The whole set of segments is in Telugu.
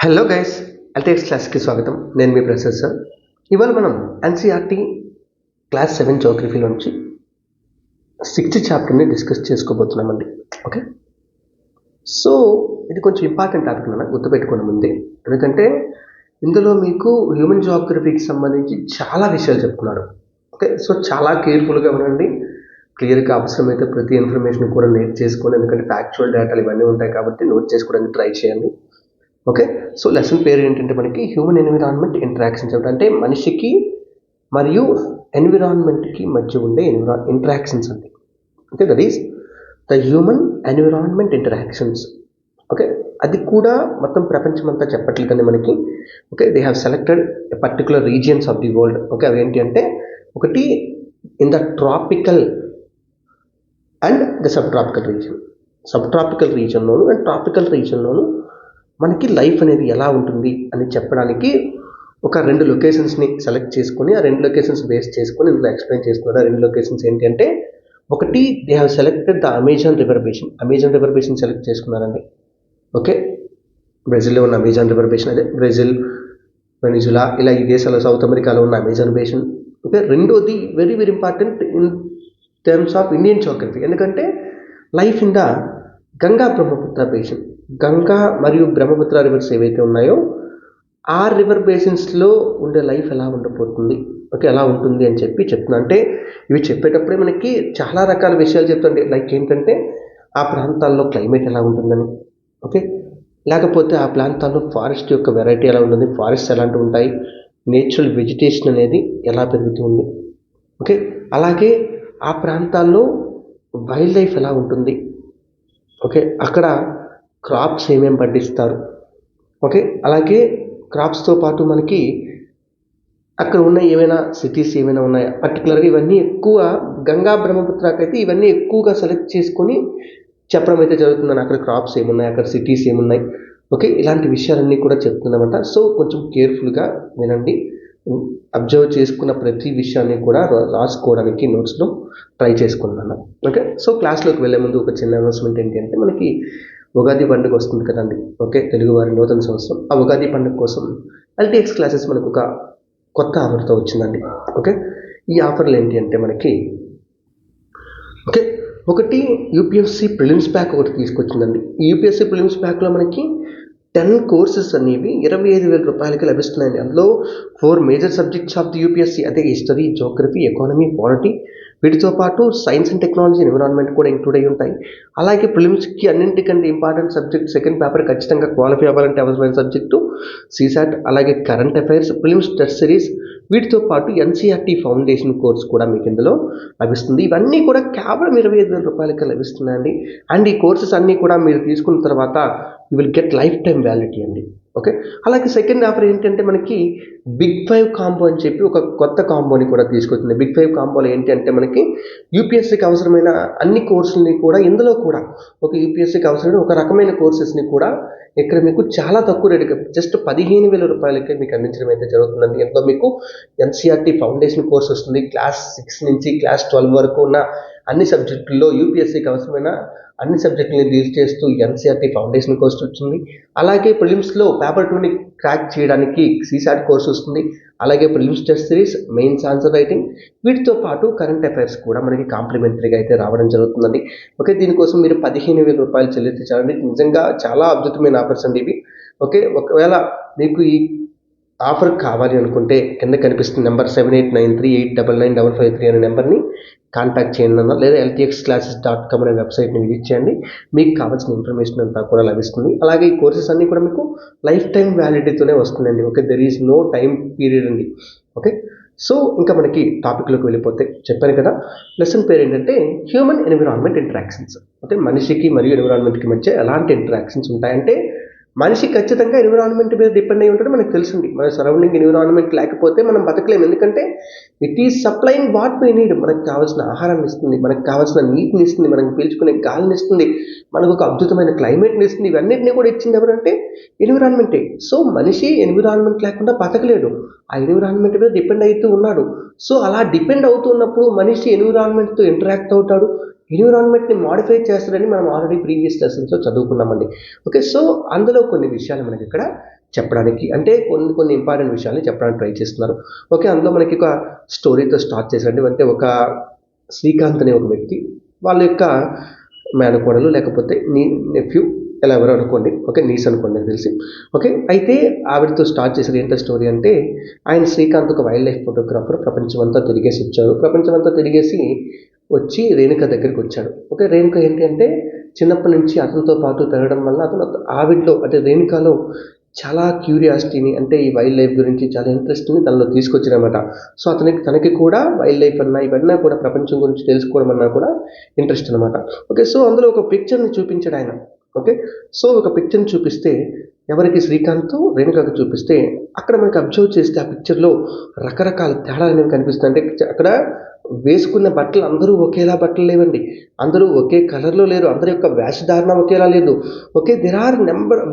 హలో గైస్, ఎల్టీఎక్స్ క్లాస్కి స్వాగతం. నేను మీ ప్రొఫెసర్. ఇవాళ మనం ఎన్సీఆర్టీ క్లాస్ 7 జోగ్రఫీలోంచి 6th చాప్టర్ని డిస్కస్ చేసుకోబోతున్నామండి. ఓకే, సో ఇది కొంచెం ఇంపార్టెంట్ టాపిక్ నాన్న, గుర్తుపెట్టుకోండి ముందే. ఎందుకంటే ఇందులో మీకు హ్యూమన్ జోగ్రఫీకి సంబంధించి చాలా విషయాలు చెప్తున్నాడు. ఓకే, సో చాలా కేర్ఫుల్గా వినండి. క్లియర్గా అవసరమైతే ప్రతి ఇన్ఫర్మేషన్ కూడా నోట్ చేసుకోండి. ఎందుకంటే ఫ్యాక్చువల్ డేటాలు ఇవన్నీ ఉంటాయి కాబట్టి నోట్ చేసుకోవడానికి ట్రై చేయండి. ఓకే, సో లెసన్ పేరు ఏంటంటే మనకి హ్యూమన్ ఎన్విరాన్మెంట్ ఇంటరాక్షన్స్. అంటే మనిషికి మరియు ఎన్విరాన్మెంట్కి మధ్య ఉండే ఇంటరాక్షన్స్ అండి. Okay, that is the human environment interactions. Okay, అది కూడా మొత్తం ప్రపంచం అంతా చెప్పట్లేదండి మనకి. Okay, they have selected a particular regions of the world. Okay, అవి ఏంటి అంటే ఒకటి in the tropical and the subtropical రీజియన్లోను అండ్ ట్రాపికల్ రీజియన్లోను మనకి లైఫ్ అనేది ఎలా ఉంటుంది అని చెప్పడానికి ఒక 2 లొకేషన్స్ని సెలెక్ట్ చేసుకొని ఆ 2 లొకేషన్స్ బేస్ చేసుకొని ఇందులో ఎక్స్ప్లెయిన్ చేస్తున్నారు. ఆ 2 లొకేషన్స్ ఏంటి అంటే ఒకటి they have selected the Amazon river basin select చేసుకున్నారండి. ఓకే, బ్రెజిల్లో ఉన్న అమెజాన్ రివర్ బేసిన్, అదే బ్రెజిల్, వెనిజులా, ఇలా ఈ దేశాల్లో సౌత్ అమెరికాలో ఉన్న అమెజాన్ బేసిన్. ఓకే, రెండోది very very important in terms of Indian geography. ఎందుకంటే life in the Ganga Brahmaputra basin. Ganga మరియు బ్రహ్మపుత్ర రివర్స్ ఏవైతే ఉన్నాయో ఆ రివర్ బేసిన్స్లో ఉండే లైఫ్ ఎలా ఉండబోతుంది, ఓకే, ఎలా ఉంటుంది అని చెప్పి చెప్తున్నా. అంటే ఇవి చెప్పేటప్పుడే మనకి చాలా రకాల విషయాలు చెప్తుంది. లైక్ ఏంటంటే ఆ ప్రాంతాల్లో క్లైమేట్ ఎలా ఉంటుందని, ఓకే, లేకపోతే ఆ ప్రాంతాల్లో ఫారెస్ట్ యొక్క వెరైటీ ఎలా ఉంటుంది, ఫారెస్ట్ ఎలాంటివి ఉంటాయి, నేచురల్ వెజిటేషన్ అనేది ఎలా పెరుగుతుంది, ఓకే, అలాగే ఆ ప్రాంతాల్లో వైల్డ్ లైఫ్ ఎలా ఉంటుంది, ఓకే, అక్కడ క్రాప్స్ ఏమేమి పండిస్తారు, ఓకే, అలాగే క్రాప్స్తో పాటు మనకి అక్కడ ఉన్న ఏమైనా సిటీస్ ఏమైనా ఉన్నాయా పర్టికులర్గా. ఇవన్నీ ఎక్కువ గంగా బ్రహ్మపుత్రకి అయితే ఇవన్నీ ఎక్కువగా సెలెక్ట్ చేసుకొని చెప్పడం అయితే జరుగుతుందని. అక్కడ క్రాప్స్ ఏమున్నాయి, అక్కడ సిటీస్ ఏమున్నాయి, ఓకే, ఇలాంటి విషయాలన్నీ కూడా చెప్తుందన్నమాట. సో కొంచెం కేర్ఫుల్గా వినండి. అబ్జర్వ్ చేసుకున్న ప్రతి విషయాన్ని కూడా రాసుకోవడానికి నోట్స్లో ట్రై చేసుకున్నాను. ఓకే, సో క్లాస్లోకి వెళ్ళే ముందు ఒక చిన్న అనౌన్స్మెంట్ ఏంటి అంటే మనకి ఉగాది పండుగ వస్తుంది కదండి. ఓకే, తెలుగువారి నూతన సంవత్సరం. ఆ ఉగాది పండుగ కోసం ఎల్టీఎక్స్ క్లాసెస్ మనకు ఒక కొత్త ఆఫర్తో వచ్చిందండి. ఓకే, ఈ ఆఫర్లు ఏంటి అంటే మనకి ఓకే ఒకటి యూపీఎస్సీ ప్రిలిమ్స్ ప్యాక్ ఒకటి తీసుకొచ్చిందండి. ఈ యూపీఎస్సీ ప్రిలిమ్స్ ప్యాక్లో మనకి 10 కోర్సెస్ అనేవి 25,000 రూపాయలకి లభిస్తున్నాయండి. అందులో 4 major subjects of the UPSC, అదే హిస్టరీ, జోగ్రఫీ, ఎకానమీ, పాలిటీ, వీటితో పాటు సైన్స్ అండ్ టెక్నాలజీ, ఎన్విరాన్మెంట్ కూడా ఇంక్లూడ్ అయ్యి ఉంటాయి. అలాగే ప్రిలిమ్స్కి అన్నింటికంటే ఇంపార్టెంట్ సబ్జెక్ట్, సెకండ్ పేపర్ ఖచ్చితంగా క్వాలిఫై అవ్వాలంటే అవసరమైన సబ్జెక్టు సీసాట్, అలాగే current affairs, prelims test series, వీటితో పాటు ఎన్సీఆర్టీ ఫౌండేషన్ కోర్స్ కూడా మీకు ఇందులో లభిస్తుంది. ఇవన్నీ కూడా కేవలం 25,000 రూపాయలకి లభిస్తున్నాయండి. అండ్ ఈ కోర్సెస్ అన్నీ కూడా మీరు తీసుకున్న తర్వాత you will get life time validity అండి. ఓకే, అలాగే సెకండ్ ఆఫర్ ఏంటంటే మనకి బిగ్ 5 కాంబో అని చెప్పి ఒక కొత్త కాంబోని కూడా తీసుకొచ్చింది. బిగ్ 5 కాంబోలో ఏంటి అంటే మనకి యూపీఎస్సీకి అవసరమైన అన్ని కోర్సులని కూడా ఇందులో కూడా ఒక యూపీఎస్సీకి అవసరమైన ఒక రకమైన కోర్సెస్ని కూడా ఇక్కడ మీకు చాలా తక్కువ రేటుకి జస్ట్ 15,000 రూపాయలకే మీకు అందించడం అయితే జరుగుతుందండి. ఇందులో మీకు ఎన్సీఆర్టీ ఫౌండేషన్ కోర్స్ వస్తుంది. క్లాస్ 6 నుంచి క్లాస్ 12 వరకు ఉన్న అన్ని సబ్జెక్టుల్లో యూపీఎస్సీకి అవసరమైన అన్ని సబ్జెక్టులని డీల్ చేస్తూ ఎన్సీఆర్టీ ఫౌండేషన్ కోర్స్ వచ్చింది. అలాగే ప్రిలిమ్స్లో పేపర్ 2ని క్రాక్ చేయడానికి సీసాట్ కోర్స్ వస్తుంది. అలాగే prelims test series, mains answer writing, వీటితో పాటు కరెంట్ అఫైర్స్ కూడా మనకి కాంప్లిమెంటరీగా అయితే రావడం జరుగుతుందండి. ఓకే, దీనికోసం మీరు 15,000 రూపాయలు చెల్లించాలండి. నిజంగా చాలా అద్భుతమైన ఆఫర్స్ అండి ఇవి. ఓకే, ఒకవేళ మీకు ఈ ఆఫర్ కావాలి అనుకుంటే కింద కనిపిస్తున్న నెంబర్ 7893899553 అనే నెంబర్ని కాంటాక్ట్ చేయండి అన్న, లేదా ltxclasses.com అనే వెబ్సైట్ని విజిట్ చేయండి. మీకు కావాల్సిన ఇన్ఫర్మేషన్ అంతా కూడా లభిస్తుంది. అలాగే ఈ కోర్సెస్ అన్నీ కూడా మీకు లైఫ్ టైం వ్యాలిడిటీతోనే వస్తుందండి. Okay, there is no time period అండి. ఓకే, సో ఇంకా మనకి టాపిక్లోకి వెళ్ళిపోతే చెప్పాను కదా, లెసన్ పేరు ఏంటంటే హ్యూమన్ ఎన్విరాన్మెంట్ ఇంటరాక్షన్స్. ఓకే, మనిషికి మరియు ఎన్విరాన్మెంట్కి మధ్య ఎలాంటి ఇంటరాక్షన్స్ ఉంటాయంటే మనిషి ఖచ్చితంగా ఎన్విరాన్మెంట్ మీద డిపెండ్ అయి ఉంటాడు. మనకు తెలుసుంది, మన సరౌండింగ్ ఎన్విరాన్మెంట్ లేకపోతే మనం బతకలేము. ఎందుకంటే it is supplying what we need. మనకు కావాల్సిన ఆహారాన్ని ఇస్తుంది, మనకు కావాల్సిన నీటిని ఇస్తుంది, మనకు పీల్చుకునే గాలిని ఇస్తుంది, మనకు ఒక అద్భుతమైన క్లైమేట్ని ఇస్తుంది. ఇవన్నిటిని కూడా ఇచ్చింది ఎవరంటే ఎన్విరాన్మెంటే. సో మనిషి ఎన్విరాన్మెంట్ లేకుండా బతకలేడు, ఆ ఎన్విరాన్మెంట్ మీద డిపెండ్ అవుతూ ఉన్నాడు. సో అలా డిపెండ్ అవుతున్నప్పుడు మనిషి ఎన్విరాన్మెంట్తో ఇంటరాక్ట్ అవుతాడు, ఎన్విరాన్మెంట్ని మాడిఫై చేస్తారని మనం ఆల్రెడీ ప్రీవియస్ లెసన్స్లో చదువుకున్నామండి. ఓకే, సో అందులో కొన్ని విషయాలు మనకి ఇక్కడ చెప్పడానికి, అంటే కొన్ని ఇంపార్టెంట్ విషయాల్ని చెప్పడానికి ట్రై చేస్తున్నారు. ఓకే, అందులో మనకి ఒక స్టోరీతో స్టార్ట్ చేశారండి. అంటే ఒక శ్రీకాంత్ అనే ఒక వ్యక్తి, వాళ్ళ యొక్క మేనకోడలు లేకపోతే నెఫ్యూ, ఎలా ఎవరో అనుకోండి, ఓకే, నీస్ అనుకోండి నాకు తెలిసి. ఓకే, అయితే ఆవిడతో స్టార్ట్ చేశారు. ఏంటో స్టోరీ అంటే, ఆయన శ్రీకాంత్ ఒక వైల్డ్ లైఫ్ ఫోటోగ్రాఫర్, ప్రపంచమంతా తిరిగేసి వచ్చారు. ప్రపంచమంతా తిరిగేసి వచ్చి రేణుక దగ్గరికి వచ్చాడు. ఓకే, రేణుక ఏంటి అంటే చిన్నప్పటి నుంచి అతనితో పాటు పెరగడం వల్ల అతను ఆవిడలో అంటే రేణుకలో చాలా క్యూరియాసిటీని, అంటే ఈ వైల్డ్ లైఫ్ గురించి చాలా ఇంట్రెస్ట్ని తనలో తీసుకొచ్చారనమాట. సో తనకి కూడా వైల్డ్ లైఫ్ అన్నా ఇవన్నా కూడా ప్రపంచం గురించి తెలుసుకోవడం అన్నా కూడా ఇంట్రెస్ట్ అనమాట. ఓకే, సో అందులో ఒక పిక్చర్ని చూపించాడు ఆయన. ఓకే, సో ఒక పిక్చర్ని చూపిస్తే ఎవరికి, శ్రీకాంత్ రేణుకకు చూపిస్తే అక్కడ మనకి అబ్జర్వ్ చేస్తే ఆ పిక్చర్లో రకరకాల తేడాలు అనేవి కనిపిస్తాయి. అంటే అక్కడ వేసుకున్న బట్టలు అందరూ ఒకేలా బట్టలు లేవండి, అందరూ ఒకే కలర్లో లేరు, అందరి యొక్క వేషధారణ ఒకేలా లేదు. Okay, there are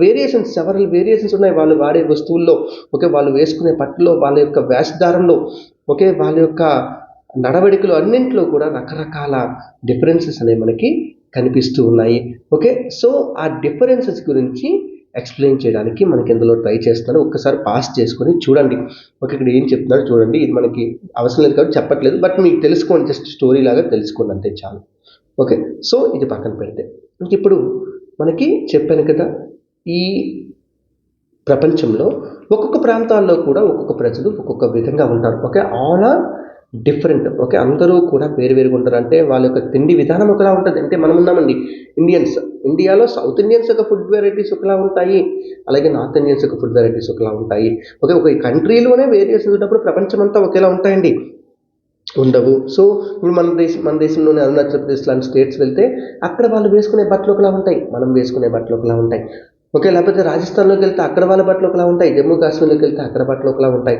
variations, several variations ఉన్నాయి వాళ్ళు వాడే వస్తువుల్లో. ఓకే, వాళ్ళు వేసుకునే బట్టల్లో, వాళ్ళ యొక్క వేషధారణలో, ఓకే, వాళ్ళ యొక్క నడవడికలు అన్నింటిలో కూడా రకరకాల డిఫరెన్సెస్ అనేవి మనకి కనిపిస్తూ ఉన్నాయి. ఓకే, సో ఆ డిఫరెన్సెస్ గురించి ఎక్స్ప్లెయిన్ చేయడానికి మనకి ఇందులో ట్రై చేస్తున్నాను. ఒక్కసారి పాస్ చేసుకొని చూడండి. ఓకే, ఇక్కడ ఏం చెప్తున్నారో చూడండి. ఇది మనకి అవసరం లేదు కాబట్టి చెప్పట్లేదు, బట్ మీకు తెలుసుకోండి, జస్ట్ స్టోరీ లాగా తెలుసుకోండి అంతే చాలు. ఓకే, సో ఇది పక్కన పెడితే ఇప్పుడు మనకి చెప్పాను కదా, ఈ ప్రపంచంలో ఒక్కొక్క ప్రాంతాల్లో కూడా ఒక్కొక్క ప్రజలు ఒక్కొక్క విధంగా ఉంటారు. Okay, all are different. Okay, అందరూ కూడా వేరువేరుగా ఉంటారు. అంటే వాళ్ళ యొక్క తిండి విధానం ఒకలా ఉంటుంది. అంటే మనం ఉన్నామండి ఇండియన్స్, ఇండియాలో సౌత్ ఇండియన్స్ యొక్క ఫుడ్ వెరైటీస్ ఒకలా ఉంటాయి, అలాగే నార్త్ ఇండియన్స్ యొక్క ఫుడ్ వెరైటీస్ ఒకలా ఉంటాయి. ఓకే, ఒక కంట్రీలోనే వేరియేషన్స్ ఉన్నప్పుడు ప్రపంచం అంతా ఒకేలా ఉంటాయండి, ఉండవు. సో ఇప్పుడు మన దేశంలోని అరుణాచల్ ప్రదేశ్ లాంటి స్టేట్స్ వెళ్తే అక్కడ వాళ్ళు వేసుకునే బట్టలు ఒకలా ఉంటాయి, మనం వేసుకునే బట్టలు ఒకలా ఉంటాయి. ఓకే, లేకపోతే రాజస్థాన్లోకి వెళ్తే అక్కడ వాళ్ళ బట్టలు ఒకలా ఉంటాయి, జమ్మూ కాశ్మీర్లోకి వెళ్తే అక్కడ బట్టలు ఒకలా ఉంటాయి.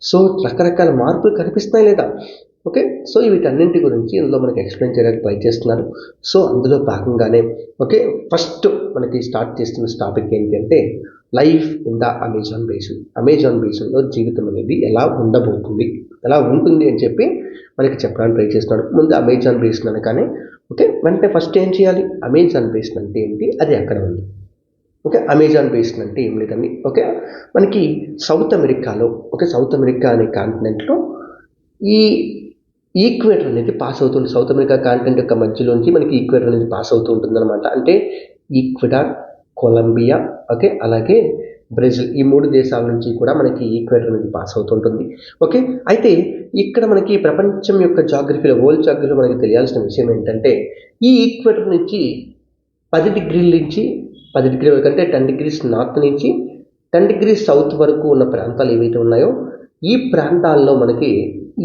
సో రకరకాల మార్పులు కనిపిస్తున్నాయి లేదా? ఓకే, సో వీటన్నింటి గురించి ఇందులో మనకి ఎక్స్ప్లెయిన్ చేయడానికి ట్రై చేస్తున్నారు. సో అందులో భాగంగానే ఓకే, ఫస్ట్ మనకి స్టార్ట్ చేస్తున్న టాపిక్ ఏంటి అంటే life in the Amazon basin. Amazon బేసిన్లో జీవితం అనేది ఎలా ఉండబోతుంది, ఎలా ఉంటుంది అని చెప్పి మనకి చెప్పడానికి ట్రై చేస్తున్నాడు. ముందు అమెజాన్ బేసిన్ అనగానే ఓకే, వెంటనే ఫస్ట్ ఏం చేయాలి, అమెజాన్ బేసిన్ అంటే ఏంటి, అది ఎక్కడ ఉంది. ఓకే, అమెజాన్ బేసిన్ అంటే ఏం లేదండి. ఓకే, మనకి సౌత్ అమెరికాలో, ఓకే, సౌత్ అమెరికా అనే కాంటినెంట్లో ఈ ఈక్వేటర్ అనేది పాస్ అవుతుంది. సౌత్ అమెరికా కాంటినెంట్ యొక్క మధ్యలోంచి మనకి ఈక్వేటర్ అనేది పాస్ అవుతూ ఉంటుంది అనమాట. అంటే ఈక్వెడార్, కొలంబియా, ఓకే, అలాగే బ్రెజిల్, ఈ 3 దేశాల నుంచి కూడా మనకి ఈక్వేటర్ అనేది పాస్ అవుతుంటుంది. ఓకే, అయితే ఇక్కడ మనకి ప్రపంచం యొక్క జాగ్రఫీలో, వరల్డ్ జాగ్రఫీలో మనకి తెలియాల్సిన విషయం ఏంటంటే ఈ ఈక్వేటర్ నుంచి 10 డిగ్రీల నుంచి 10 డిగ్రీల వరకు, అంటే 10 డిగ్రీస్ నార్త్ నుంచి 10 డిగ్రీస్ సౌత్ వరకు ఉన్న ప్రాంతాలు ఏవైతే ఉన్నాయో ఈ ప్రాంతాల్లో మనకి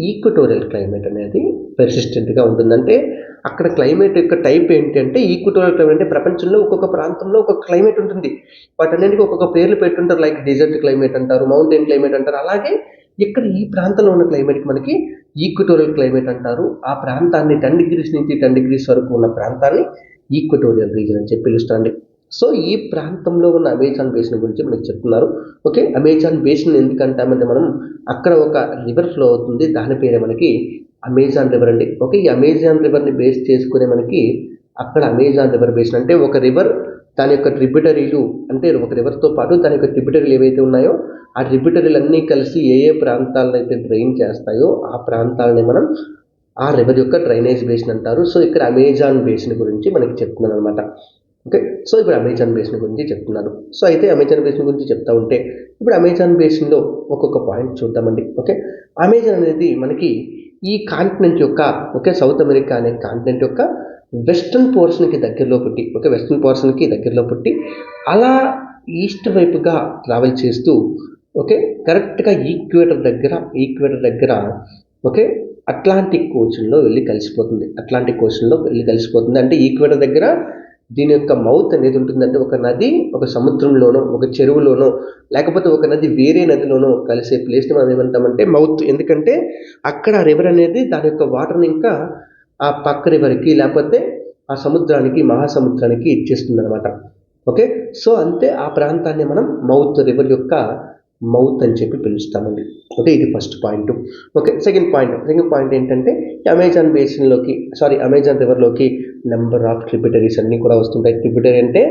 ఈక్వటోరియల్ క్లైమేట్ అనేది పెర్సిస్టెంట్గా ఉంటుందంటే అక్కడ క్లైమేట్ యొక్క టైప్ ఏంటి అంటే ఈక్వటోరియల్ క్లైమేట్. అంటే ప్రపంచంలో ఒక్కొక్క ప్రాంతంలో ఒక్కొక్క క్లైమేట్ ఉంటుంది, వాటన్నిటికీ ఒక్కొక్క పేర్లు పెట్టుంటారు. లైక్ డెజర్ట్ క్లైమేట్ అంటారు, మౌంటైన్ క్లైమేట్ అంటారు. అలాగే ఇక్కడ ఈ ప్రాంతంలో ఉన్న క్లైమేట్కి మనకి ఈక్వటోరియల్ క్లైమేట్ అంటారు. ఆ ప్రాంతాన్ని 10 డిగ్రీస్ నుంచి 10 డిగ్రీస్ వరకు ఉన్న ప్రాంతాన్ని ఈక్వటోరియల్ రీజన్ అని చెప్పి పిలుస్తారండి. సో ఈ ప్రాంతంలో ఉన్న అమెజాన్ బేసిన్ గురించి మనకి చెప్తున్నారు. ఓకే, అమెజాన్ బేసిన్ ఎందుకంటామంటే మనం అక్కడ ఒక రివర్ ఫ్లో అవుతుంది, దాని పేరే మనకి అమెజాన్ రివర్ అండి. ఓకే, ఈ అమెజాన్ రివర్ని బేస్ చేసుకునే మనకి అక్కడ అమెజాన్ రివర్ బేసిన్. అంటే ఒక రివర్, దాని యొక్క ట్రిబ్యూటరీలు, అంటే ఒక రివర్తో పాటు దాని యొక్క ట్రిబ్యూటరీలు ఏవైతే ఉన్నాయో ఆ ట్రిబ్యూటరీలు అన్నీ కలిసి ఏ ఏ ప్రాంతాలను అయితే డ్రైన్ చేస్తాయో ఆ ప్రాంతాలని మనం ఆ రివర్ యొక్క డ్రైనేజ్ బేసిన్ అంటారు. సో ఇక్కడ అమెజాన్ బేసిన్ గురించి మనకి చెప్తున్నాను అనమాట. ఓకే, సో ఇప్పుడు అమెజాన్ బేసిన్ గురించి చెప్తున్నాను. సో అయితే అమెజాన్ బేసిన్ గురించి చెప్తా ఉంటే ఇప్పుడు అమెజాన్ బేసిన్లో ఒక్కొక్క పాయింట్ చూద్దామండి. ఓకే, అమెజాన్ అనేది మనకి ఈ కాంటినెంట్ యొక్క, ఓకే, సౌత్ అమెరికా అనే కాంటినెంట్ యొక్క వెస్ట్రన్ పోర్షన్కి దగ్గరలో పుట్టి, ఓకే, వెస్ట్రన్ పోర్షన్కి దగ్గరలో పుట్టి అలా ఈస్ట్ వైపుగా ట్రావెల్ చేస్తూ, ఓకే, కరెక్ట్గా ఈక్వేటర్ దగ్గర ఓకే అట్లాంటిక్ ఓషన్లో వెళ్ళి కలిసిపోతుంది. అంటే ఈక్వేటర్ దగ్గర దీని యొక్క మౌత్ అనేది ఉంటుందంటే ఒక నది ఒక సముద్రంలోనో ఒక చెరువులోనో లేకపోతే ఒక నది వేరే నదిలోనో కలిసే ప్లేస్ని మనం ఏమంటామంటే మౌత్. ఎందుకంటే అక్కడ రివర్ అనేది దాని యొక్క వాటర్ని ఇంకా ఆ పక్క రివర్కి లేకపోతే ఆ సముద్రానికి, మహాసముద్రానికి ఇచ్చేస్తుంది అనమాట. ఓకే, సో అంతే ఆ ప్రాంతాన్ని మనం మౌత్, రివర్ యొక్క మౌత్ అని చెప్పి పిలుస్తామండి. ఓకే, ఇది first point. Okay, second point ఏంటంటే అమెజాన్ రివర్లోకి నెంబర్ ఆఫ్ ట్రిబ్యూటరీస్ అన్నీ కూడా వస్తుంటాయి. ట్రిబ్యూటరీ అంటే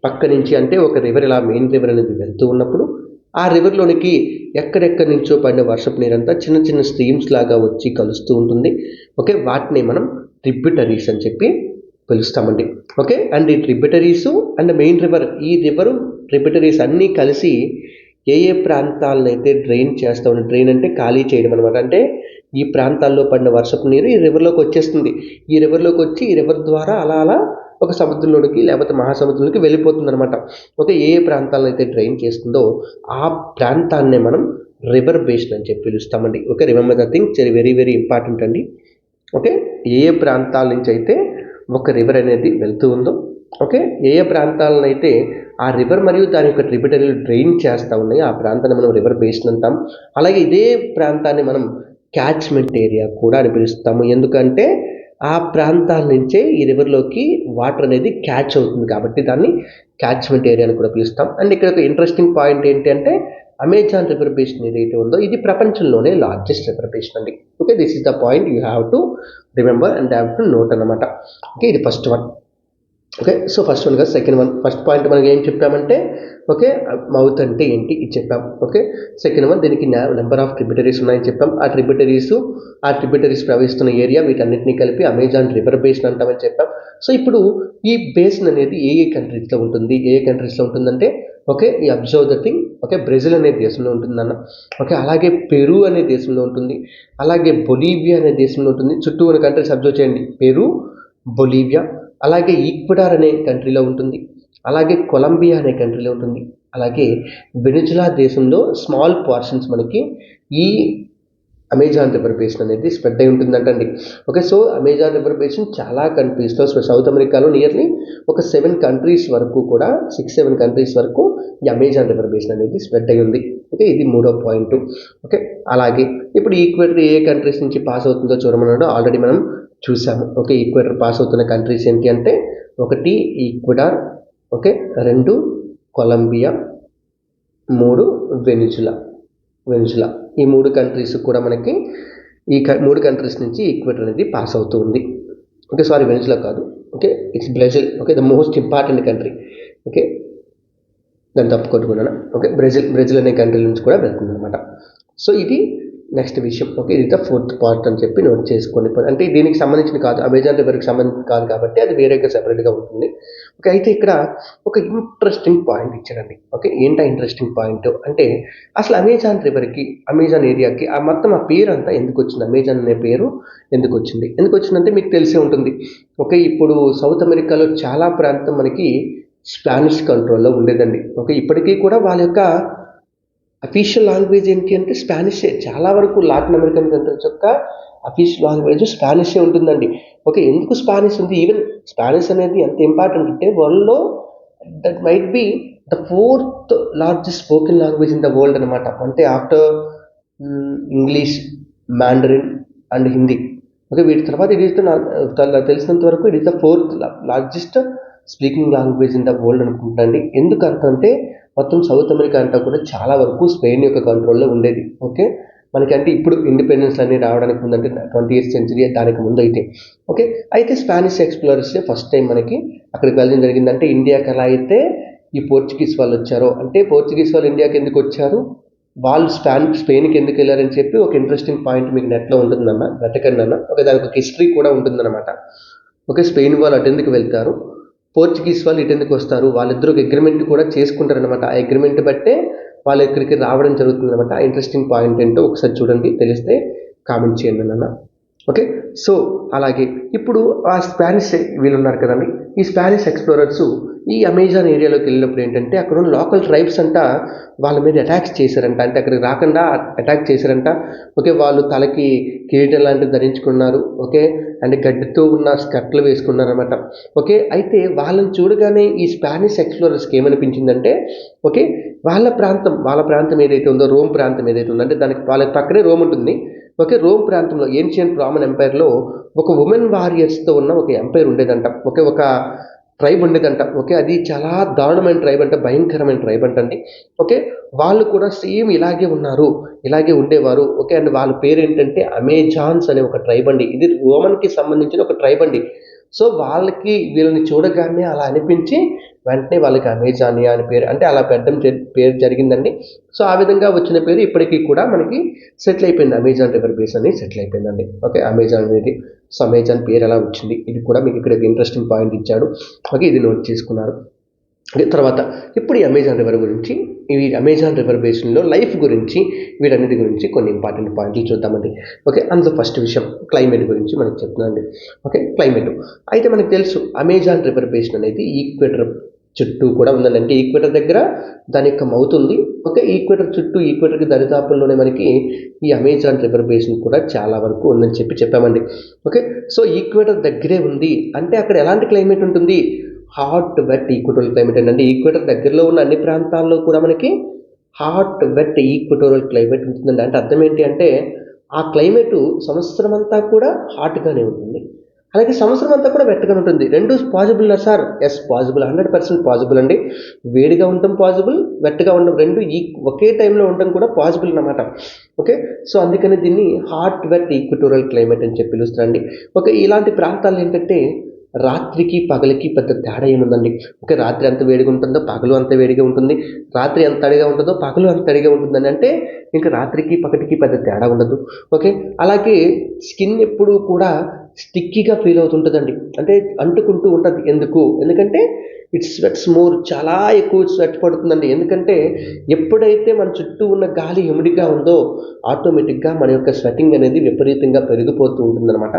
పక్క నుంచి, అంటే ఒక రివర్ ఇలా మెయిన్ రివర్ అనేది వెళ్తూ ఉన్నప్పుడు ఆ రివర్లోనికి ఎక్కడెక్కడి నుంచో పడిన వర్షపు నీరంతా చిన్న చిన్న స్ట్రీమ్స్ లాగా వచ్చి కలుస్తూ ఉంటుంది. ఓకే, వాటిని మనం ట్రిబ్యూటరీస్ అని చెప్పి పిలుస్తామండి. ఓకే, అండ్ ఈ ట్రిబ్యూటరీస్ అండ్ మెయిన్ రివర్, ఈ రివరు ట్రిబ్యూటరీస్ అన్నీ కలిసి ఏ ప్రాంతాలను అయితే డ్రైన్ అంటే ఖాళీ చేయడం అనమాట. అంటే ఈ ప్రాంతాల్లో పడిన వర్షపు నీరు ఈ రివర్లోకి వచ్చేస్తుంది. ఈ రివర్లోకి వచ్చి ఈ రివర్ ద్వారా అలా ఒక సముద్రంలోనికి లేకపోతే మహాసముద్రంలోకి వెళ్ళిపోతుంది అనమాట. ఓకే, ఏ ప్రాంతాలను అయితే డ్రైన్ చేస్తుందో ఆ ప్రాంతాన్నే మనం రివర్ బేసిన్ అని చెప్పి పిలుస్తామండి. Okay, remember the thing, very very important అండి. ఓకే, ఏ ప్రాంతాల నుంచి అయితే ఒక రివర్ అనేది వెళ్తూ ఉందో, ఓకే, ఏ ప్రాంతాలను అయితే ఆ రివర్ మరియు దాని యొక్క ట్రిబ్యూటరీలు డ్రైన్ చేస్తూ ఉన్నాయి ఆ ప్రాంతాన్ని మనం రివర్ బేసిన్ అంటాం. అలాగే ఇదే ప్రాంతాన్ని మనం క్యాచ్మెంట్ ఏరియా కూడా అని పిలుస్తాము. ఎందుకంటే ఆ ప్రాంతాల నుంచే ఈ రివర్లోకి వాటర్ అనేది క్యాచ్ అవుతుంది కాబట్టి దాన్ని క్యాచ్మెంట్ ఏరియా అని కూడా పిలుస్తాం. అండ్ ఇక్కడ ఒక ఇంట్రెస్టింగ్ పాయింట్ ఏంటి అంటే అమెజాన్ రివర్ బేసిన్ ఏదైతే ఉందో ఇది ప్రపంచంలోనే లార్జెస్ట్ రివర్ బేసిన్ అండి. Okay, this is the point you have to remember and have to note అన్నమాట. ఓకే, ఇది first one. Okay, so first one కదా, సెకండ్ వన్. ఫస్ట్ పాయింట్ మనకి ఏం చెప్పామంటే ఓకే, మౌత్ అంటే ఏంటి ఇది చెప్పాం. ఓకే, సెకండ్ వన్ దీనికి నెంబర్ ఆఫ్ ట్రిబ్యూటరీస్ ఉన్నాయని చెప్పాం. ఆ ట్రిబ్యూటరీస్ ప్రవహిస్తున్న ఏరియా వీటన్నిటిని కలిపి అమెజాన్ రివర్ బేసిన్ అంటామని చెప్పాం. సో ఇప్పుడు ఈ బేసిన్ అనేది ఏ కంట్రీస్లో ఉంటుందంటే ఓకే, ఈ observe the thing. Okay, Brazil అనే దేశంలో ఉంటుందన్న. ఓకే, అలాగే పెరు అనే దేశంలో ఉంటుంది, అలాగే బొలీవియా అనే దేశంలో ఉంటుంది. చుట్టూ ఉన్న కంట్రీస్ అబ్జర్వ్ చేయండి, పెరు, బొలీవియా, అలాగే ఈక్వెడార్ అనే కంట్రీలో ఉంటుంది, అలాగే కొలంబియా అనే కంట్రీలో ఉంటుంది, అలాగే వెనిజులా దేశంలో స్మాల్ పోర్షన్స్ మనకి ఈ అమెజాన్ రివర్ బేసిన్ అనేది స్ప్రెడ్ అయి ఉంటుందంటండి. Okay, so Amazon river basin చాలా కంట్రీస్లో, సౌత్ అమెరికాలో నియర్లీ ఒక 7 కంట్రీస్ వరకు కూడా 6-7 కంట్రీస్ వరకు ఈ అమెజాన్ రివర్ బేసిన్ అనేది స్ప్రెడ్ అయి ఉంది. ఓకే, ఇది మూడో పాయింట్. ఓకే, అలాగే ఇప్పుడు ఈక్వేటర్ ఏ కంట్రీస్ నుంచి పాస్ అవుతుందో చూడమన్నాడు, ఆల్రెడీ మనం చూసాము. ఓకే, ఈక్వేటర్ పాస్ అవుతున్న కంట్రీస్ ఏంటి అంటే 1 ఈక్వెడార్, ఓకే, 2 కొలంబియా, 3 వెనిజులా. ఈ 3 కంట్రీస్ కూడా మనకి ఈ 3 కంట్రీస్ నుంచి ఈక్వెటర్ అనేది పాస్ అవుతూ ఉంది. ఓకే, సారీ, వెనిజులా కాదు. Okay, it's Brazil. Okay, the most important country. Okay, దాన్ని తప్పుకొట్టుకున్నాను. ఓకే, బ్రెజిల్ అనే కంట్రీ నుంచి కూడా వెళ్తుంది అనమాట. సో ఇది నెక్స్ట్ విషయం. ఓకే, ఇది ద ఫోర్త్ పార్ట్ అని చెప్పి నోట్ చేసుకోండి. అంటే దీనికి సంబంధించిన కాదు, అమెజాన్ రివర్కి సంబంధించి కాదు కాబట్టి అది వేరేగా సెపరేట్గా ఉంటుంది. ఓకే, అయితే ఇక్కడ ఒక ఇంట్రెస్టింగ్ పాయింట్ ఇచ్చాడండి. ఓకే, ఏంటా ఇంట్రెస్టింగ్ పాయింట్ అంటే అసలు అమెజాన్ ఏరియాకి ఆ మొత్తం ఆ పేరు అంతా ఎందుకు వచ్చింది, అమెజాన్ అనే పేరు ఎందుకు వచ్చిందంటే మీకు తెలిసే ఉంటుంది. ఓకే, ఇప్పుడు సౌత్ అమెరికాలో చాలా ప్రాంతం మనకి స్పానిష్ కంట్రోల్లో ఉండేదండి. ఓకే, ఇప్పటికీ కూడా వాళ్ళ యొక్క అఫీషియల్ లాంగ్వేజ్ ఏంటి అంటే స్పానిషే. చాలా వరకు లాటిన్ అమెరికన్ కంట్రీస్ యొక్క అఫీషియల్ లాంగ్వేజ్ స్పానిషే ఉంటుందండి. ఓకే, ఎందుకు స్పానిష్ ఉంది, ఈవెన్ స్పానిష్ అనేది ఎంత ఇంపార్టెంట్ అంటే వరల్డ్లో that might be the 4th largest spoken language in the world అనమాట. అంటే after English, Mandarin and Hindi. Okay, వీటి తర్వాత ఇది తెలిసినంత వరకు it is the 4th largest speaking language in the world అనుకుంటాండి. ఎందుకంటే మొత్తం సౌత్ అమెరికా అంతా కూడా చాలా వరకు స్పెయిన్ యొక్క కంట్రోల్లో ఉండేది. ఓకే, మనకంటే ఇప్పుడు ఇండిపెండెన్స్ అన్ని రావడానికి ముందంటే 20th century దానికి ముందు అయితే. ఓకే, అయితే స్పానిష్ ఎక్స్ప్లోరర్స్ ఫస్ట్ టైం మనకి అక్కడికి వెళ్ళడం జరిగిందంటే ఇండియాకి. ఎలా అయితే ఈ పోర్చుగీస్ వాళ్ళు వచ్చారో, అంటే పోర్చుగీస్ వాళ్ళు ఇండియాకి ఎందుకు వచ్చారు, వాళ్ళు స్పెయిన్కి ఎందుకు వెళ్ళారని చెప్పి ఒక ఇంట్రెస్టింగ్ పాయింట్ మీకు నెట్లో ఉంటుందన్న, వెతకండి అన్న. ఓకే, దానికి ఒక హిస్టరీ కూడా ఉంటుందన్నమాట. ఓకే, స్పెయిన్ వాళ్ళు అటు ఎందుకు వెళ్తారు, పోర్చుగీస్ వాళ్ళు ఇటు ఎందుకు వస్తారు, వాళ్ళిద్దరు ఒక అగ్రిమెంట్ కూడా చేసుకుంటారనమాట. ఆ అగ్రిమెంట్ బట్టే వాళ్ళు ఇక్కడికి రావడం జరుగుతుంది అనమాట. ఆ ఇంట్రెస్టింగ్ పాయింట్ ఏంటో ఒకసారి చూడండి, తెలిస్తే కామెంట్ చేయండి అన్న. ఓకే, సో అలాగే ఇప్పుడు ఆ స్పానిష్ వీళ్ళు ఉన్నారు కదండి, ఈ స్పానిష్ ఎక్స్ప్లోరర్స్ ఈ అమెజాన్ ఏరియాలోకి వెళ్ళినప్పుడు ఏంటంటే అక్కడ ఉన్న లోకల్ ట్రైబ్స్ అంట వాళ్ళ మీద అటాక్స్ చేశారంట. అంటే అక్కడికి రాకుండా అటాక్ చేశారంట. ఓకే, వాళ్ళు తలకి కిరీటం లాంటివి ధరించుకున్నారు. ఓకే, అంటే గడ్డితో ఉన్న స్కర్ట్లు వేసుకున్నారన్నమాట. ఓకే, అయితే వాళ్ళని చూడగానే ఈ స్పానిష్ ఎక్స్ప్లోరర్స్కి ఏమనిపించిందంటే ఓకే, వాళ్ళ ప్రాంతం ఏదైతే ఉందో, రోమ్ ప్రాంతం ఏదైతే ఉందో, అంటే దానికి వాళ్ళ పక్కనే రోమ్ ఉంటుంది. ఓకే, రోమ్ ప్రాంతంలో ఏన్షియంట్ రోమన్ ఎంపైర్లో ఒక ఉమెన్ వారియర్స్తో ఉన్న ఒక ఎంపైర్ ఉండేదంట. ఓకే, ఒక ట్రైబ్ ఉండేదంట. ఓకే, అది చాలా దారుణమైన ట్రైబ్ అంట, భయంకరమైన ట్రైబ్ అంటండి. ఓకే, వాళ్ళు కూడా సేమ్ ఇలాగే ఉన్నారు, ఇలాగే ఉండేవారు. ఓకే, అండ్ వాళ్ళ పేరు ఏంటంటే అమెజాన్స్ అనే ఒక ట్రైబ్ అండి. ఇది రోమన్కి సంబంధించిన ఒక ట్రైబ్ అండి. సో వాళ్ళకి వీళ్ళని చూడగానే అలా అనిపించి వెంటనే వాళ్ళకి అమెజానియా అని పేరు, అంటే అలా పెట్టడం పేరు జరిగిందండి. సో ఆ విధంగా వచ్చిన పేరు ఇప్పటికీ కూడా మనకి సెటిల్ అయిపోయింది, అమెజాన్ రివర్ బేస్ అని సెటిల్ అయిపోయిందండి. ఓకే, అమెజాన్ అనేది. సో అమెజాన్ పేరు ఎలా వచ్చింది, ఇది కూడా మీకు ఇక్కడ ఇంట్రెస్టింగ్ పాయింట్ ఇచ్చాడు. ఓకే, ఇది నోట్ చేసుకున్నారు. తర్వాత ఇప్పుడు ఈ అమెజాన్ రివర్ గురించి, ఈ అమెజాన్ రివర్ బేసిన్లో లైఫ్ గురించి, వీటన్నిటి గురించి కొన్ని ఇంపార్టెంట్ పాయింట్లు చూద్దామండి. ఓకే, అందులో ఫస్ట్ విషయం క్లైమేట్ గురించి మనకు చెప్తున్నానండి. ఓకే, క్లైమేట్ అయితే మనకు తెలుసు అమెజాన్ రివర్ బేసిన్ అనేది ఈక్వేటర్ చుట్టూ కూడా ఉందండి. అంటే ఈక్వేటర్ దగ్గర దాని యొక్క మౌత్ ఉంది. ఓకే, ఈక్వేటర్ చుట్టూ, ఈక్వేటర్కి దరిదాపుల్లోనే మనకి ఈ అమెజాన్ రివర్ బేసిన్ కూడా చాలా వరకు ఉందని చెప్పామండి. ఓకే, సో ఈక్వేటర్ దగ్గరే ఉంది అంటే అక్కడ ఎలాంటి క్లైమేట్ ఉంటుంది, హాట్ వెట్ ఈక్వటోరియల్ క్లైమేట్ ఏంటంటే ఈక్వేటర్ దగ్గరలో ఉన్న అన్ని ప్రాంతాల్లో కూడా మనకి హాట్ వెట్ ఈక్వటోరియల్ క్లైమేట్ ఉంటుందండి. అంటే అర్థం ఏంటి అంటే ఆ క్లైమేటు సంవత్సరం అంతా కూడా హాట్గానే ఉంటుంది, అలాగే సంవత్సరం అంతా కూడా వెట్టగానే ఉంటుంది. రెండు possible sir? Yes, possible, 100% possible అండి. వేడిగా ఉండటం పాజిబుల్, వెట్టగా ఉండడం, రెండు ఒకే టైంలో ఉండడం కూడా పాజిబుల్ అన్నమాట. ఓకే, సో అందుకని దీన్ని హాట్ వెట్ ఈక్వటోరియల్ క్లైమేట్ అని చెప్పి పిలుస్తారండి. ఓకే, ఇలాంటి ప్రాంతాలు ఏంటంటే రాత్రికి పగలికి పెద్ద తేడా ఏముందండి. ఓకే, రాత్రి ఎంత వేడిగా ఉంటుందో పగలు అంత వేడిగా ఉంటుంది, రాత్రి ఎంత తడిగా ఉంటుందో పగలు అంత తడిగా ఉంటుందని. అంటే ఇంకా రాత్రికి పగటికి పెద్ద తేడా ఉండదు. ఓకే, అలాగే స్కిన్ ఎప్పుడు కూడా స్టిక్కీగా ఫీల్ అవుతుంటుందండి, అంటే అంటుకుంటూ ఉంటుంది. ఎందుకంటే ఇట్ స్వెట్స్ మోర్, చాలా ఎక్కువ స్వెట్ పడుతుందండి. ఎందుకంటే ఎప్పుడైతే మన చుట్టూ ఉన్న గాలి హ్యూమిడ్గా ఉందో ఆటోమేటిక్గా మన యొక్క స్వెటింగ్ అనేది విపరీతంగా పెరిగిపోతూ ఉంటుందన్నమాట.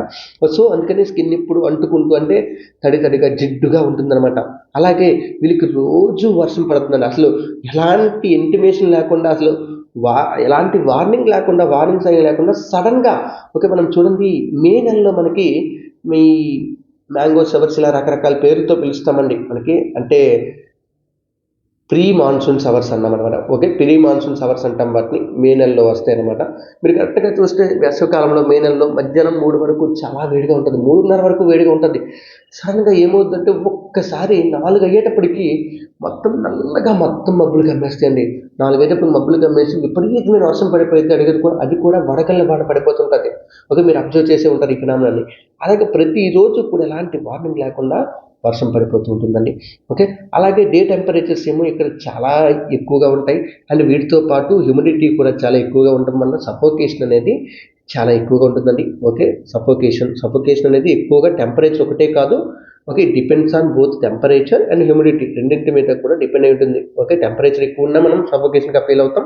సో అందుకని స్కిన్ ఇప్పుడు అంటుకుంటూ, అంటే తడిగా జిడ్డుగా ఉంటుందన్నమాట. అలాగే వీళ్ళకి రోజు వర్షం పడుతుందండి. అసలు ఎలాంటి ఇంటిమేషన్ లేకుండా, అసలు ఎలాంటి వార్నింగ్ సైన్ లేకుండా సడన్గా. ఓకే, మనం చూడండి మే నెలలో మనకి మీ మ్యాంగో షవర్స్ ఇలా రకరకాల పేరుతో పిలుస్తామండి మనకి. అంటే ప్రీ మాన్సూన్ షవర్స్ అన్నామన్నమాట. ఓకే, ప్రీ మాన్సూన్ షవర్స్ అంటాం వాటిని. మే నెలలో వస్తాయి అనమాట. మీరు కరెక్ట్గా చూస్తే వేసవికాలంలో మే నెలలో మధ్యాహ్నం 3 వరకు చాలా వేడిగా ఉంటుంది, 3:30 వరకు వేడిగా ఉంటుంది. సడన్గా ఏమవుతుందంటే ఒక్కసారి 4 అయ్యేటప్పటికి మొత్తం నల్లగా మొత్తం మబ్బులు కమ్మేస్తాయండి. 4 అయ్యేటప్పుడు మబ్బులు కమ్మేసి విపరీతమైన వర్షం పడిపోతే అడిగేది కూడా, అది కూడా వడగళ్ళ వాన పడిపోతుంటుంది. ఓకే, మీరు అబ్జర్వ్ చేసే ఉంటారు ఈ ఫినామినాన్ని. అలాగే ప్రతిరోజు కూడా ఎలాంటి వార్నింగ్ లేకుండా వర్షం పడిపోతూ ఉంటుందండి. ఓకే, అలాగే డే టెంపరేచర్స్ ఏమో ఇక్కడ చాలా ఎక్కువగా ఉంటాయి. అండ్ వీటితో పాటు హ్యూమిడిటీ కూడా చాలా ఎక్కువగా ఉండడం వల్ల సఫోకేషన్ అనేది చాలా ఎక్కువగా ఉంటుందండి. ఓకే, సఫోకేషన్ అనేది ఎక్కువగా టెంపరేచర్ ఒకటే కాదు. Okay, depends on both temperature and humidity, రెండింటి మీద కూడా డిపెండ్ అయి ఉంటుంది. ఓకే, టెంపరేచర్ ఎక్కువ ఉన్నా మనం సఫోకేషన్గా ఫీల్ అవుతాం,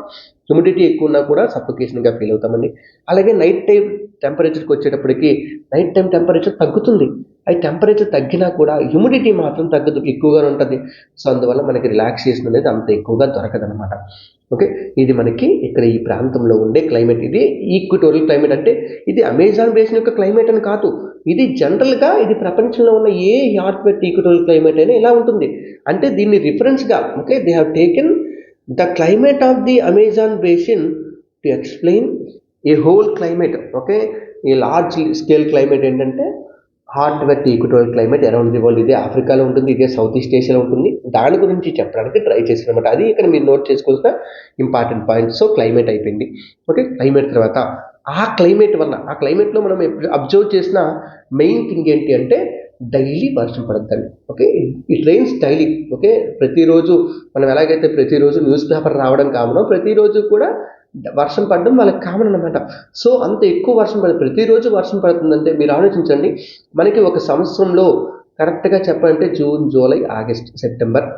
హ్యూమిడిటీ ఎక్కువ ఉన్నా కూడా సఫోకేషన్గా ఫీల్ అవుతామండి. అలాగే నైట్ టైం టెంపరేచర్కి వచ్చేటప్పటికి నైట్ టైం టెంపరేచర్ తగ్గుతుంది. అది టెంపరేచర్ తగ్గినా కూడా హ్యూమిడిటీ మాత్రం తగ్గదు, ఎక్కువగానే ఉంటుంది. సో అందువల్ల మనకి రిలాక్సేషన్ అనేది అంత ఎక్కువగా దొరకదనమాట. ఓకే, ఇది మనకి ఇక్కడ ఈ ప్రాంతంలో ఉండే క్లైమేట్. ఇది ఈక్వటోరియల్ క్లైమేట్. అంటే ఇది అమెజాన్ బేసిన్ యొక్క క్లైమేట్ అని కాదు, ఇది జనరల్గా ఇది ప్రపంచంలో ఉన్న ఏ హాట్ వెట్ ఈక్వటోరియల్ క్లైమేట్ అయినా ఇలా ఉంటుంది. అంటే దీన్ని రిఫరెన్స్గా, okay, they have taken the climate of the Amazon basin to explain a whole climate. Okay, ఈ లార్జ్ స్కేల్ క్లైమేట్ ఏంటంటే hot wet equatorial climate around the world. ఇదే ఆఫ్రికాలో ఉంటుంది, ఇదే సౌత్ ఈస్ట్ ఏషియాలో ఉంటుంది. దాని గురించి చెప్పడానికి ట్రై చేశాను అనమాట. అది ఇక్కడ మీరు నోట్ చేసుకోవాల్సిన ఇంపార్టెంట్ పాయింట్. సో క్లైమేట్ అయిపోయింది. ఓకే, క్లైమేట్ తర్వాత ఆ క్లైమేట్లో మనం అబ్జర్వ్ చేసిన మెయిన్ థింగ్ ఏంటి అంటే డైలీ వర్షం పడుతుందండి. Okay, it rains daily. Okay, ప్రతిరోజు మనం ఎలాగైతే ప్రతిరోజు న్యూస్ పేపర్ రావడం కామనో, ప్రతిరోజు కూడా వర్షం పడడం వాళ్ళకి కామన్ అనమాట. సో అంత ఎక్కువ వర్షం ప్రతిరోజు వర్షం పడుతుందంటే మీరు ఆలోచించండి, మనకి ఒక సంవత్సరంలో కరెక్ట్గా చెప్పాలంటే జూన్, జూలై, ఆగస్ట్, సెప్టెంబర్,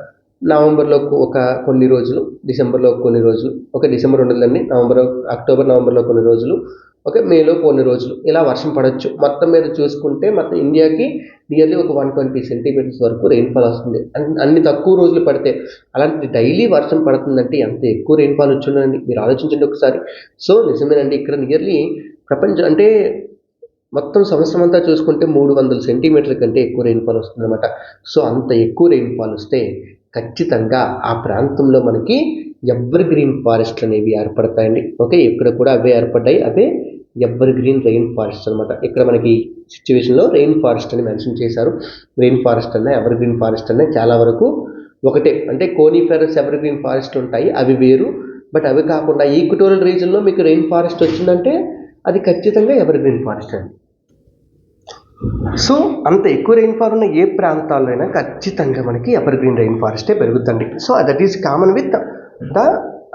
నవంబర్లో ఒక కొన్ని రోజులు, డిసెంబర్లో కొన్ని రోజులు, ఒక డిసెంబర్ ఉండదండి, అక్టోబర్, నవంబర్లో కొన్ని రోజులు, ఓకే, మేలో కొన్ని రోజులు ఇలా వర్షం పడవచ్చు. మొత్తం మీద చూసుకుంటే మొత్తం ఇండియాకి నియర్లీ ఒక 120 సెంటీమీటర్స్ వరకు రెయిన్ఫాల్ వస్తుంది. అన్ని తక్కువ రోజులు పడితే. అలాంటి డైలీ వర్షం పడుతుందంటే ఎంత ఎక్కువ రెయిన్ఫాల్ వచ్చిందండి, మీరు ఆలోచించండి ఒకసారి. సో నిజమేనండి, ఇక్కడ నియర్లీ ప్రపంచం అంటే మొత్తం సంవత్సరం అంతా చూసుకుంటే 300 సెంటీమీటర్ల కంటే ఎక్కువ రెయిన్ఫాల్ వస్తుందన్నమాట. సో అంత ఎక్కువ రెయిన్ఫాల్ వస్తే ఖచ్చితంగా ఆ ప్రాంతంలో మనకి ఎవర్ గ్రీన్ ఫారెస్ట్లు అనేవి ఏర్పడతాయండి. ఓకే, ఇక్కడ కూడా అవే ఏర్పడ్డాయి, అవే ఎవర్ గ్రీన్ రెయిన్ ఫారెస్ట్ అనమాట. ఇక్కడ మనకి సిచ్యువేషన్లో రెయిన్ ఫారెస్ట్ అని మెన్షన్ చేశారు. రెయిన్ ఫారెస్ట్ అన్న ఎవర్ గ్రీన్ ఫారెస్ట్ అన్న చాలా వరకు ఒకటే. అంటే కోనిఫెరస్ ఎవర్ గ్రీన్ ఫారెస్ట్ ఉంటాయి, అవి వేరు. బట్ అవి కాకుండా ఈక్వటోరియల్ రీజన్లో మీకు రెయిన్ ఫారెస్ట్ వచ్చిందంటే అది ఖచ్చితంగా ఎవర్ గ్రీన్ ఫారెస్ట్ అండి. సో అంత ఎక్కువ రెయిన్ఫాల్ ఉన్న ఏ ప్రాంతాల్లో అయినా ఖచ్చితంగా మనకి ఎవర్ గ్రీన్ రెయిన్ ఫారెస్టే పెరుగుతుంది. So that is common with the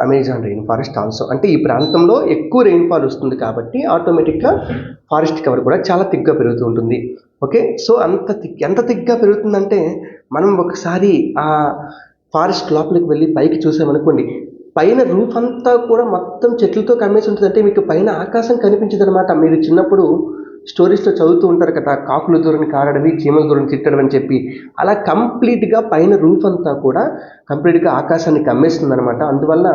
Amazon rain forest also. అంటే ఈ ప్రాంతంలో ఎక్కువ రెయిన్ఫాల్ వస్తుంది కాబట్టి ఆటోమేటిక్గా ఫారెస్ట్ కవర్ కూడా చాలా థిక్గా పెరుగుతూ ఉంటుంది. ఓకే, సో ఎంత థిక్గా పెరుగుతుందంటే మనం ఒకసారి ఆ ఫారెస్ట్ లోపలికి వెళ్ళి పైకి చూసామనుకోండి, పైన రూఫ్ అంతా కూడా మొత్తం చెట్లతో కమ్మేసి ఉంటుంది. అంటే మీకు పైన ఆకాశం కనిపించదు అనమాట. మీరు చిన్నప్పుడు స్టోరీస్లో చదువుతూ ఉంటారు కదా, కాకులు దూరని కారడవి, చీమల దూరని చిట్టడం అని చెప్పి. అలా కంప్లీట్గా పైన రూఫ్ అంతా కూడా కంప్లీట్గా ఆకాశాన్ని కమ్మేస్తుంది అనమాట. అందువల్ల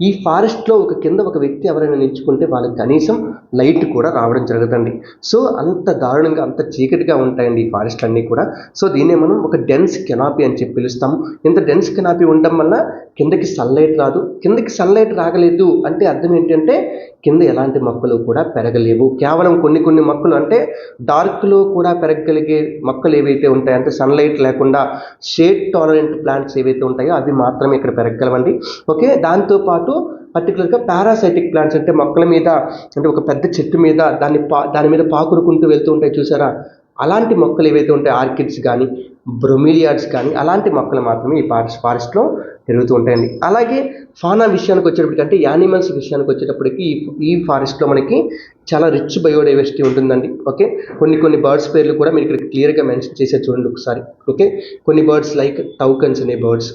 ఈ ఫారెస్ట్లో కింద ఒక వ్యక్తి ఎవరైనా నిల్చుకుంటే వాళ్ళకి కనీసం లైట్ కూడా రావడం జరుగుతుంది. సో అంత దారుణంగా, అంత చీకటిగా ఉంటాయండి ఈ ఫారెస్ట్ అన్నీ కూడా. సో దీన్నే మనం ఒక డెన్స్ కెనాపీ అని చెప్పి పిలుస్తాము. ఇంత డెన్స్ కెనాపీ ఉండడం వల్ల కిందకి సన్లైట్ రాదు. కిందకి సన్లైట్ రాగలేదు అంటే అర్థం ఏంటంటే కింద ఎలాంటి మొక్కలు కూడా పెరగలేవు. కేవలం కొన్ని మొక్కలు, అంటే డార్క్లో కూడా పెరగగలిగే మొక్కలు ఏవైతే ఉంటాయో, అంటే సన్లైట్ లేకుండా షేడ్ టాలరెంట్ ప్లాంట్స్ ఏవైతే ఉంటాయో అవి మాత్రమే ఇక్కడ పెరగగలవండి. ఓకే, దాంతోపాటు పర్టికులర్గా పారాసైటిక్ ప్లాంట్స్, అంటే మొక్కల మీద, అంటే ఒక పెద్ద చెట్టు మీద దాని మీద పాకురుకుంటూ వెళ్తూ ఉంటాయి చూసారా, అలాంటి మొక్కలు ఏవైతే ఉంటాయో ఆర్కిడ్స్ కానీ బ్రొమీలియాడ్స్ కానీ అలాంటి మొక్కలు మాత్రమే ఈ ఫారెస్ట్లో పెరుగుతూ ఉంటాయండి. అలాగే ఫానా విషయానికి వచ్చేటప్పటికి, అంటే యానిమల్స్ విషయానికి వచ్చేటప్పటికి ఈ ఫారెస్ట్లో మనకి చాలా రిచ్ బయోడైవర్సిటీ ఉంటుందండి. ఓకే, కొన్ని బర్డ్స్ పేర్లు కూడా మీరు ఇక్కడ క్లియర్గా మెన్షన్ చేసే చూడండి ఒకసారి. ఓకే, కొన్ని బర్డ్స్ లైక్ టౌకన్స్ అనే birds,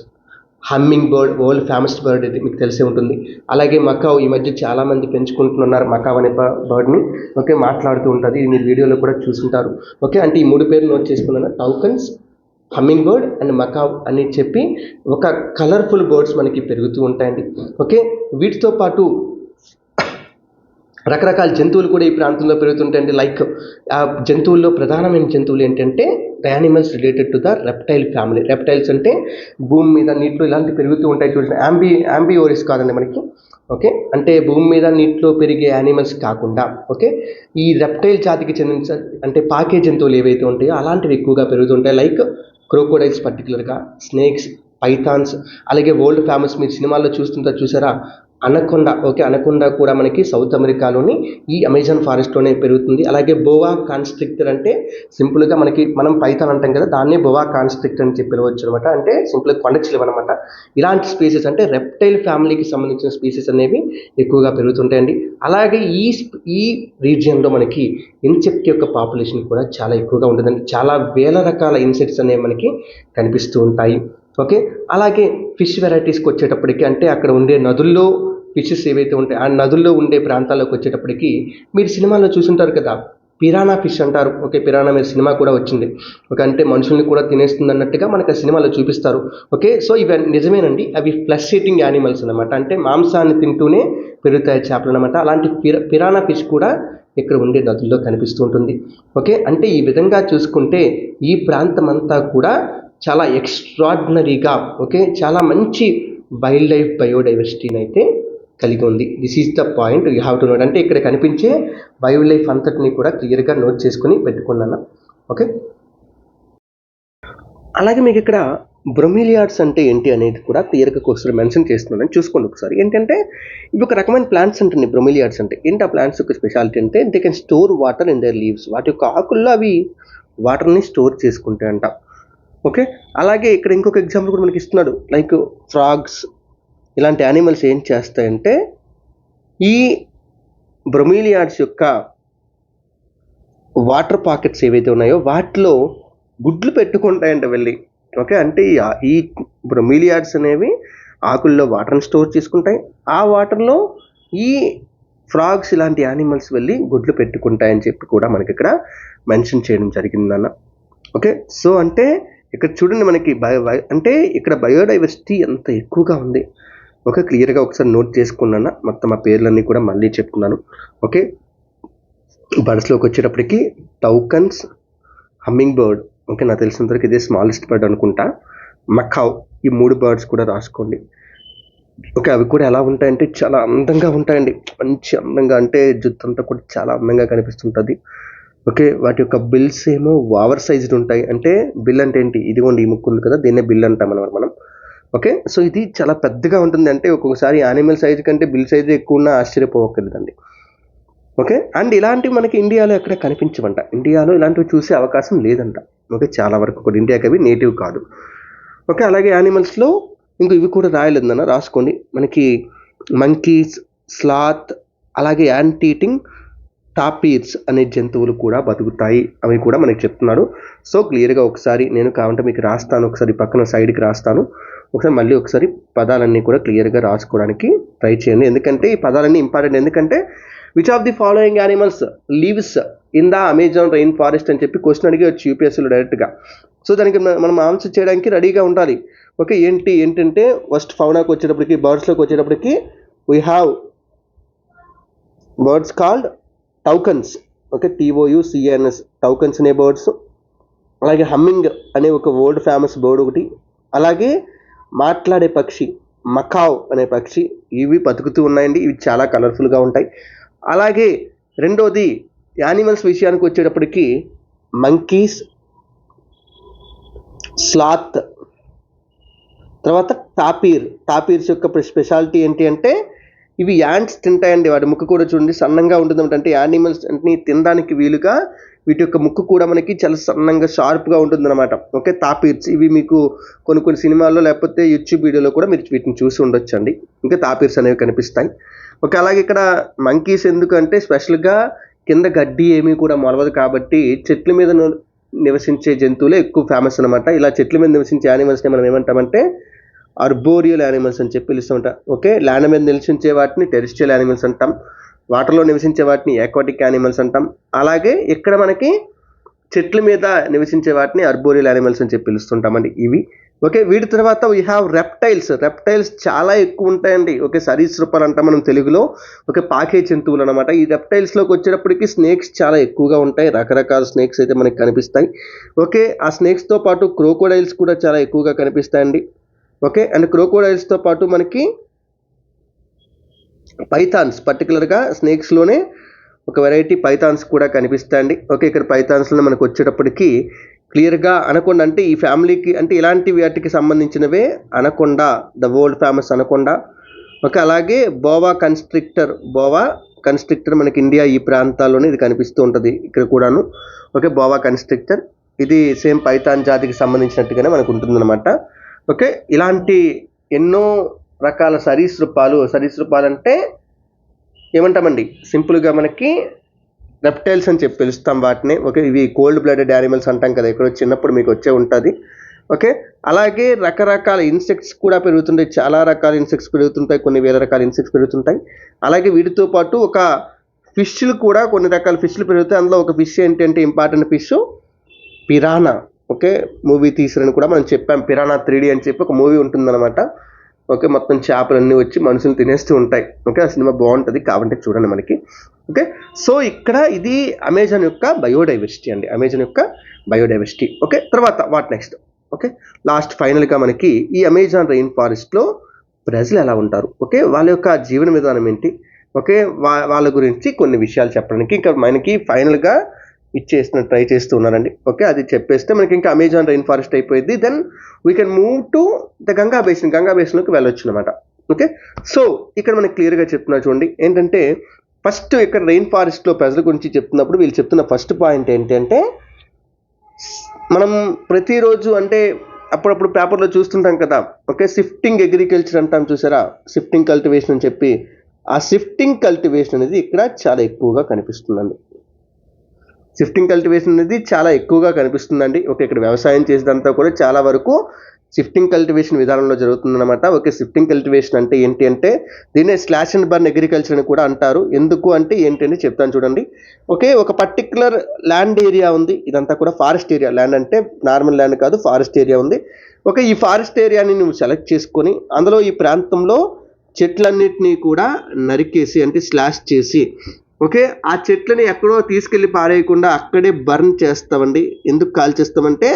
humming bird world famous bird ఇది మీకు తెలిసే ఉంటుంది. అలాగే మకావ్, ఈ మధ్య చాలామంది పెంచుకుంటున్నారు మకావ్ అనే బర్డ్ని. ఓకే, మాట్లాడుతూ ఉంటుంది, ఇది మీరు వీడియోలో కూడా చూసుంటారు. ఓకే, అంటే ఈ 3 పేర్లు నోట్ చేసుకున్నాను, టౌకన్స్, హమ్మింగ్ బర్డ్ అండ్ మకావ్ అని చెప్పి ఒక కలర్ఫుల్ బర్డ్స్ మనకి పెరుగుతూ ఉంటాయండి. ఓకే, వీటితో పాటు రకరకాల జంతువులు కూడా ఈ ప్రాంతంలో పెరుగుతుంటాయండి. లైక్ ఆ జంతువుల్లో ప్రధానమైన జంతువులు ఏంటంటే the animals related to the reptile family. Reptiles అంటే భూమి మీద నీటిలో ఇలాంటివి పెరుగుతూ ఉంటాయి చూడండి. యాంబియోరిస్ కాదండి మనకి. ఓకే, అంటే భూమి మీద నీటిలో పెరిగే యానిమల్స్ కాకుండా, ఓకే, ఈ రెప్టైల్ జాతికి చెందిన, అంటే పాకే జంతువులు ఏవైతే ఉంటాయో అలాంటివి ఎక్కువగా పెరుగుతుంటాయి. లైక్ క్రోకోడైల్స్, పర్టికులర్గా స్నేక్స్, పైథాన్స్. అలాగే వరల్డ్ ఫేమస్, మీరు సినిమాల్లో చూస్తుంటారు చూసారా, అనకొండ. ఓకే, అనకొండ కూడా మనకి సౌత్ అమెరికాలోని ఈ అమెజాన్ ఫారెస్ట్లోనే పెరుగుతుంది. అలాగే బోవా కాన్స్ట్రిక్టర్, అంటే సింపుల్గా మనం పైథాన్ అంటాం కదా, దాన్నే బోవా కాన్స్ట్రిక్టర్ అని చెప్పి పిలవచ్చు అనమాట. అంటే సింపుల్గా కొండ చిలువ అనమాట. ఇలాంటి స్పీసెస్, అంటే రెప్టైల్ ఫ్యామిలీకి సంబంధించిన స్పీసెస్ అనేవి ఎక్కువగా పెరుగుతుంటాయండి. అలాగే ఈ రీజియన్లో మనకి ఇన్సెక్ట్ యొక్క పాపులేషన్ కూడా చాలా ఎక్కువగా ఉంటుందండి. చాలా వేల రకాల ఇన్సెక్ట్స్ అనేవి మనకి కనిపిస్తూ ఉంటాయి. ఓకే, అలాగే ఫిష్ వెరైటీస్కి వచ్చేటప్పటికి, అంటే అక్కడ ఉండే నదుల్లో ఫిషెస్ ఏవైతే ఉంటాయో ఆ నదుల్లో ఉండే ప్రాంతాల్లోకి వచ్చేటప్పటికి మీరు సినిమాలో చూసుంటారు కదా, పిరానా ఫిష్ అంటారు. ఓకే, పిరానా మీద సినిమా కూడా వచ్చింది. ఓకే, అంటే మనుషుల్ని కూడా తినేస్తుంది అన్నట్టుగా మనకు ఆ సినిమాలో చూపిస్తారు. ఓకే, సో ఇవి నిజమేనండి, అవి ఫ్లెష్ ఈటింగ్ యానిమల్స్ అనమాట. అంటే మాంసాన్ని తింటూనే పెరుగుతాయి చేపలు అనమాట. అలాంటి పిరానా ఫిష్ కూడా ఇక్కడ ఉండే నదుల్లో కనిపిస్తూ ఉంటుంది. ఓకే, అంటే ఈ విధంగా చూసుకుంటే ఈ ప్రాంతం అంతా కూడా చాలా ఎక్స్ట్రాడినరీగా, ఓకే, చాలా మంచి వైల్డ్ లైఫ్ బయోడైవర్సిటీని అయితే కలిగి ఉంది. This is the point you have to note. అంటే ఇక్కడ కనిపించే వైల్డ్ లైఫ్ అంతటిని కూడా క్లియర్గా నోట్ చేసుకుని పెట్టుకున్నాను. ఓకే, అలాగే మీకు ఇక్కడ బ్రొమీలియాడ్స్ అంటే ఏంటి అనేది కూడా క్లియర్గా ఒకసారి మెన్షన్ చేస్తున్నాను, చూసుకోండి ఒకసారి. ఏంటంటే ఇవి ఒక రకమైన ప్లాంట్స్ ఉంటుంది. బ్రొమీలియాడ్స్ అంటే ఏంటి? ఆ ప్లాంట్స్ యొక్క స్పెషాలిటీ అంటే they can store water in their leaves. వాటి యొక్క ఆకుల్లో అవి వాటర్ని స్టోర్ చేసుకుంటాయంట. ఓకే, అలాగే ఇక్కడ ఇంకొక ఎగ్జాంపుల్ కూడా మనకి ఇస్తున్నాడు. లైక్ ఫ్రాగ్స్, ఇలాంటి యానిమల్స్ ఏం చేస్తాయంటే ఈ బ్రొమీలియాడ్స్ యొక్క వాటర్ పాకెట్స్ ఏవైతే ఉన్నాయో వాటిలో గుడ్లు పెట్టుకుంటాయంట వెళ్ళి. ఓకే, అంటే ఈ బ్రొమీలియాడ్స్ అనేవి ఆకుల్లో వాటర్ని స్టోర్ చేసుకుంటాయి. ఆ వాటర్లో ఈ ఫ్రాగ్స్ ఇలాంటి యానిమల్స్ వెళ్ళి గుడ్లు పెట్టుకుంటాయని చెప్పి కూడా మనకి ఇక్కడ మెన్షన్ చేయడం జరిగిందన్న. ఓకే, సో అంటే ఇక్కడ చూడండి మనకి అంటే ఇక్కడ బయోడైవర్సిటీ ఎంత ఎక్కువగా ఉంది. ఓకే, క్లియర్గా ఒకసారి నోట్ చేసుకున్నాను. మొత్తం ఆ పేర్లన్నీ కూడా మళ్ళీ చెప్తున్నాను. ఓకే, బర్డ్స్లోకి వచ్చేటప్పటికి టౌకన్స్, హమ్మింగ్ బర్డ్, ఓకే, నాకు తెలిసినంతవరకు ఇదే స్మాలెస్ట్ బర్డ్ అనుకుంటా, మకావ్, ఈ 3 బర్డ్స్ కూడా రాసుకోండి. ఓకే. అవి కూడా ఎలా ఉంటాయంటే చాలా అందంగా ఉంటాయండి. మంచి అందంగా అంటే జుత్తంతా కూడా చాలా అందంగా కనిపిస్తుంటది. ఓకే. వాటి యొక్క బిల్స్ ఏమో ఓవర్ సైజ్డ్ ఉంటాయి. అంటే బిల్ అంటే ఏంటి? ఇదిగోండి ఈ ముక్కు ఉంది కదా! దీన్నే బిల్ అంటామనమాట మనం. ఓకే. సో ఇది చాలా పెద్దగా ఉంటుంది. అంటే ఒక్కొక్కసారి యానిమల్ సైజ్ కంటే బిల్ సైజే ఎక్కువున్నా ఆశ్చర్యపోవక్కర్లేదండి. ఓకే. అండ్ ఇలాంటివి మనకి ఇండియాలో ఎక్కడ కనిపించవంట. ఇండియాలో ఇలాంటివి చూసే అవకాశం లేదంట. ఓకే. చాలా వరకు కూడా ఇండియాకవి నేటివ్ కాదు. ఓకే. అలాగే యానిమల్స్‌లో ఇంక ఇవి కూడా రాయలేదన్న రాసుకోండి. మనకి మంకీస్, స్లాత్ అలాగే యాంట్ ఈటింగ్ టాపీర్స్ అనే జంతువులు కూడా బతుకుతాయి. అవి కూడా మనకి చెప్తున్నాడు. సో క్లియర్‌గా ఒకసారి నేను కావాలంటే మీకు రాస్తాను. ఒకసారి పక్కన సైడ్‌కి రాస్తాను. మళ్ళీ ఒకసారి పదాలన్నీ కూడా క్లియర్‌గా రాసుకోవడానికి ట్రై చేయండి. ఎందుకంటే ఈ పదాలన్నీ ఇంపార్టెంట్. ఎందుకంటే which of the following animals lives in the Amazon rain forest అని చెప్పి క్వశ్చన్ అడిగేయచ్చు యూపీఎస్సీలో డైరెక్ట్‌గా. సో దానికి మనం ఆన్సర్ చేయడానికి రెడీగా ఉండాలి. ఓకే. ఏంటంటే ఫస్ట్ ఫౌనాకి వచ్చేటప్పటికి బర్డ్స్‌లోకి వచ్చేటప్పటికి we have birds called toucans. Okay. TOUCANS toucans అనే బర్డ్స్. అలాగే హమ్మింగ్ అనే ఒక వరల్డ్ ఫేమస్ బర్డ్ ఒకటి. అలాగే మాట్లాడే పక్షి మకావ్ అనే పక్షి. ఇవి బతుకుతూ ఉన్నాయండి. ఇవి చాలా కలర్ఫుల్గా ఉంటాయి. అలాగే రెండోది యానిమల్స్ విషయానికి వచ్చేటప్పటికి మంకీస్, స్లాత్, తర్వాత టాపీర్స్ యొక్క స్పెషాలిటీ ఏంటి అంటే ఇవి యాంట్స్ తింటాయండి. వాటి ముక్కు కూడా చూడండి సన్నంగా ఉంటుంది. అంటే యానిమల్స్ అన్ని తినడానికి వీలుగా వీటి యొక్క ముక్కు కూడా మనకి చాలా సన్నంగా షార్ప్గా ఉంటుందన్నమాట. ఓకే. తాపీర్స్ ఇవి మీకు కొన్ని సినిమాల్లో లేకపోతే యూట్యూబ్ వీడియోలో కూడా మీరు వీటిని చూసి ఉండొచ్చండి. ఇంకా తాపీర్స్ అనేవి కనిపిస్తాయి. ఓకే. అలాగే ఇక్కడ మంకీస్ ఎందుకంటే స్పెషల్గా కింద గడ్డి ఏమీ కూడా మొలవదు కాబట్టి చెట్ల మీద నివసించే జంతువులే ఎక్కువ ఫేమస్ అనమాట. ఇలా చెట్ల మీద నివసించే యానిమల్స్ని మనం ఏమంటామంటే అర్బోరియల్ యానిమల్స్ అని చెప్పి పిలుస్తుంటాం. ఓకే. ల్యాండ్ మీద నివసించే వాటిని టెరెస్ట్రియల్ యానిమల్స్ అంటాం. వాటర్లో నివసించే వాటిని ఆక్వాటిక్ యానిమల్స్ అంటాం. అలాగే ఇక్కడ మనకి చెట్ల మీద నివసించే వాటిని అర్బోరియల్ యానిమల్స్ అని చెప్పి పిలుస్తుంటామండి ఇవి. ఓకే. వీటి తర్వాత వీ హ్యావ్ రెప్టైల్స్ చాలా ఎక్కువ ఉంటాయండి. ఓకే. సరీసృపాలు అంటాం మనం తెలుగులో. ఓకే. పాకే జంతువులు అనమాట. ఈ రెప్టైల్స్లోకి వచ్చేటప్పటికి స్నేక్స్ చాలా ఎక్కువగా ఉంటాయి. రకరకాల స్నేక్స్ అయితే మనకి కనిపిస్తాయి. ఓకే. ఆ స్నేక్స్తో పాటు క్రోకోడైల్స్ కూడా చాలా ఎక్కువగా కనిపిస్తాయండి. ఓకే. అండ్ క్రోకోడైల్స్తో పాటు మనకి పైథాన్స్ పర్టికులర్గా స్నేక్స్లోనే ఒక వెరైటీ పైథాన్స్ కూడా కనిపిస్తాయండి. ఓకే. ఇక్కడ పైథాన్స్లో మనకు వచ్చేటప్పటికి క్లియర్గా అనకొండ అంటే ఈ ఫ్యామిలీకి అంటే ఇలాంటి వాటికి సంబంధించినవే anaconda, the world famous anaconda. Okay. అలాగే బోవా కన్స్ట్రిక్టర్ మనకి ఇండియా ఈ ప్రాంతాల్లోనే ఇది కనిపిస్తూ ఉంటుంది ఇక్కడ కూడాను. ఓకే. బోవా కన్స్ట్రిక్టర్ ఇది సేమ్ పైథాన్ జాతికి సంబంధించినట్టుగానే మనకు ఉంటుందన్నమాట. ఓకే. ఇలాంటి ఎన్నో రకాల సరీసృపాలు అంటే ఏమంటామండి సింపుల్గా మనకి రెప్టైల్స్ అని చెప్పి పిలుస్తాం వాటిని. ఓకే. ఇవి కోల్డ్ బ్లడెడ్ యానిమల్స్ అంటాం కదా. ఇక్కడ చిన్నప్పుడు మీకు వచ్చే ఉంటుంది. ఓకే. అలాగే రకరకాల ఇన్సెక్ట్స్ కూడా పెరుగుతుంటాయి. చాలా రకాల ఇన్సెక్ట్స్ పెరుగుతుంటాయి. కొన్ని వేల రకాల ఇన్సెక్ట్స్ పెరుగుతుంటాయి. అలాగే వీటితో పాటు ఒక ఫిష్లు కూడా కొన్ని రకాల ఫిష్లు పెరుగుతాయి. అందులో ఒక ఫిష్ ఏంటంటే important fish piranha. Okay. Movie తీసిరని కూడా మనం చెప్పాం. పిరానా 3D అని చెప్పి ఒక మూవీ ఉంటుందన్నమాట. ఓకే. మొత్తం చేపలన్నీ వచ్చి మనుషులు తినేస్తూ ఉంటాయి. ఓకే. ఆ సినిమా బాగుంటుంది కావాలంటే చూడండి మనకి. ఓకే. సో ఇక్కడ ఇది అమెజాన్ యొక్క బయోడైవర్సిటీ అండి. ఓకే. తర్వాత వాట్ నెక్స్ట్? ఓకే. లాస్ట్ ఫైనల్గా మనకి ఈ అమెజాన్ రెయిన్ ఫారెస్ట్లో ప్రజలు ఎలా ఉంటారు? ఓకే. వాళ్ళ యొక్క జీవన విధానం ఏంటి? ఓకే. వాళ్ళ గురించి కొన్ని విషయాలు చెప్పడానికి ఇంకా మనకి ఫైనల్గా ట్రై చేస్తూ ఉన్నారండి. ఓకే. అది చెప్పేస్తే మనకి ఇంకా అమెజాన్ రెయిన్ ఫారెస్ట్ అయిపోయింది. Then we can move to the Ganga బేసిన్లోకి వెళ్ళొచ్చు అనమాట. ఓకే. సో ఇక్కడ మనకి క్లియర్గా చెప్తున్నా చూడండి. ఏంటంటే ఫస్ట్ ఇక్కడ రెయిన్ ఫారెస్ట్లో ప్రజల గురించి చెప్తున్నప్పుడు వీళ్ళు చెప్తున్న ఫస్ట్ పాయింట్ ఏంటంటే మనం ప్రతిరోజు అంటే అప్పుడప్పుడు పేపర్లో చూస్తుంటాం కదా. ఓకే. షిఫ్టింగ్ అగ్రికల్చర్ అంటాం చూసారా, షిఫ్టింగ్ కల్టివేషన్ అని చెప్పి. ఆ షిఫ్టింగ్ కల్టివేషన్ అనేది ఇక్కడ చాలా ఎక్కువగా కనిపిస్తుందండి. ఓకే. ఇక్కడ వ్యవసాయం చేసేదంతా కూడా చాలా వరకు షిఫ్టింగ్ కల్టివేషన్ విధానంలో జరుగుతుందన్నమాట. ఓకే. షిఫ్టింగ్ కల్టివేషన్ అంటే ఏంటి అంటే దీన్నే స్లాష్ అండ్ బర్న్ అగ్రికల్చర్ అని కూడా అంటారు. ఎందుకు అంటే ఏంటని చెప్తాను చూడండి. ఓకే. ఒక పర్టిక్యులర్ ల్యాండ్ ఏరియా ఉంది. ఇదంతా కూడా ఫారెస్ట్ ఏరియా. ల్యాండ్ అంటే నార్మల్ ల్యాండ్ కాదు, ఫారెస్ట్ ఏరియా ఉంది. ఓకే. ఈ ఫారెస్ట్ ఏరియాని నువ్వు సెలెక్ట్ చేసుకొని అందులో ఈ ప్రాంతంలో చెట్లన్నిటినీ కూడా నరికేసి అంటే స్లాష్ చేసి ఓకే. ఆ చెట్లని ఎక్కడో తీసుకెళ్ళి పారేయకుండా అక్కడే బర్న్ చేస్తామండి. ఎందుకు కాల్చేస్తామంటే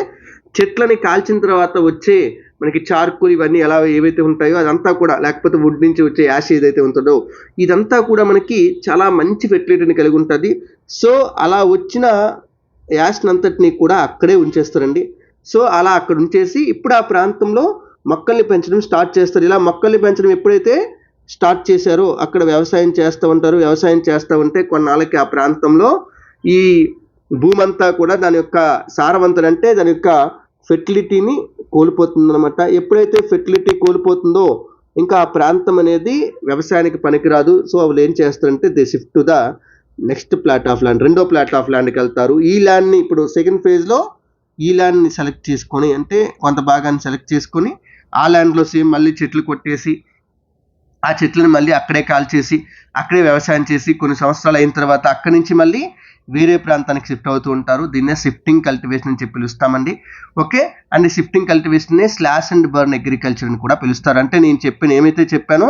చెట్లని కాల్చిన తర్వాత వచ్చే మనకి చార్కోల్ ఇవన్నీ ఎలా ఏవైతే ఉంటాయో అదంతా కూడా, లేకపోతే వుడ్ నుంచి వచ్చే యాష్ ఏదైతే ఉంటుందో ఇదంతా కూడా మనకి చాలా మంచి ఫెర్టిలిటీని కలిగి ఉంటుంది. సో అలా వచ్చిన యాష్ని అంతటిని కూడా అక్కడే ఉంచేస్తారండి. సో అలా అక్కడ ఉంచేసి ఇప్పుడు ఆ ప్రాంతంలో మొక్కల్ని పెంచడం స్టార్ట్ చేస్తారు. ఇలా మొక్కల్ని పెంచడం ఎప్పుడైతే స్టార్ట్ చేశారో అక్కడ వ్యవసాయం చేస్తూ ఉంటారు. వ్యవసాయం చేస్తూ ఉంటే కొన్నాళ్ళకి ఆ ప్రాంతంలో ఈ భూమి అంతా కూడా దాని యొక్క సారవంతం అంటే దాని యొక్క ఫెర్టిలిటీని కోల్పోతుందన్నమాట. ఎప్పుడైతే ఫెర్టిలిటీ కోల్పోతుందో ఇంకా ఆ ప్రాంతం అనేది వ్యవసాయానికి పనికిరాదు. సో వాళ్ళు ఏం చేస్తారంటే they shift to the next plot of land, రెండో ప్లాట్ ఆఫ్ ల్యాండ్కి వెళ్తారు. ఈ ల్యాండ్ని ఇప్పుడు సెకండ్ ఫేజ్లో ఈ ల్యాండ్ని సెలెక్ట్ చేసుకొని, అంటే కొంత భాగాన్ని సెలెక్ట్ చేసుకొని ఆ ల్యాండ్లో సేమ్ మళ్ళీ చెట్లు కొట్టేసి ఆ చెట్లను మళ్ళీ అక్కడే కాల్చేసి అక్కడే వ్యవసాయం చేసి కొన్ని సంవత్సరాలు అయిన తర్వాత అక్కడి నుంచి మళ్ళీ వేరే ప్రాంతానికి షిఫ్ట్ అవుతూ ఉంటారు. దీన్నే షిఫ్టింగ్ కల్టివేషన్ అని చెప్పి పిలుస్తామండి. ఓకే, అండ్ షిఫ్టింగ్ కల్టివేషన్నే స్లాష్ అండ్ బర్న్ అగ్రికల్చర్ అని కూడా పిలుస్తారు. అంటే నేను ఏమైతే చెప్పానో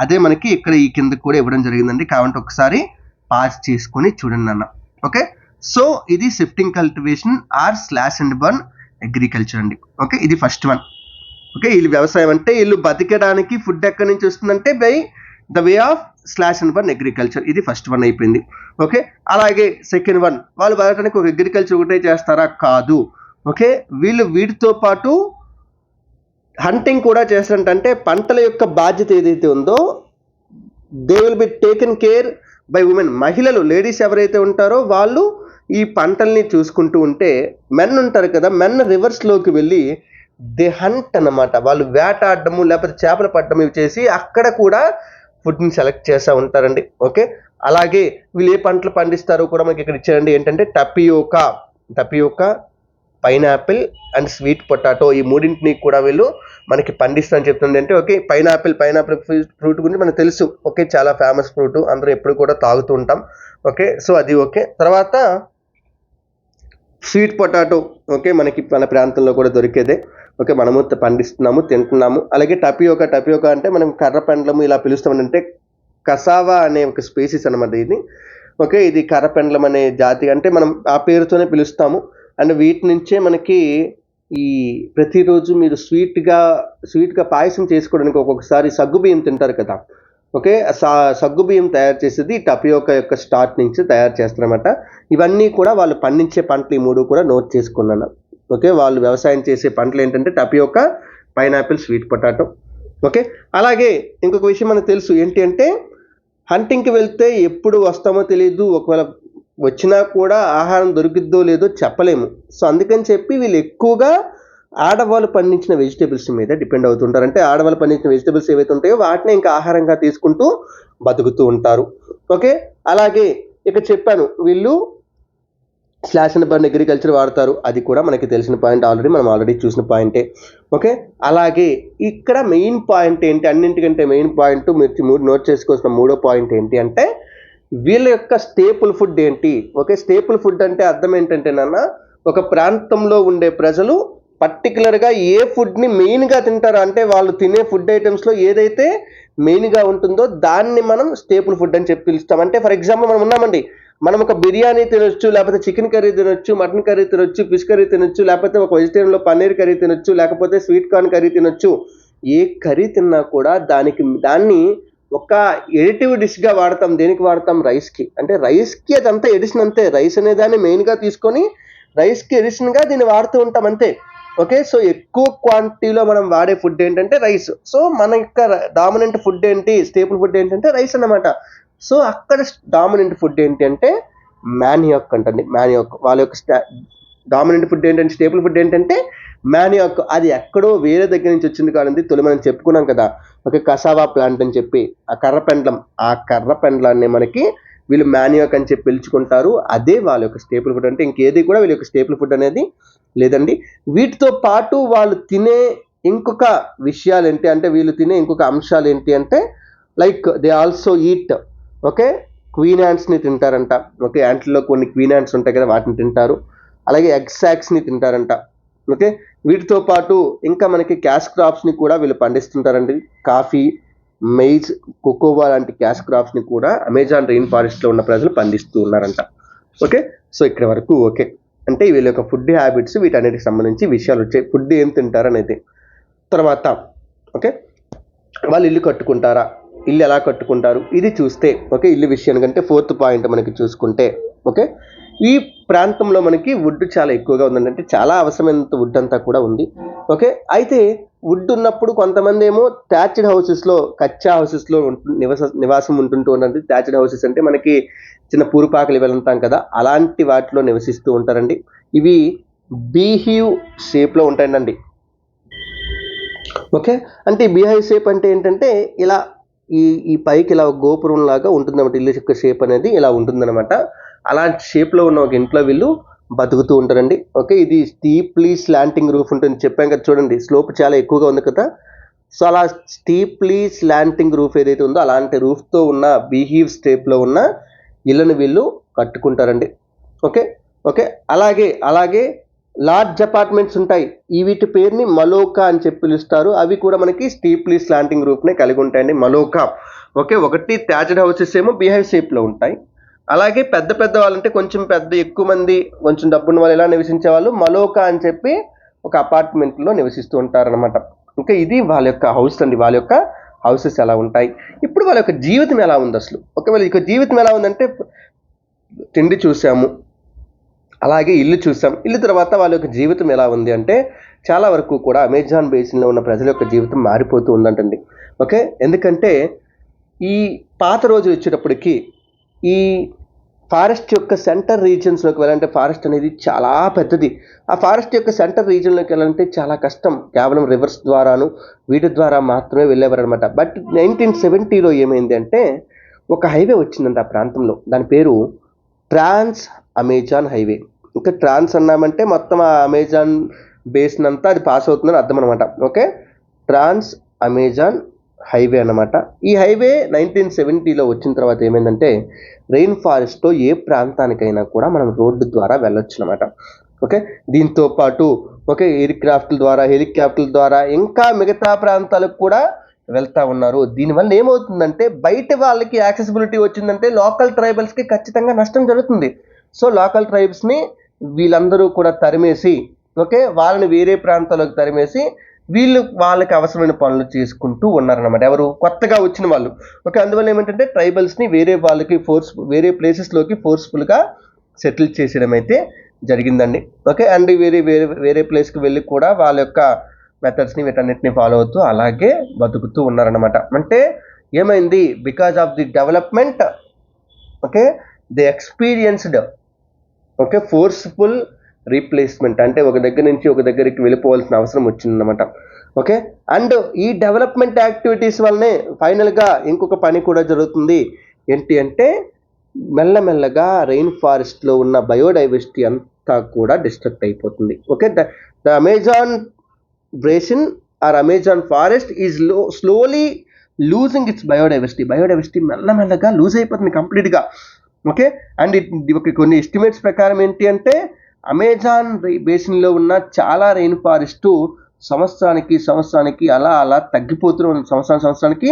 అదే మనకి ఇక్కడ ఈ కింద కూడా ఇవ్వడం జరిగిందండి. కాబట్టి ఒకసారి పాజ్ చేసుకొని చూడండి అన్న. ఓకే, సో ఇది shifting cultivation or slash and burn agriculture అండి. ఓకే, ఇది ఫస్ట్ వన్. ఓకే, వీళ్ళు వ్యవసాయం అంటే వీళ్ళు బతికడానికి ఫుడ్ ఎక్కడి నుంచి వస్తుందంటే by the way of slash and burn agriculture. ఇది ఫస్ట్ వన్ అయిపోయింది. ఓకే, అలాగే సెకండ్ వన్, వాళ్ళు బతకడానికి ఒక అగ్రికల్చర్ ఒకటే చేస్తారా? కాదు. ఓకే, వీళ్ళు వీటితో పాటు హంటింగ్ కూడా చేస్తారంటే పంటల యొక్క బాధ్యత ఏదైతే ఉందో they will be taken care bye women. మహిళలు, లేడీస్ ఎవరైతే ఉంటారో వాళ్ళు ఈ పంటల్ని చూసుకుంటూ ఉంటే మెన్ ఉంటారు కదా, మెన్ రివర్స్లోకి వెళ్ళి దే హంట్ అన్నమాట. వాళ్ళు వేటాడము లేకపోతే చేపలు పట్టడం ఇవి చేసి అక్కడ కూడా ఫుడ్ని సెలెక్ట్ చేస్తూ ఉంటారండి. ఓకే, అలాగే వీళ్ళు ఏ పంటలు పండిస్తారో కూడా మనకి ఇక్కడ ఇచ్చారండి. ఏంటంటే tapioca, pineapple and sweet potato, ఈ మూడింటిని కూడా వీళ్ళు మనకి పండిస్తారని చెప్తుంది. అంటే ఓకే, పైనాపిల్ ఫ్రూట్ గురించి మనకు తెలుసు. ఓకే, చాలా ఫేమస్ ఫ్రూట్, అందరూ ఎప్పుడు కూడా తాగుతూ ఉంటాం. ఓకే, సో అది ఓకే. తర్వాత స్వీట్ పొటాటో, ఓకే, మనకి మన ప్రాంతంలో కూడా దొరికేదే. ఓకే, మనము పండిస్తున్నాము, తింటున్నాము. అలాగే టపియోకా అంటే మనం కర్ర పెండ్లము ఇలా పిలుస్తామంటే కసావా అనే ఒక స్పీసీస్ అనమాట ఇది. ఓకే, ఇది కర్ర పెండ్లం అనే జాతి, అంటే మనం ఆ పేరుతోనే పిలుస్తాము. అండ్ వీటి నుంచే మనకి ఈ ప్రతిరోజు మీరు స్వీట్గా పాయసం చేసుకోవడానికి ఒక్కొక్కసారి సగ్గుబియ్యం తింటారు కదా. ఓకే, సగ్గుబియ్యం తయారు చేసేది టపియోకా యొక్క స్టార్ట్ నుంచి తయారు చేస్తారన్నమాట. ఇవన్నీ కూడా వాళ్ళు పండించే పంటలు ఈ మూడు కూడా నోట్ చేసుకున్నాను. ఓకే, వాళ్ళు వ్యవసాయం చేసే పంటలు ఏంటంటే tapioca, pineapple, sweet potato. Okay, అలాగే ఇంకొక విషయం మనకు తెలుసు ఏంటి అంటే హంటింగ్కి వెళ్తే ఎప్పుడు వస్తామో తెలియదు, ఒకవేళ వచ్చినా కూడా ఆహారం దొరికిద్దో లేదో చెప్పలేము. సో అందుకని చెప్పి వీళ్ళు ఎక్కువగా ఆడవాళ్ళు పండించిన వెజిటేబుల్స్ మీద డిపెండ్ అవుతుంటారు. అంటే ఆడవాళ్ళు పండించిన వెజిటేబుల్స్ ఏవైతే ఉంటాయో వాటిని ఇంకా ఆహారంగా తీసుకుంటూ బతుకుతూ ఉంటారు. ఓకే, అలాగే ఇక చెప్పాను వీళ్ళు స్లాష్ అండ్ బర్న్ అగ్రికల్చర్ వాడతారు. అది కూడా మనకి తెలిసిన పాయింట్, మనం ఆల్రెడీ చూసిన పాయింటే. ఓకే, అలాగే ఇక్కడ మెయిన్ పాయింట్ ఏంటి, అన్నింటికంటే మెయిన్ పాయింట్ మీరు నోట్ చేసుకోవాల్సిన మూడో పాయింట్ ఏంటి అంటే వీళ్ళ యొక్క స్టేపుల్ ఫుడ్ ఏంటి. ఓకే, స్టేపుల్ ఫుడ్ అంటే అర్థం ఏంటంటే నాన్న, ఒక ప్రాంతంలో ఉండే ప్రజలు పర్టికులర్గా ఏ ఫుడ్ని మెయిన్గా తింటారు అంటే వాళ్ళు తినే ఫుడ్ ఐటమ్స్లో ఏదైతే మెయిన్గా ఉంటుందో దాన్ని మనం స్టేపుల్ ఫుడ్ అని చెప్పి పిలుస్తాం. అంటే ఫర్ ఎగ్జాంపుల్ మనం ఉన్నామండి, మనం ఒక బిర్యానీ తినొచ్చు, లేకపోతే చికెన్ కర్రీ తినొచ్చు, మటన్ కర్రీ తినొచ్చు, ఫిష్ కర్రీ తినొచ్చు, లేకపోతే ఒక వెజిటేరియన్లో పన్నీర్ కర్రీ తినొచ్చు, లేకపోతే స్వీట్ కార్న్ కర్రీ తినొచ్చు. ఏ కర్రీ తిన్నా కూడా దాన్ని ఒక ఎడిటివ్ డిష్గా వాడతాం. దేనికి వాడతాం? రైస్కి. అంటే రైస్కి అదంతా ఎడిషన్ అంతే. రైస్ అనే దాన్ని మెయిన్గా తీసుకొని రైస్కి ఎడిషన్గా దీన్ని వాడుతూ ఉంటాం అంతే. ఓకే, సో ఎక్కువ క్వాంటిటీలో మనం వాడే ఫుడ్ ఏంటంటే రైస్. సో మన యొక్క డామినెంట్ ఫుడ్ ఏంటి, స్టేపుల్ ఫుడ్ ఏంటంటే రైస్ అన్నమాట. సో అక్కడ డామినెంట్ ఫుడ్ ఏంటి అంటే మ్యానియాక్ అంటండి. మ్యానియాక్ వాళ్ళ యొక్క డామినెంట్ ఫుడ్ ఏంటంటే, స్టేపుల్ ఫుడ్ ఏంటంటే మ్యానియాక్. అది ఎక్కడో వేరే దగ్గర నుంచి వచ్చింది కాదండి. తొలి మనం చెప్పుకున్నాం కదా, ఓకే, కసావా ప్లాంట్ అని చెప్పి ఆ కర్ర పెండ్లాన్ని మనకి వీళ్ళు మ్యానియాక్ అని చెప్పి పిలుచుకుంటారు. అదే వాళ్ళ యొక్క స్టేపుల్ ఫుడ్. అంటే ఇంకేది కూడా వీళ్ళ యొక్క స్టేపుల్ ఫుడ్ అనేది లేదండి. వీటితో పాటు వాళ్ళు తినే ఇంకొక విషయాలు ఏంటి అంటే, వీళ్ళు తినే ఇంకొక అంశాలు ఏంటి అంటే like they also eat, okay, queen యాంట్స్ని తింటారంట. ఓకే, యాంట్లలో కొన్ని క్వీన్ యాంట్స్ ఉంటాయి కదా, వాటిని తింటారు. అలాగే ఎగ్ సాక్స్ని తింటారంట. ఓకే, వీటితో పాటు ఇంకా మనకి క్యాష్ క్రాప్స్ని కూడా వీళ్ళు పండిస్తుంటారండి. కాఫీ, మెయిజ్, కోకోవా లాంటి క్యాష్ క్రాప్స్ని కూడా అమెజాన్ రెయిన్ ఫారెస్ట్లో ఉన్న ప్రజలు పండిస్తూ ఉన్నారంట. ఓకే, సో ఇక్కడ వరకు ఓకే. అంటే వీళ్ళ యొక్క ఫుడ్ హ్యాబిట్స్, వీటన్నిటికి సంబంధించి విషయాలు వచ్చాయి. ఫుడ్ ఏం తింటారు అనేది. తర్వాత ఓకే వాళ్ళు ఇల్లు కట్టుకుంటారా, ఇల్లు ఎలా కట్టుకుంటారు, ఇది చూస్తే ఓకే ఇల్లు విషయానికంటే 4th పాయింట్ మనకి చూసుకుంటే ఓకే ఈ ప్రాంతంలో మనకి వుడ్ చాలా ఎక్కువగా ఉందండి. అంటే చాలా అవసరమైనంత వుడ్ అంతా కూడా ఉంది. ఓకే అయితే వుడ్ ఉన్నప్పుడు కొంతమంది ఏమో థ్యాచ్డ్ హౌసెస్లో కచ్చా హౌసెస్లో నివాసం ఉంటుంటూ ఉండండి. థ్యాచ్డ్ హౌసెస్ అంటే మనకి చిన్న పూరుపాకలు వెళ్తాం కదా, అలాంటి వాటిలో నివసిస్తూ ఉంటారండి. ఇవి బీహీవ్ షేప్లో ఉంటాయండి. ఓకే అంటే బీహైవ్ షేప్ అంటే ఏంటంటే ఇలా ఈ పైకి ఇలా గోపురం లాగా ఉంటుందన్నమాట. ఇల్లు యొక్క షేప్ అనేది ఇలా ఉంటుందన్నమాట. అలాంటి షేప్లో ఉన్న ఒక ఇంట్లో వీళ్ళు బతుకుతూ ఉంటారండి. ఓకే ఇది స్టీప్లీ స్లాంటింగ్ రూఫ్ ఉంటుంది చెప్పాం కదా, చూడండి స్లోప్ చాలా ఎక్కువగా ఉంది కదా. సో అలా స్టీప్లీ స్లాంటింగ్ రూఫ్ ఏదైతే ఉందో అలాంటి రూఫ్తో ఉన్న బీహీవ్ స్టేప్లో ఉన్న ఇళ్ళను వీళ్ళు కట్టుకుంటారండి. ఓకే ఓకే అలాగే లార్జ్ అపార్ట్మెంట్స్ ఉంటాయి. వీటి పేరుని మలోకా అని చెప్పి పిలుస్తారు. అవి కూడా మనకి స్టీప్లీ స్లాంటింగ్ రూఫ్నే కలిగి ఉంటాయండి, మలోకా. ఓకే ఒకటి థ్యాచ్డ్ హౌసెస్ ఏమో బీహైవ్ షేప్లో ఉంటాయి. అలాగే పెద్ద వాళ్ళంటే కొంచెం ఎక్కువ మంది కొంచెం డబ్బున్న వాళ్ళు ఎలా నివసించే వాళ్ళు మలోకా అని చెప్పి ఒక అపార్ట్మెంట్లో నివసిస్తూ ఉంటారనమాట. ఓకే ఇది వాళ్ళ యొక్క హౌస్ అండి. వాళ్ళ యొక్క హౌసెస్ ఎలా ఉంటాయి, ఇప్పుడు వాళ్ళ యొక్క జీవితం ఎలా ఉంది అసలు. ఓకే వాళ్ళ యొక్క జీవితం ఎలా ఉందంటే తిండి చూసాము, అలాగే ఇల్లు చూసాం. ఇల్లు తర్వాత వాళ్ళ యొక్క జీవితం ఎలా ఉంది అంటే చాలా వరకు కూడా అమెజాన్ బేసిన్లో ఉన్న ప్రజల యొక్క జీవితం మారిపోతూ ఉందంటండి. ఓకే ఎందుకంటే ఈ పాత రోజు వచ్చేటప్పటికి ఈ ఫారెస్ట్ యొక్క సెంటర్ రీజియన్స్లోకి వెళ్ళాలంటే ఫారెస్ట్ అనేది చాలా పెద్దది. ఆ ఫారెస్ట్ యొక్క సెంటర్ రీజియన్లోకి వెళ్ళాలంటే చాలా కష్టం. కేవలం రివర్స్ ద్వారాను వీటి ద్వారా మాత్రమే వెళ్ళేవారు అనమాట. బట్ 1970లో ఏమైంది అంటే ఒక హైవే వచ్చిందంట ఆ ప్రాంతంలో. దాని పేరు ట్రాన్స్ అమెజాన్ హైవే. ఇంకా ట్రాన్స్ అన్నామంటే మొత్తం ఆ అమెజాన్ బేసిన్ అంతా అది పాస్ అవుతుందని అర్థం అనమాట. ఓకే ట్రాన్స్ అమెజాన్ హైవే అన్నమాట. ఈ హైవే 1970లో వచ్చిన తర్వాత ఏమైందంటే రెయిన్ ఫారెస్ట్లో ఏ ప్రాంతానికైనా కూడా మనం రోడ్డు ద్వారా వెళ్ళొచ్చు అనమాట. ఓకే దీంతో పాటు ఓకే ఎయిర్ క్రాఫ్ట్ల ద్వారా హెలికాప్టర్ల ద్వారా ఇంకా మిగతా ప్రాంతాలకు కూడా వెళ్తూ ఉన్నారు. దీనివల్ల ఏమవుతుందంటే బయట వాళ్ళకి యాక్సెసిబిలిటీ వచ్చిందంటే లోకల్ ట్రైబల్స్కి ఖచ్చితంగా నష్టం జరుగుతుంది. సో లోకల్ ట్రైబ్స్ని వీళ్ళందరూ కూడా తరిమేసి ఓకే వాళ్ళని వేరే ప్రాంతాలకు తరిమేసి వాళ్ళకి అవసరమైన పనులు చేసుకుంటూ ఉన్నారన్నమాట. ఎవరు కొత్తగా వచ్చిన వాళ్ళు. ఓకే అందువల్ల ఏమిటంటే ట్రైబల్స్ని వేరే ప్లేసెస్లోకి ఫోర్స్ఫుల్గా సెటిల్ చేసేయడం అయితే జరిగిందండి. ఓకే అండ్ వేరే ప్లేస్కి వెళ్ళి కూడా వాళ్ళ యొక్క మెథడ్స్ని వీటన్నిటిని ఫాలో అవుతూ అలాగే బతుకుతూ ఉన్నారన్నమాట. అంటే ఏమైంది because of the development okay they experienced okay forceful replacement. అంటే ఒక దగ్గర నుంచి ఒక దగ్గరికి వెళ్ళిపోవాల్సిన అవసరం వచ్చిందన్నమాట. ఓకే అండ్ ఈ డెవలప్మెంట్ యాక్టివిటీస్ వల్లనే ఫైనల్గా ఇంకొక పని కూడా జరుగుతుంది. ఏంటి అంటే మెల్లమెల్లగా రెయిన్ ఫారెస్ట్లో ఉన్న బయోడైవర్సిటీ అంతా కూడా డిస్ట్రక్ట్ అయిపోతుంది. Okay the Amazon basin or Amazon forest is slowly losing it's biodiversity మెల్లమెల్లగా లూజ్ అయిపోతుంది కంప్లీట్గా. ఓకే అండ్ కొన్ని ఎస్టిమేట్స్ ప్రకారం ఏంటి అంటే అమెజాన్ బేసిన్లో ఉన్న చాలా రెయిన్ ఫారెస్ట్ సంవత్సరానికి అలా సంవత్సరానికి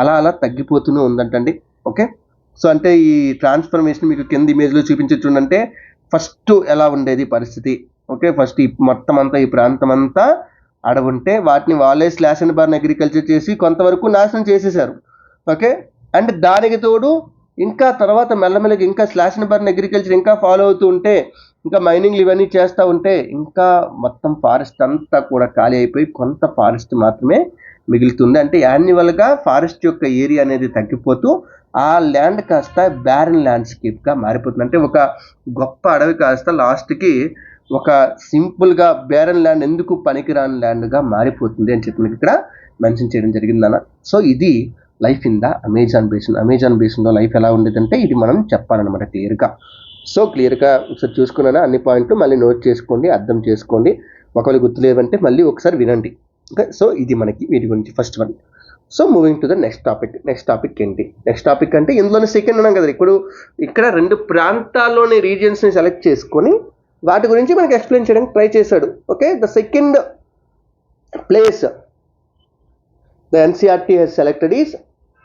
అలా తగ్గిపోతూనే ఉందంటండి. ఓకే సో అంటే ఈ ట్రాన్స్ఫర్మేషన్ మీకు కింద ఇమేజ్లో చూపించే ఫస్ట్ ఎలా ఉండేది పరిస్థితి. ఓకే ఫస్ట్ ఈ మొత్తం అంతా ఈ ప్రాంతం అంతా అడవుంటే వాటిని వాళ్ళే స్లాష్ అండ్ బర్న్ అగ్రికల్చర్ చేసి కొంతవరకు నాశనం చేసేసారు. ఓకే అండ్ దానికి తోడు ఇంకా తర్వాత మెల్లమెల్లగా ఇంకా స్లాష్ అండ్ బర్న్ అగ్రికల్చర్ ఇంకా ఫాలో అవుతూ ఉంటే ఇంకా మైనింగ్లు ఇవన్నీ చేస్తూ ఉంటే ఇంకా మొత్తం ఫారెస్ట్ అంతా కూడా ఖాళీ అయిపోయి కొంత ఫారెస్ట్ మాత్రమే మిగులుతుంది. అంటే యాన్యువల్గా ఫారెస్ట్ యొక్క ఏరియా అనేది తగ్గిపోతూ ఆ ల్యాండ్ కాస్త బ్యారన్ ల్యాండ్స్కేప్గా మారిపోతుంది. అంటే ఒక గొప్ప అడవి కాస్త లాస్ట్కి ఒక సింపుల్గా బ్యారన్ ల్యాండ్ ఎందుకు పనికిరాని ల్యాండ్గా మారిపోతుంది అని చెప్పి మనకి ఇక్కడ మెన్షన్ చేయడం జరిగిందన్న. సో ఇది లైఫ్ ఇన్ ద అమెజాన్ బేసిన్లో లైఫ్ ఎలా ఉండేదంటే ఇది మనం చెప్పాలన్నమాట క్లియర్గా. సో క్లియర్గా ఒకసారి చూసుకున్నాను అన్ని పాయింట్లు మళ్ళీ నోట్ చేసుకోండి, అర్థం చేసుకోండి. ఒకవేళ గుర్తులేవంటే మళ్ళీ ఒకసారి వినండి. ఓకే సో ఇది మనకి వీటి గురించి first one. So moving to the next topic ఏంటి? నెక్స్ట్ టాపిక్ అంటే ఇందులోనే సెకండ్ ఉన్నాం కదా, ఇక్కడ 2 ప్రాంతాల్లోని రీజియన్స్ని సెలెక్ట్ చేసుకొని వాటి గురించి మనకి ఎక్స్ప్లెయిన్ చేయడానికి ట్రై చేశాడు. Okay the second place the NCERT has selected is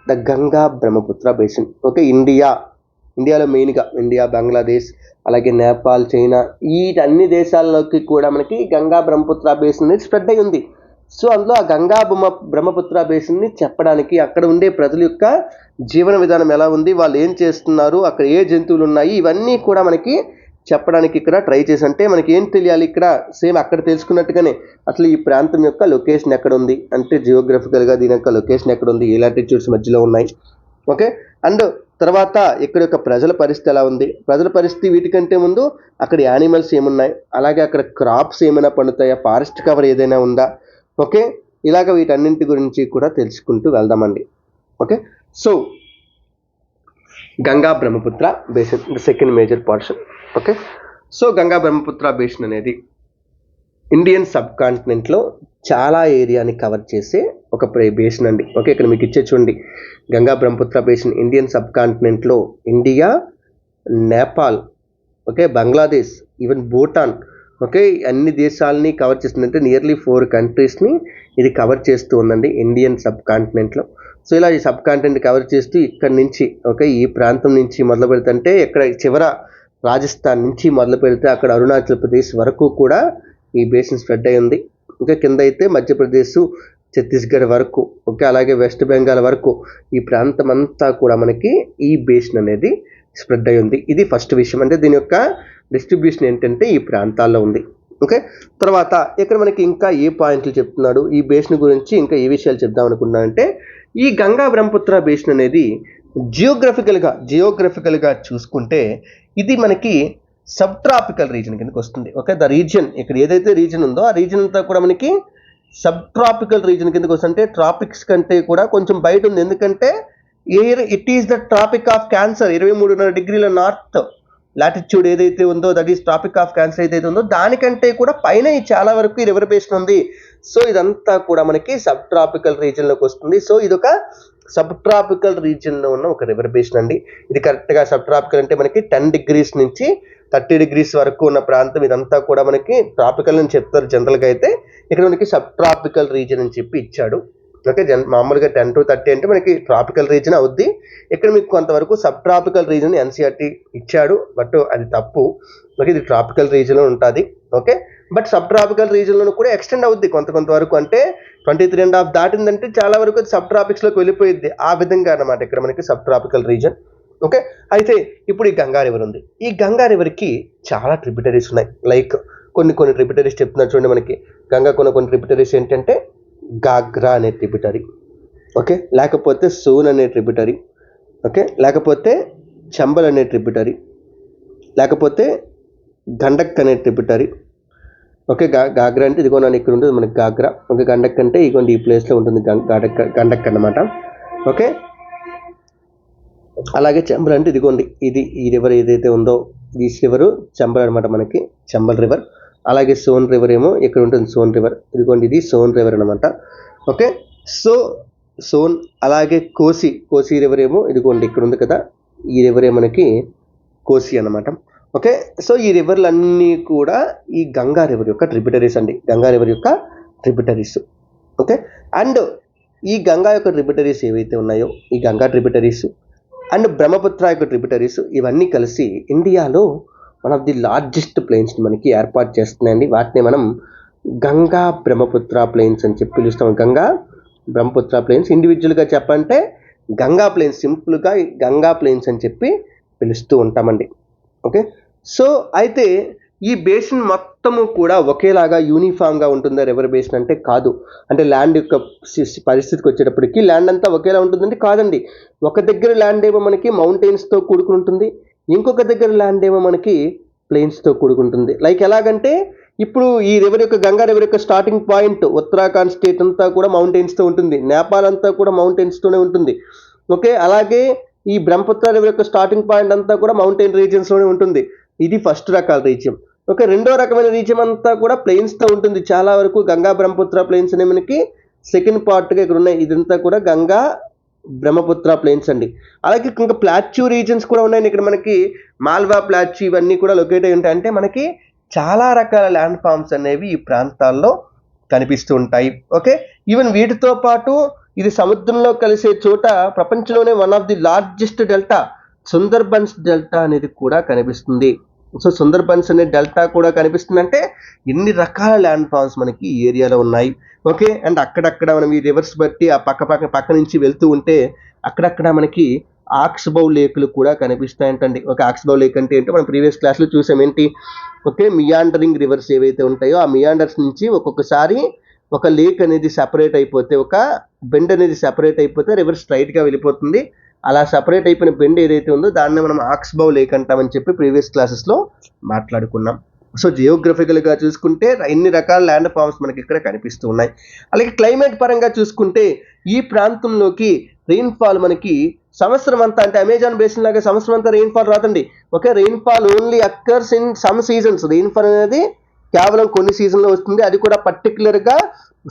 the Ganga Brahmaputra basin. Okay ఇండియాలో మెయిన్గా ఇండియా, బంగ్లాదేశ్, అలాగే నేపాల్, చైనా ఈ అన్ని దేశాల్లోకి కూడా మనకి గంగా బ్రహ్మపుత్ర బేసిన్ అనేది స్ప్రెడ్ అయి ఉంది. సో అందులో ఆ గంగా బ్రహ్మపుత్ర బేసిన్ని చెప్పడానికి, అక్కడ ఉండే ప్రజల యొక్క జీవన విధానం ఎలా ఉంది, వాళ్ళు ఏం చేస్తున్నారు, అక్కడ ఏ జంతువులు ఉన్నాయి, ఇవన్నీ కూడా మనకి చెప్పడానికి ఇక్కడ ట్రై చేసి, అంటే మనకి ఏం తెలియాలి ఇక్కడ సేమ్ అక్కడ తెలుసుకున్నట్టుగానే అసలు ఈ ప్రాంతం యొక్క లొకేషన్ ఎక్కడ ఉంది అంటే జియోగ్రఫికల్గా దీని యొక్క లొకేషన్ ఎక్కడ ఉంది, ఏ లాటిట్యూడ్స్ మధ్యలో ఉన్నాయి. ఓకే, అండ్ తర్వాత ఇక్కడ యొక్క ప్రజల పరిస్థితి ఎలా ఉంది, ప్రజల పరిస్థితి వీటికంటే ముందు అక్కడ యానిమల్స్ ఏమున్నాయి, అలాగే అక్కడ క్రాప్స్ ఏమైనా పండుతాయా, ఫారెస్ట్ కవర్ ఏదైనా ఉందా. ఓకే, ఇలాగ వీటన్నింటి గురించి కూడా తెలుసుకుంటూ వెళ్దామండి. Okay, so Ganga Brahmaputra basin second major portion. Okay, so Ganga Brahmaputra basin అనేది ఇండియన్ సబ్ కాంటినెంట్లో చాలా ఏరియాని కవర్ చేసే ఒక బేసిన్ అండి. ఓకే, ఇక్కడ మీకు ఇచ్చే చూడండి, గంగా బ్రహ్మపుత్ర బేసిన్ ఇండియన్ సబ్ కాంటినెంట్లో India, Nepal, okay, Bangladesh, even Bhutan, okay, అన్ని దేశాలని కవర్ చేస్తుంది. అంటే నియర్లీ 4 కంట్రీస్ని ఇది కవర్ చేస్తూ ఉందండి ఇండియన్ సబ్ కాంటినెంట్లో. సో ఇలా ఈ సబ్ కాంటినెంట్ కవర్ చేస్తూ ఇక్కడ నుంచి, ఓకే, ఈ ప్రాంతం నుంచి మొదలు పెడితే ఇక్కడ చివర రాజస్థాన్ నుంచి మొదలు పెడితే అక్కడ అరుణాచల్ ప్రదేశ్ వరకు కూడా ఈ బేసిన్ స్ప్రెడ్ అయి ఉంది. ఇంకా కింద అయితే మధ్యప్రదేశ్, ఛత్తీస్గఢ్ వరకు, ఓకే, అలాగే వెస్ట్ బెంగాల్ వరకు ఈ ప్రాంతం అంతా కూడా మనకి ఈ బేసిన్ అనేది స్ప్రెడ్ అయి ఉంది. ఇది ఫస్ట్ విషయం, అంటే దీని యొక్క డిస్ట్రిబ్యూషన్ ఏంటంటే ఈ ప్రాంతాల్లో ఉంది. ఓకే, తర్వాత ఇక్కడ మనకి ఇంకా ఏ పాయింట్లు చెప్తున్నాడు, ఈ బేసిన్ గురించి ఇంకా ఏ విషయాలు చెప్దాం అనుకున్నానంటే, ఈ గంగా బ్రహ్మపుత్ర బేసిన్ అనేది జియోగ్రఫికల్గా చూసుకుంటే ఇది మనకి సబ్ ట్రాపికల్ రీజన్ కిందకి వస్తుంది. ఓకే, ద రీజియన్ ఇక్కడ ఏదైతే రీజన్ ఉందో ఆ రీజన్ అంతా కూడా మనకి సబ్ ట్రాపికల్ రీజన్ కిందకి వస్తుంటే ట్రాపిక్స్ కంటే కూడా కొంచెం బయట ఉంది. ఎందుకంటే it is the tropic of cancer, 23.5 డిగ్రీల నార్త్ లాటిట్యూడ్ ఏదైతే ఉందో, that is tropic of cancer ఏదైతే ఉందో దానికంటే కూడా పైన చాలా వరకు ఈ రివర్ బేసిన్ ఉంది. సో ఇదంతా కూడా మనకి సబ్ ట్రాపికల్ రీజియన్లోకి వస్తుంది. సో ఇది ఒక సబ్ ట్రాపికల్ రీజియన్లో ఉన్న ఒక రివర్ బేసిన్ అండి. ఇది కరెక్ట్గా సబ్ ట్రాపికల్ అంటే మనకి 10 డిగ్రీస్ నుంచి 30 డిగ్రీస్ వరకు ఉన్న ప్రాంతం ఇదంతా కూడా మనకి ట్రాపికల్ అని చెప్తారు జనరల్గా. అయితే ఇక్కడ మనకి సబ్ ట్రాపికల్ రీజియన్ అని చెప్పి ఇచ్చాడు. ఓకే, మామూలుగా 10 to 30 అంటే మనకి ట్రాపికల్ రీజన్ అవుద్ది. ఇక్కడ మీకు కొంతవరకు సబ్ ట్రాపికల్ రీజన్ ఎన్సీఆర్టీ ఇచ్చాడు, బట్ అది తప్పు. ఓకే, ఇది ట్రాపికల్ రీజన్లో ఉంటుంది. ఓకే, బట్ సబ్ ట్రాపికల్ రీజన్లో కూడా ఎక్స్టెండ్ అవుద్ది కొంతవరకు, అంటే 23.5 దాటిందంటే చాలా వరకు అది సబ్ ట్రాపిక్స్లోకి వెళ్ళిపోయింది. ఆ విధంగా అన్నమాట ఇక్కడ మనకి సబ్ ట్రాపికల్ రీజన్. ఓకే, అయితే ఇప్పుడు ఈ గంగా రివర్ ఉంది. ఈ గంగా రివర్కి చాలా ట్రిబ్యూటరీస్ ఉన్నాయి. లైక్ కొన్ని ట్రిబ్యూటరీస్ చెప్తున్నారు చూడండి మనకి. గంగా కొన్ని ట్రిబ్యూటరీస్ ఏంటంటే గాగ్రా అనే ట్రిబ్యూటరీ, ఓకే, లేకపోతే సోన్ అనే ట్రిబ్యూటరీ, ఓకే, లేకపోతే చంబల్ అనే ట్రిబ్యూటరీ, లేకపోతే గండక్ అనే ట్రిబ్యూటరీ. ఓకే, గాగ్రా అంటే ఇదిగో నన్ను ఇక్కడ ఉంటుంది మనకి గాగ్రా. ఓకే, గండక్ అంటే ఇదిగోండి ఈ ప్లేస్లో ఉంటుంది గండక్ అన్నమాట. ఓకే, అలాగే చంబల్ అంటే ఇదిగోండి ఈ రివర్ ఏదైతే ఉందో ఈ రివరు చంబల్ అనమాట, మనకి చంబల్ రివర్. అలాగే సోన్ రివర్ ఏమో ఇక్కడ ఉంటుంది, సోన్ రివర్, ఇదిగోండి ఇది సోన్ రివర్ అనమాట. ఓకే, సో సోన్, అలాగే కోసి రివర్ ఏమో ఇదిగోండి ఇక్కడ ఉంది కదా, ఈ రివరే మనకి కోసి అనమాట. ఓకే, సో ఈ రివర్లన్నీ కూడా ఈ గంగా రివర్ యొక్క ట్రిబ్యూటరీస్ అండి, గంగా రివర్ యొక్క ట్రిబ్యూటరీస్. ఓకే, అండ్ ఈ గంగా యొక్క ట్రిబ్యూటరీస్ ఏవైతే ఉన్నాయో ఈ గంగా ట్రిబ్యూటరీస్ అండ్ బ్రహ్మపుత్ర యొక్క ట్రిబ్యూటరీస్ ఇవన్నీ కలిసి ఇండియాలో one of the largest plains మనకి ఏర్పాటు చేస్తున్నాయండి. వాటిని మనం గంగా బ్రహ్మపుత్ర ప్లెయిన్స్ అని చెప్పి పిలుస్తాం. గంగా బ్రహ్మపుత్ర ప్లెయిన్స్, ఇండివిజువల్గా చెప్పంటే గంగా ప్లెయిన్స్, సింపుల్గా గంగా ప్లెయిన్స్ అని చెప్పి పిలుస్తూ ఉంటామండి. ఓకే, సో అయితే ఈ బేసిన్ మొత్తము కూడా ఒకేలాగా యూనిఫామ్గా ఉంటుందా రివర్ బేసిన్ అంటే కాదు. అంటే ల్యాండ్ యొక్క పరిస్థితికి వచ్చేటప్పటికి ల్యాండ్ అంతా ఒకేలా ఉంటుందంటే కాదండి. ఒక దగ్గర ల్యాండ్ ఏమో మనకి మౌంటైన్స్తో కూడుకుని ఉంటుంది, ఇంకొక దగ్గర ల్యాండ్ ఏమో మనకి ప్లెయిన్స్తో కూడుకుంటుంది. లైక్ ఎలాగంటే ఇప్పుడు ఈ రివర్ యొక్క గంగా రివర్ యొక్క స్టార్టింగ్ పాయింట్ ఉత్తరాఖండ్ స్టేట్ అంతా కూడా మౌంటైన్స్తో ఉంటుంది, నేపాల్ అంతా కూడా మౌంటైన్స్తోనే ఉంటుంది. ఓకే, అలాగే ఈ బ్రహ్మపుత్ర రివర్ యొక్క స్టార్టింగ్ పాయింట్ అంతా కూడా మౌంటైన్ రీజియన్స్లోనే ఉంటుంది. ఇది ఫస్ట్ రకాల రీజియన్. ఓకే, రెండో రకమైన రీజియన్ అంతా కూడా ప్లెయిన్స్తో ఉంటుంది చాలా వరకు. గంగా బ్రహ్మపుత్ర ప్లెయిన్స్ అనే మనకి సెకండ్ పార్ట్గా ఇక్కడ ఉన్నాయి. ఇదంతా కూడా గంగా బ్రహ్మపుత్ర ప్లెయిన్స్ అండి. అలాగే ఇంకా ప్లాట్యూ రీజన్స్ కూడా ఉన్నాయి ఇక్కడ మనకి, మాల్వా ప్లాట్యూ ఇవన్నీ కూడా లొకేట్ అయి ఉంటాయి. అంటే మనకి చాలా రకాల ల్యాండ్ ఫామ్స్ అనేవి ఈ ప్రాంతాల్లో కనిపిస్తూ ఉంటాయి. ఓకే, ఈవెన్ వీటితో పాటు ఇది సముద్రంలో కలిసే చోట ప్రపంచంలోనే one of the largest delta Sundarbans delta అనేది కూడా కనిపిస్తుంది. సో సుందర్బన్స్ అనే డెల్టా కూడా కనిపిస్తుందంటే ఎన్ని రకాల ల్యాండ్ ఫామ్స్ మనకి ఈ ఏరియాలో ఉన్నాయి. ఓకే, అండ్ అక్కడక్కడ మనం ఈ రివర్స్ బట్టి ఆ పక్క నుంచి వెళ్తూ ఉంటే అక్కడక్కడ మనకి ఆక్స్బౌ లేకులు కూడా కనిపిస్తాయంటండి. ఒక ఆక్స్బౌ లేక్ అంటే ఏంటో మనం ప్రీవియస్ క్లాస్లో చూసాం. ఏంటి, ఓకే, మియాండరింగ్ రివర్స్ ఏవైతే ఉంటాయో ఆ మియాండర్స్ నుంచి ఒక్కొక్కసారి ఒక లేక్ అనేది సెపరేట్ అయిపోతే, ఒక బెండ్ అనేది సెపరేట్ అయిపోతే రివర్స్ స్ట్రైట్గా వెళ్ళిపోతుంది. అలా సపరేట్ అయిపోయిన బెండ్ ఏదైతే ఉందో దాన్ని మనం ఆక్స్బౌ లేక్ అంటామని చెప్పి ప్రీవియస్ క్లాసెస్లో మాట్లాడుకున్నాం. సో జియోగ్రఫికల్గా చూసుకుంటే ఎన్ని రకాల ల్యాండ్ ఫామ్స్ మనకి ఇక్కడ కనిపిస్తూ ఉన్నాయి. అలాగే క్లైమేట్ పరంగా చూసుకుంటే ఈ ప్రాంతంలోకి రెయిన్ఫాల్ మనకి సంవత్సరం అంతా, అంటే అమెజాన్ బేసిన్ లాగా సంవత్సరం అంతా రెయిన్ఫాల్ రాదండి. Okay, rainfall only occurs in some seasons. Rainfall అనేది కేవలం కొన్ని సీజన్లో వస్తుంది. అది కూడా పర్టికులర్గా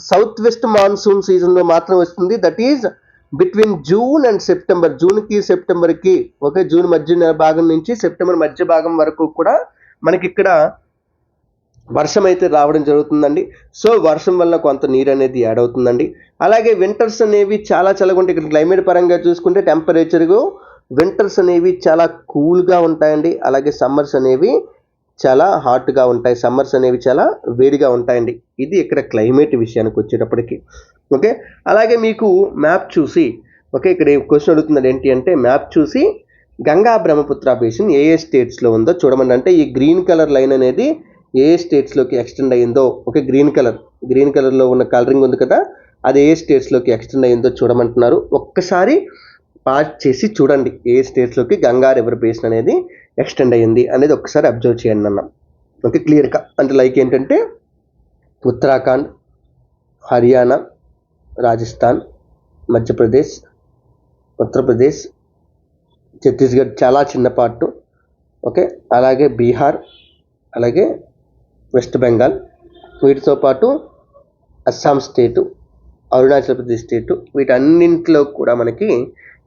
సౌత్ వెస్ట్ మాన్సూన్ సీజన్లో మాత్రం వస్తుంది. That is between June and September. జూన్కి సెప్టెంబర్కి, ఓకే, జూన్ మధ్య భాగం నుంచి సెప్టెంబర్ మధ్య భాగం వరకు కూడా మనకి ఇక్కడ వర్షం అయితే రావడం జరుగుతుందండి. సో వర్షం వల్ల కొంత నీరు అనేది యాడ్ అవుతుందండి. అలాగే వింటర్స్ అనేవి చాలా చల్లగా ఉంటాయి. ఇక్కడ క్లైమేట్ పరంగా చూసుకుంటే టెంపరేచర్గా వింటర్స్ అనేవి చాలా కూల్గా ఉంటాయండి. అలాగే సమ్మర్స్ అనేవి చాలా హాట్గా ఉంటాయి. సమ్మర్స్ అనేవి చాలా వేడిగా ఉంటాయండి. ఇది ఇక్కడ క్లైమేట్ విషయానికి వచ్చేటప్పటికి. ఓకే, అలాగే మీకు మ్యాప్ చూసి, ఓకే, ఇక్కడ క్వశ్చన్ అడుగుతుంది ఏంటి అంటే, మ్యాప్ చూసి గంగా బ్రహ్మపుత్ర బేసిన్ ఏ స్టేట్స్లో ఉందో చూడమండి. అంటే ఈ గ్రీన్ కలర్ లైన్ అనేది ఏ స్టేట్స్లోకి ఎక్స్టెండ్ అయ్యిందో, ఓకే, గ్రీన్ కలర్లో ఉన్న కలరింగ్ ఉంది కదా, అది ఏ స్టేట్స్లోకి ఎక్స్టెండ్ అయ్యిందో చూడమంటున్నారు. ఒక్కసారి పాజ్ చేసి చూడండి ఏ స్టేట్స్లోకి గంగా రివర్ బేసిన్ అనేది ఎక్స్టెండ్ అయ్యింది అనేది ఒక్కసారి అబ్జర్వ్ చేయండి అన్నాం. ఓకే, క్లియర్గా అంటే లైక్ ఏంటంటే ఉత్తరాఖండ్, హర్యానా, రాజస్థాన్, మధ్యప్రదేశ్, ఉత్తరప్రదేశ్, ఛత్తీస్గఢ్ చాలా చిన్న పార్టు, ఓకే, అలాగే బీహార్, అలాగే వెస్ట్ బెంగాల్, వీటితో పాటు అస్సాం స్టేటు, అరుణాచల్ ప్రదేశ్ స్టేటు, వీటన్నింటిలో కూడా మనకి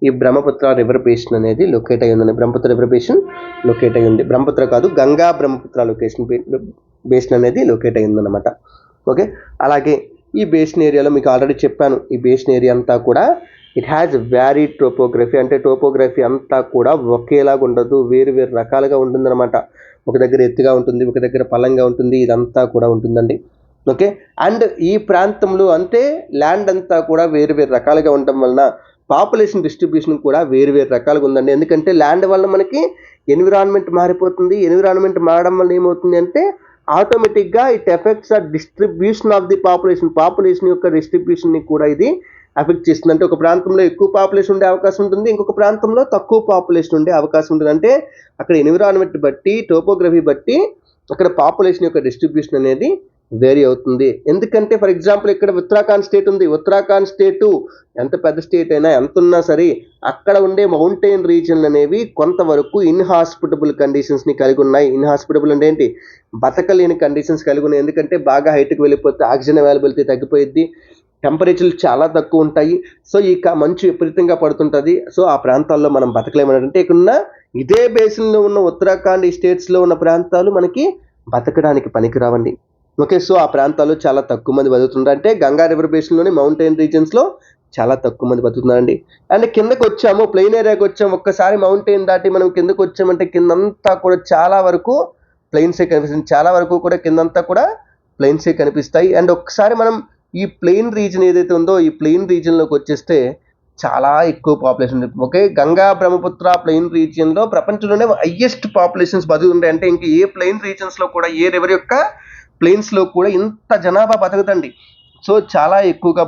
ఈ బ్రహ్మపుత్ర రివర్ బేసిన్ అనేది లొకేట్ అయి ఉందండి. బ్రహ్మపుత్ర రివర్ బేసిన్ లొకేట్ అయి ఉంది. బ్రహ్మపుత్ర కాదు, గంగా బ్రహ్మపుత్ర బేసిన్ అనేది లొకేట్ అయి ఉందన్నమాట. ఓకే, అలాగే ఈ బేసిన్ ఏరియాలో మీకు ఆల్రెడీ చెప్పాను, ఈ బేసిన్ ఏరియా అంతా కూడా ఇట్ హ్యాజ్ వ్యారీ టోపోగ్రఫీ. అంటే టోపోగ్రఫీ అంతా కూడా ఒకేలాగా ఉండదు, వేరు వేరు రకాలుగా ఉంటుందన్నమాట. ఒక దగ్గర ఎత్తుగా ఉంటుంది, ఒక దగ్గర పల్లంగా ఉంటుంది, ఇదంతా కూడా ఉంటుందండి. ఓకే, అండ్ ఈ ప్రాంతంలో అంటే ల్యాండ్ అంతా కూడా వేరు వేరు రకాలుగా ఉండటం వలన పాపులేషన్ డిస్ట్రిబ్యూషన్ కూడా వేరు వేరు రకాలుగా ఉందండి. ఎందుకంటే ల్యాండ్ వల్ల మనకి ఎన్విరాన్మెంట్ మారిపోతుంది. ఎన్విరాన్మెంట్ మారడం వల్ల ఏమవుతుంది అంటే ఆటోమేటిక్గా it effects the distribution of the population యొక్క డిస్ట్రిబ్యూషన్ని కూడా ఇది ఎఫెక్ట్ చేస్తుంది. అంటే ఒక ప్రాంతంలో ఎక్కువ పాపులేషన్ ఉండే అవకాశం ఉంటుంది, ఇంకొక ప్రాంతంలో తక్కువ పాపులేషన్ ఉండే అవకాశం ఉంటుంది. అంటే అక్కడ ఎన్విరాన్మెంట్ బట్టి, టోపోగ్రఫీ బట్టి అక్కడ పాపులేషన్ యొక్క డిస్ట్రిబ్యూషన్ అనేది వేరీ అవుతుంది. ఎందుకంటే ఫర్ ఎగ్జాంపుల్ ఇక్కడ ఉత్తరాఖండ్ స్టేట్ ఉంది. ఉత్తరాఖండ్ స్టేటు ఎంత పెద్ద స్టేట్ అయినా, ఎంత ఉన్నా సరే అక్కడ ఉండే మౌంటైన్ రీజన్లు అనేవి కొంతవరకు ఇన్హాస్పిటబుల్ కండిషన్స్ని కలిగి ఉన్నాయి. ఇన్హాస్పిటబుల్ అంటే ఏంటి, బతకలేని కండిషన్స్ కలిగి ఉన్నాయి. ఎందుకంటే బాగా హైట్కి వెళ్ళిపోతే ఆక్సిజన్ అవైలబిలిటీ తగ్గిపోయింది, టెంపరేచర్లు చాలా తక్కువ ఉంటాయి. సో ఈ మంచు విపరీతంగా పడుతుంటుంది. సో ఆ ప్రాంతాల్లో మనం బతకలేమనంటే ఇక్కడున్న ఇదే బేసిన్లో ఉన్న ఉత్తరాఖండ్ ఈ స్టేట్స్లో ఉన్న ప్రాంతాలు మనకి బతకడానికి పనికిరావండి. ఓకే, సో ఆ ప్రాంతాల్లో చాలా తక్కువ మంది బతుకుతున్నారు. అంటే గంగా రివర్ బేసిన్లోని మౌంటైన్ రీజన్స్లో చాలా తక్కువ మంది బతుకుతున్నారండి. అండ్ కిందకు వచ్చాము, ప్లెయిన్ ఏరియాకి వచ్చాము. ఒక్కసారి మౌంటైన్ దాటి మనం కిందకు వచ్చామంటే కిందంతా కూడా చాలా వరకు ప్లెయిన్సే కనిపిస్తుంది. చాలా వరకు కూడా కిందంతా కూడా ప్లెయిన్సే కనిపిస్తాయి. అండ్ ఒక్కసారి మనం ఈ ప్లెయిన్ రీజన్ ఏదైతే ఉందో ఈ ప్లెయిన్ రీజన్లోకి వచ్చేస్తే చాలా ఎక్కువ పాపులేషన్ ఉంది. ఓకే, గంగా బ్రహ్మపుత్ర ప్లెయిన్ రీజియన్లో ప్రపంచంలోనే హైయెస్ట్ పాపులేషన్స్ బతుకుతుంటాయి. అంటే ఇంక ఏ ప్లెయిన్ రీజన్స్లో కూడా, ఏ రివర్ యొక్క ప్లెయిన్స్లో కూడా ఇంత జనాభా బతుకుతండి. సో చాలా ఎక్కువగా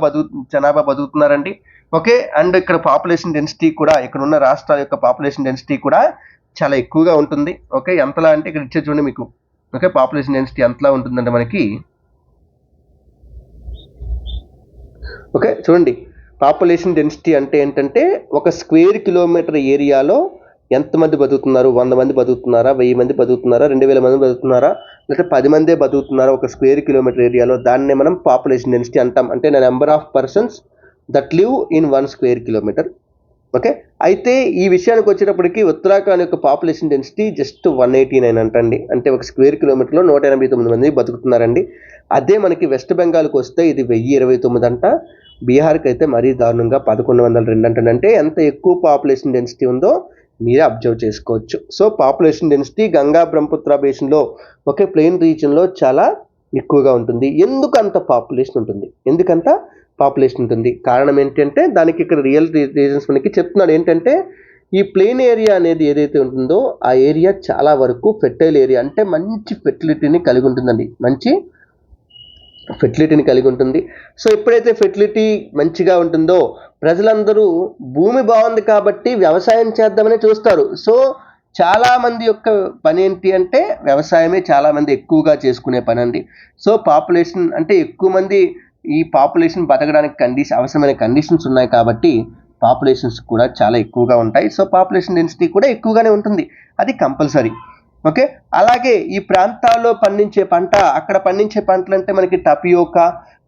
జనాభా బతుకుతున్నారండి. ఓకే, అండ్ ఇక్కడ పాపులేషన్ డెన్సిటీ కూడా, ఇక్కడ ఉన్న రాష్ట్రాల యొక్క పాపులేషన్ డెన్సిటీ కూడా చాలా ఎక్కువగా ఉంటుంది. ఓకే, ఎంతలా అంటే ఇక్కడ ఇచ్చే చూడండి మీకు. ఓకే, పాపులేషన్ డెన్సిటీ ఎంతలా ఉంటుందంటే మనకి, ఓకే చూడండి, పాపులేషన్ డెన్సిటీ అంటే ఏంటంటే ఒక స్క్వేర్ కిలోమీటర్ ఏరియాలో ఎంతమంది బతుకుతున్నారు, 100 మంది బతుకుతున్నారా, 1000 మంది బతుకుతున్నారా, 2000 మంది బతుకుతున్నారా, లేకపోతే 10 మందే బతుకుతున్నారా ఒక స్క్వేర్ కిలోమీటర్ ఏరియాలో, దాన్నే మనం పాపులేషన్ డెన్సిటీ అంటాం. అంటే number of persons that live in 1 square kilometre. Okay, అయితే ఈ విషయానికి వచ్చేటప్పటికి ఉత్తరాఖండ్ యొక్క పాపులేషన్ డెన్సిటీ జస్ట్ 189 అంటండి. అంటే ఒక స్క్వేర్ కిలోమీటర్లో 189 మంది బతుకుతున్నారండి. అదే మనకి వెస్ట్ బెంగాల్కి వస్తే ఇది 1029 అంట. బీహార్కి అయితే మరీ దారుణంగా 1102 అంటండి. అంటే ఎంత ఎక్కువ పాపులేషన్ డెన్సిటీ ఉందో మీరే అబ్జర్వ్ చేసుకోవచ్చు. So population density Ganga Brahmaputra బేసిన్లో ఒకే ప్లెయిన్ రీజియన్లో చాలా ఎక్కువగా ఉంటుంది. ఎందుకంత పాపులేషన్ ఉంటుంది? కారణం ఏంటంటే దానికి ఇక్కడ రియల్ రీజన్స్ మనకి చెప్తున్నాడు. ఏంటంటే ఈ ప్లెయిన్ ఏరియా అనేది ఏదైతే ఉంటుందో ఆ ఏరియా చాలా వరకు ఫెర్టైల్ ఏరియా, అంటే మంచి ఫెర్టిలిటీని కలిగి ఉంటుంది. సో ఎప్పుడైతే ఫెర్టిలిటీ మంచిగా ఉంటుందో ప్రజలందరూ భూమి బాగుంది కాబట్టి వ్యవసాయం చేద్దామని చూస్తారు. సో చాలా మంది యొక్క పని ఏంటి అంటే వ్యవసాయమే చాలా మంది ఎక్కువగా చేసుకునే పని అండి. సో పాపులేషన్ అంటే ఎక్కువ మంది ఈ పాపులేషన్ బతకడానికి అవసరమైన కండిషన్స్ ఉన్నాయి కాబట్టి పాపులేషన్స్ కూడా చాలా ఎక్కువగా ఉంటాయి. సో పాపులేషన్ డెన్సిటీ కూడా ఎక్కువగానే ఉంటుంది, అది కంపల్సరీ. ఓకే, అలాగే ఈ ప్రాంతాల్లో పండించే పంట, అక్కడ పండించే పంటలు అంటే మనకి టపియోకా,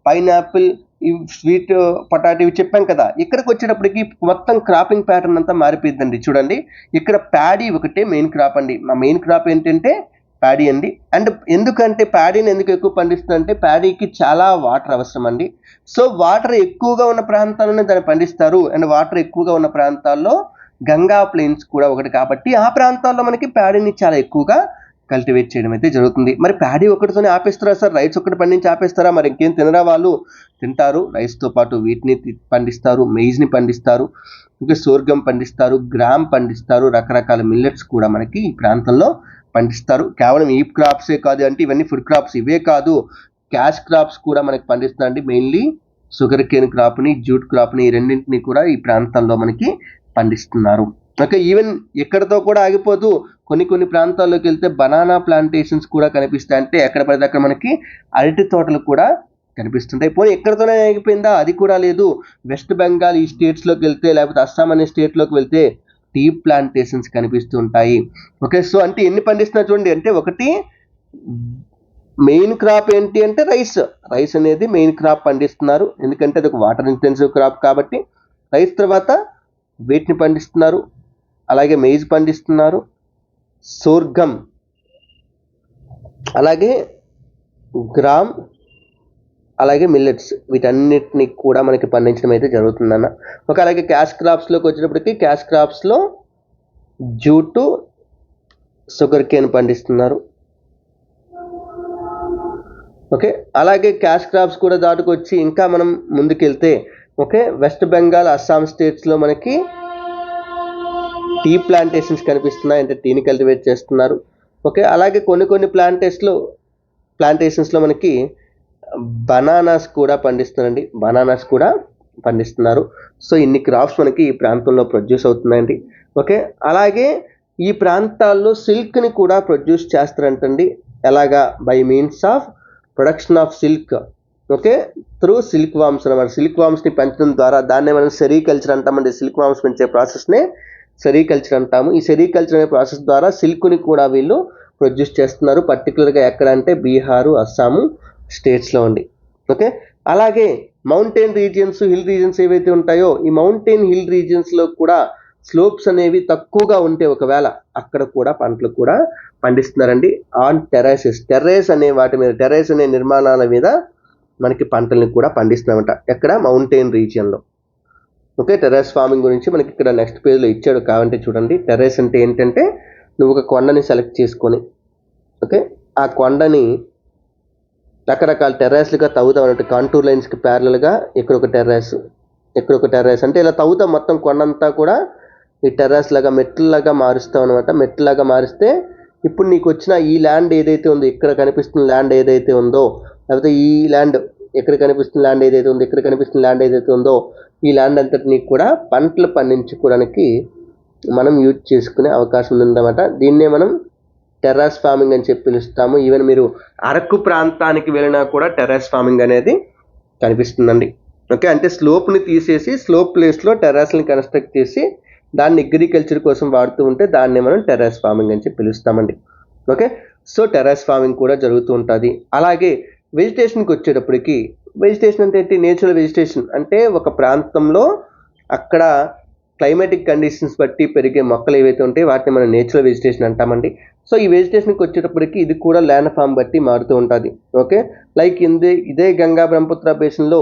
పైనాపిల్, ఇవి స్వీట్ పొటాటో ఇవి చెప్పాం కదా. ఇక్కడికి వచ్చేటప్పటికి మొత్తం క్రాపింగ్ ప్యాటర్న్ అంతా మారిపోయిందండి. చూడండి, ఇక్కడ ప్యాడీ ఒకటే మెయిన్ క్రాప్ అండి. మా మెయిన్ క్రాప్ ఏంటంటే ప్యాడీ అండి. అండ్ ఎందుకంటే ప్యాడీని ఎందుకు ఎక్కువ పండిస్తుందంటే ప్యాడీకి చాలా వాటర్ అవసరం అండి. సో వాటర్ ఎక్కువగా ఉన్న ప్రాంతాల్లోనే దాన్ని పండిస్తారు. అండ్ వాటర్ ఎక్కువగా ఉన్న ప్రాంతాల్లో గంగా ప్లెయిన్స్ కూడా ఒకటి కాబట్టి ఆ ప్రాంతాల్లో మనకి ప్యాడీని చాలా ఎక్కువగా కల్టివేట్ చేయడం అయితే జరుగుతుంది. మరి ప్యాడీ ఒకటితోనే ఆపేస్తారా సార్? రైస్ ఒకటి పండించి ఆపేస్తారా? మరి ఇంకేం తినరా? వాళ్ళు తింటారు. రైస్తో పాటు వీటిని పండిస్తారు, మెయిజ్ని పండిస్తారు, ఇంకా సోర్గం పండిస్తారు, గ్రామ్ పండిస్తారు, రకరకాల మిల్లెట్స్ కూడా మనకి ఈ ప్రాంతంలో పండిస్తారు. కేవలం ఈ క్రాప్సే కాదు అంటే ఇవన్నీ ఫుడ్ క్రాప్స్, ఇవే కాదు క్యాష్ క్రాప్స్ కూడా మనకి పండిస్తున్నారండి. మెయిన్లీ షుగర్ కేన్ క్రాప్ని, జూట్ క్రాప్ని, ఈ రెండింటిని కూడా ఈ ప్రాంతాల్లో మనకి పండిస్తున్నారు. ఓకే, ఈవెన్ ఎక్కడితో కూడా ఆగిపోతూ కొన్ని ప్రాంతాల్లోకి వెళ్తే బనానా ప్లాంటేషన్స్ కూడా కనిపిస్తాయి. అంటే ఎక్కడ పడితే అక్కడ మనకి అరటి తోటలు కూడా కనిపిస్తుంటాయి. పోనీ ఎక్కడితోనే ఆగిపోయిందా? అది కూడా లేదు. వెస్ట్ బెంగాల్ ఈ స్టేట్స్లోకి వెళ్తే, లేకపోతే అస్సాం అనే స్టేట్లోకి వెళ్తే టీ ప్లాంటేషన్స్ కనిపిస్తూ ఉంటాయి. ఓకే, సో అంటే ఎన్ని పండిస్తున్నారు చూడండి. అంటే ఒకటి మెయిన్ క్రాప్ ఏంటి అంటే రైస్ అనేది మెయిన్ క్రాప్ పండిస్తున్నారు. ఎందుకంటే అది ఒక వాటర్ ఇంటెన్సివ్ క్రాప్ కాబట్టి. రైస్ తర్వాత వీటిని పండిస్తున్నారు, అలాగే మెయిజ్ పండిస్తున్నారు, సోర్గం, అలాగే గ్రామ్, అలాగే మిల్లెట్స్, వీటన్నిటిని కూడా మనకి పండించడం అయితే జరుగుతుందన్న. ఒక అలాగే క్యాష్ క్రాప్స్లోకి వచ్చేటప్పటికి క్యాష్ క్రాప్స్లో జూటు, షుగర్ కేన్ పండిస్తున్నారు. ఓకే, అలాగే క్యాష్ క్రాప్స్ కూడా దాటుకొచ్చి ఇంకా మనం ముందుకెళ్తే ఓకే వెస్ట్ బెంగాల్, అస్సాం స్టేట్స్లో మనకి టీ ప్లాంటేషన్స్ కనిపిస్తున్నాయి, అంటే టీని కల్టివేట్ చేస్తున్నారు. ఓకే, అలాగే కొన్ని ప్లాంటేషన్స్లో మనకి బనానాస్ కూడా పండిస్తున్నారు. సో ఇన్ని క్రాప్స్ మనకి ఈ ప్రాంతంలో ప్రొడ్యూస్ అవుతున్నాయండి. ఓకే, అలాగే ఈ ప్రాంతాల్లో సిల్క్ని కూడా ప్రొడ్యూస్ చేస్తారంటండి. ఎలాగా? By means of production of silk. Okay, through silk worms అన్నమాట. సిల్క్ వామ్స్ని పెంచడం ద్వారా దాన్నే మనం సెరికల్చర్ అంటామండి. సిల్క్ వామ్స్ పెంచే ప్రాసెస్నే సెరికల్చర్ అంటాము. ఈ సెరికల్చర్ అనే ప్రాసెస్ ద్వారా సిల్క్ని కూడా వీళ్ళు ప్రొడ్యూస్ చేస్తున్నారు. పర్టికులర్గా ఎక్కడ అంటే బీహారు, అస్సాము స్టేట్స్లో అండి. ఓకే, అలాగే మౌంటైన్ రీజియన్స్, హిల్ రీజియన్స్ ఏవైతే ఉంటాయో ఈ మౌంటైన్ హిల్ రీజియన్స్లో కూడా స్లోప్స్ అనేవి తక్కువగా ఉంటే ఒకవేళ అక్కడ కూడా పంటలు కూడా పండిస్తున్నారండి. ఆన్ టెర్రస్ అనే వాటి మీద, టెర్రస్ అనే నిర్మాణాల మీద మనకి పంటల్ని కూడా పండిస్తున్నామంట. ఎక్కడ? మౌంటైన్ రీజియన్లో. ఓకే, టెర్రస్ ఫార్మింగ్ గురించి మనకి ఇక్కడ నెక్స్ట్ పేజ్లో ఇచ్చాడు, కావంటే చూడండి. టెర్రస్ అంటే ఏంటంటే నువ్వు ఒక కొండని సెలెక్ట్ చేసుకొని ఓకే ఆ కొండని రకరకాల టెర్రస్లుగా తవ్వుతాం అన్నట్టు. కాంటూర్ లైన్స్కి ప్యారలల్గా ఎక్కడొక టెర్రస్ అంటే ఇలా తవ్వుతాం. మొత్తం కొండంతా కూడా ఈ టెర్రస్ లాగా మెట్లలాగా మారుస్తాం అనమాట. మెట్లలాగా మారిస్తే ఇప్పుడు నీకు వచ్చిన ఈ ల్యాండ్ ఏదైతే ఉందో, ఇక్కడ కనిపిస్తున్న ల్యాండ్ ఏదైతే ఉందో, లేకపోతే ఈ ల్యాండ్ ఎక్కడ కనిపిస్తున్న ల్యాండ్ ఏదైతే ఉందో, ఇక్కడ కనిపిస్తున్న ల్యాండ్ ఏదైతే ఉందో, ఈ ల్యాండ్ అంతటినీ కూడా పంటలు పండించుకోవడానికి మనం యూజ్ చేసుకునే అవకాశం ఉందన్నమాట. దీన్నే మనం టెర్రస్ ఫార్మింగ్ అని చెప్పి పిలుస్తాము. ఈవెన్ మీరు అరకు ప్రాంతానికి వెళ్ళినా కూడా టెర్రస్ ఫార్మింగ్ అనేది కనిపిస్తుందండి. ఓకే, అంటే స్లోప్ని తీసేసి స్లోప్ ప్లేస్లో టెర్రస్ని కన్స్ట్రక్ట్ చేసి దాన్ని అగ్రికల్చర్ కోసం వాడుతూ ఉంటే దాన్ని మనం టెర్రస్ ఫార్మింగ్ అని చెప్పి పిలుస్తామండి. ఓకే, సో టెర్రస్ ఫార్మింగ్ కూడా జరుగుతూ ఉంటుంది. అలాగే వెజిటేషన్కి వచ్చేటప్పటికి, వెజిటేషన్ అంటే ఏంటి? నేచురల్ వెజిటేషన్ అంటే ఒక ప్రాంతంలో అక్కడ క్లైమాటిక్ కండిషన్స్ బట్టి పెరిగే మొక్కలు ఏవైతే ఉంటాయో వాటిని మనం నేచురల్ వెజిటేషన్ అంటామండి. సో ఈ వెజిటేషన్కి వచ్చేటప్పటికి ఇది కూడా ల్యాండ్ ఫామ్ బట్టి మారుతూ ఉంటుంది. ఓకే, లైక్ ఇదే గంగా బ్రహ్మపుత్ర బేసిన్లో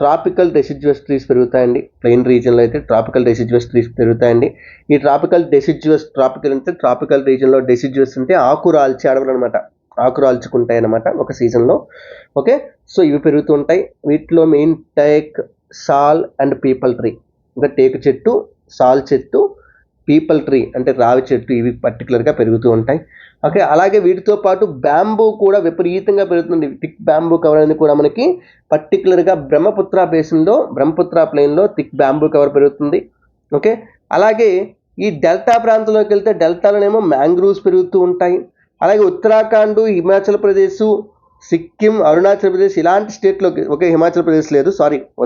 ట్రాపికల్ డెసిడ్యువస్ ట్రీస్ పెరుగుతాయండి. ప్లెయిన్ రీజియన్లో అయితే ట్రాపికల్ డెసిడ్యువస్ ట్రీస్ పెరుగుతాయండి. ఈ ట్రాపికల్ అంటే ట్రాపికల్ రీజియన్లో డెసిడ్యువస్ అంటే ఆకు రాల్చే అడవులు అనమాట. ఆకు రాల్చుకుంటాయి అనమాట ఒక సీజన్లో. ఓకే, సో ఇవి పెరుగుతూ ఉంటాయి. వీటిలో మెయిన్ టేక్, సాల్ అండ్ పీపల్ ట్రీ. ఇంకా టేకు చెట్టు, సాల్ చెట్టు, పీపల్ ట్రీ అంటే రావి చెట్టు, ఇవి పర్టికులర్గా పెరుగుతూ ఉంటాయి. ఓకే, అలాగే వీటితో పాటు బ్యాంబూ కూడా విపరీతంగా పెరుగుతుంది. థిక్ బ్యాంబూ కవర్ అనేది కూడా మనకి పర్టికులర్గా బ్రహ్మపుత్ర ప్లెయిన్లో థిక్ బ్యాంబూ కవర్ పెరుగుతుంది. ఓకే, అలాగే ఈ డెల్టా ప్రాంతంలోకి వెళ్తే డెల్టాలోనేమో మ్యాంగ్రూవ్స్ పెరుగుతూ ఉంటాయి. అలాగే ఉత్తరాఖండ్, హిమాచల్ ప్రదేశ్, సిక్కిం, అరుణాచల్ ప్రదేశ్ ఇలాంటి స్టేట్లోకి, ఓకే హిమాచల్ ప్రదేశ్ లేదు,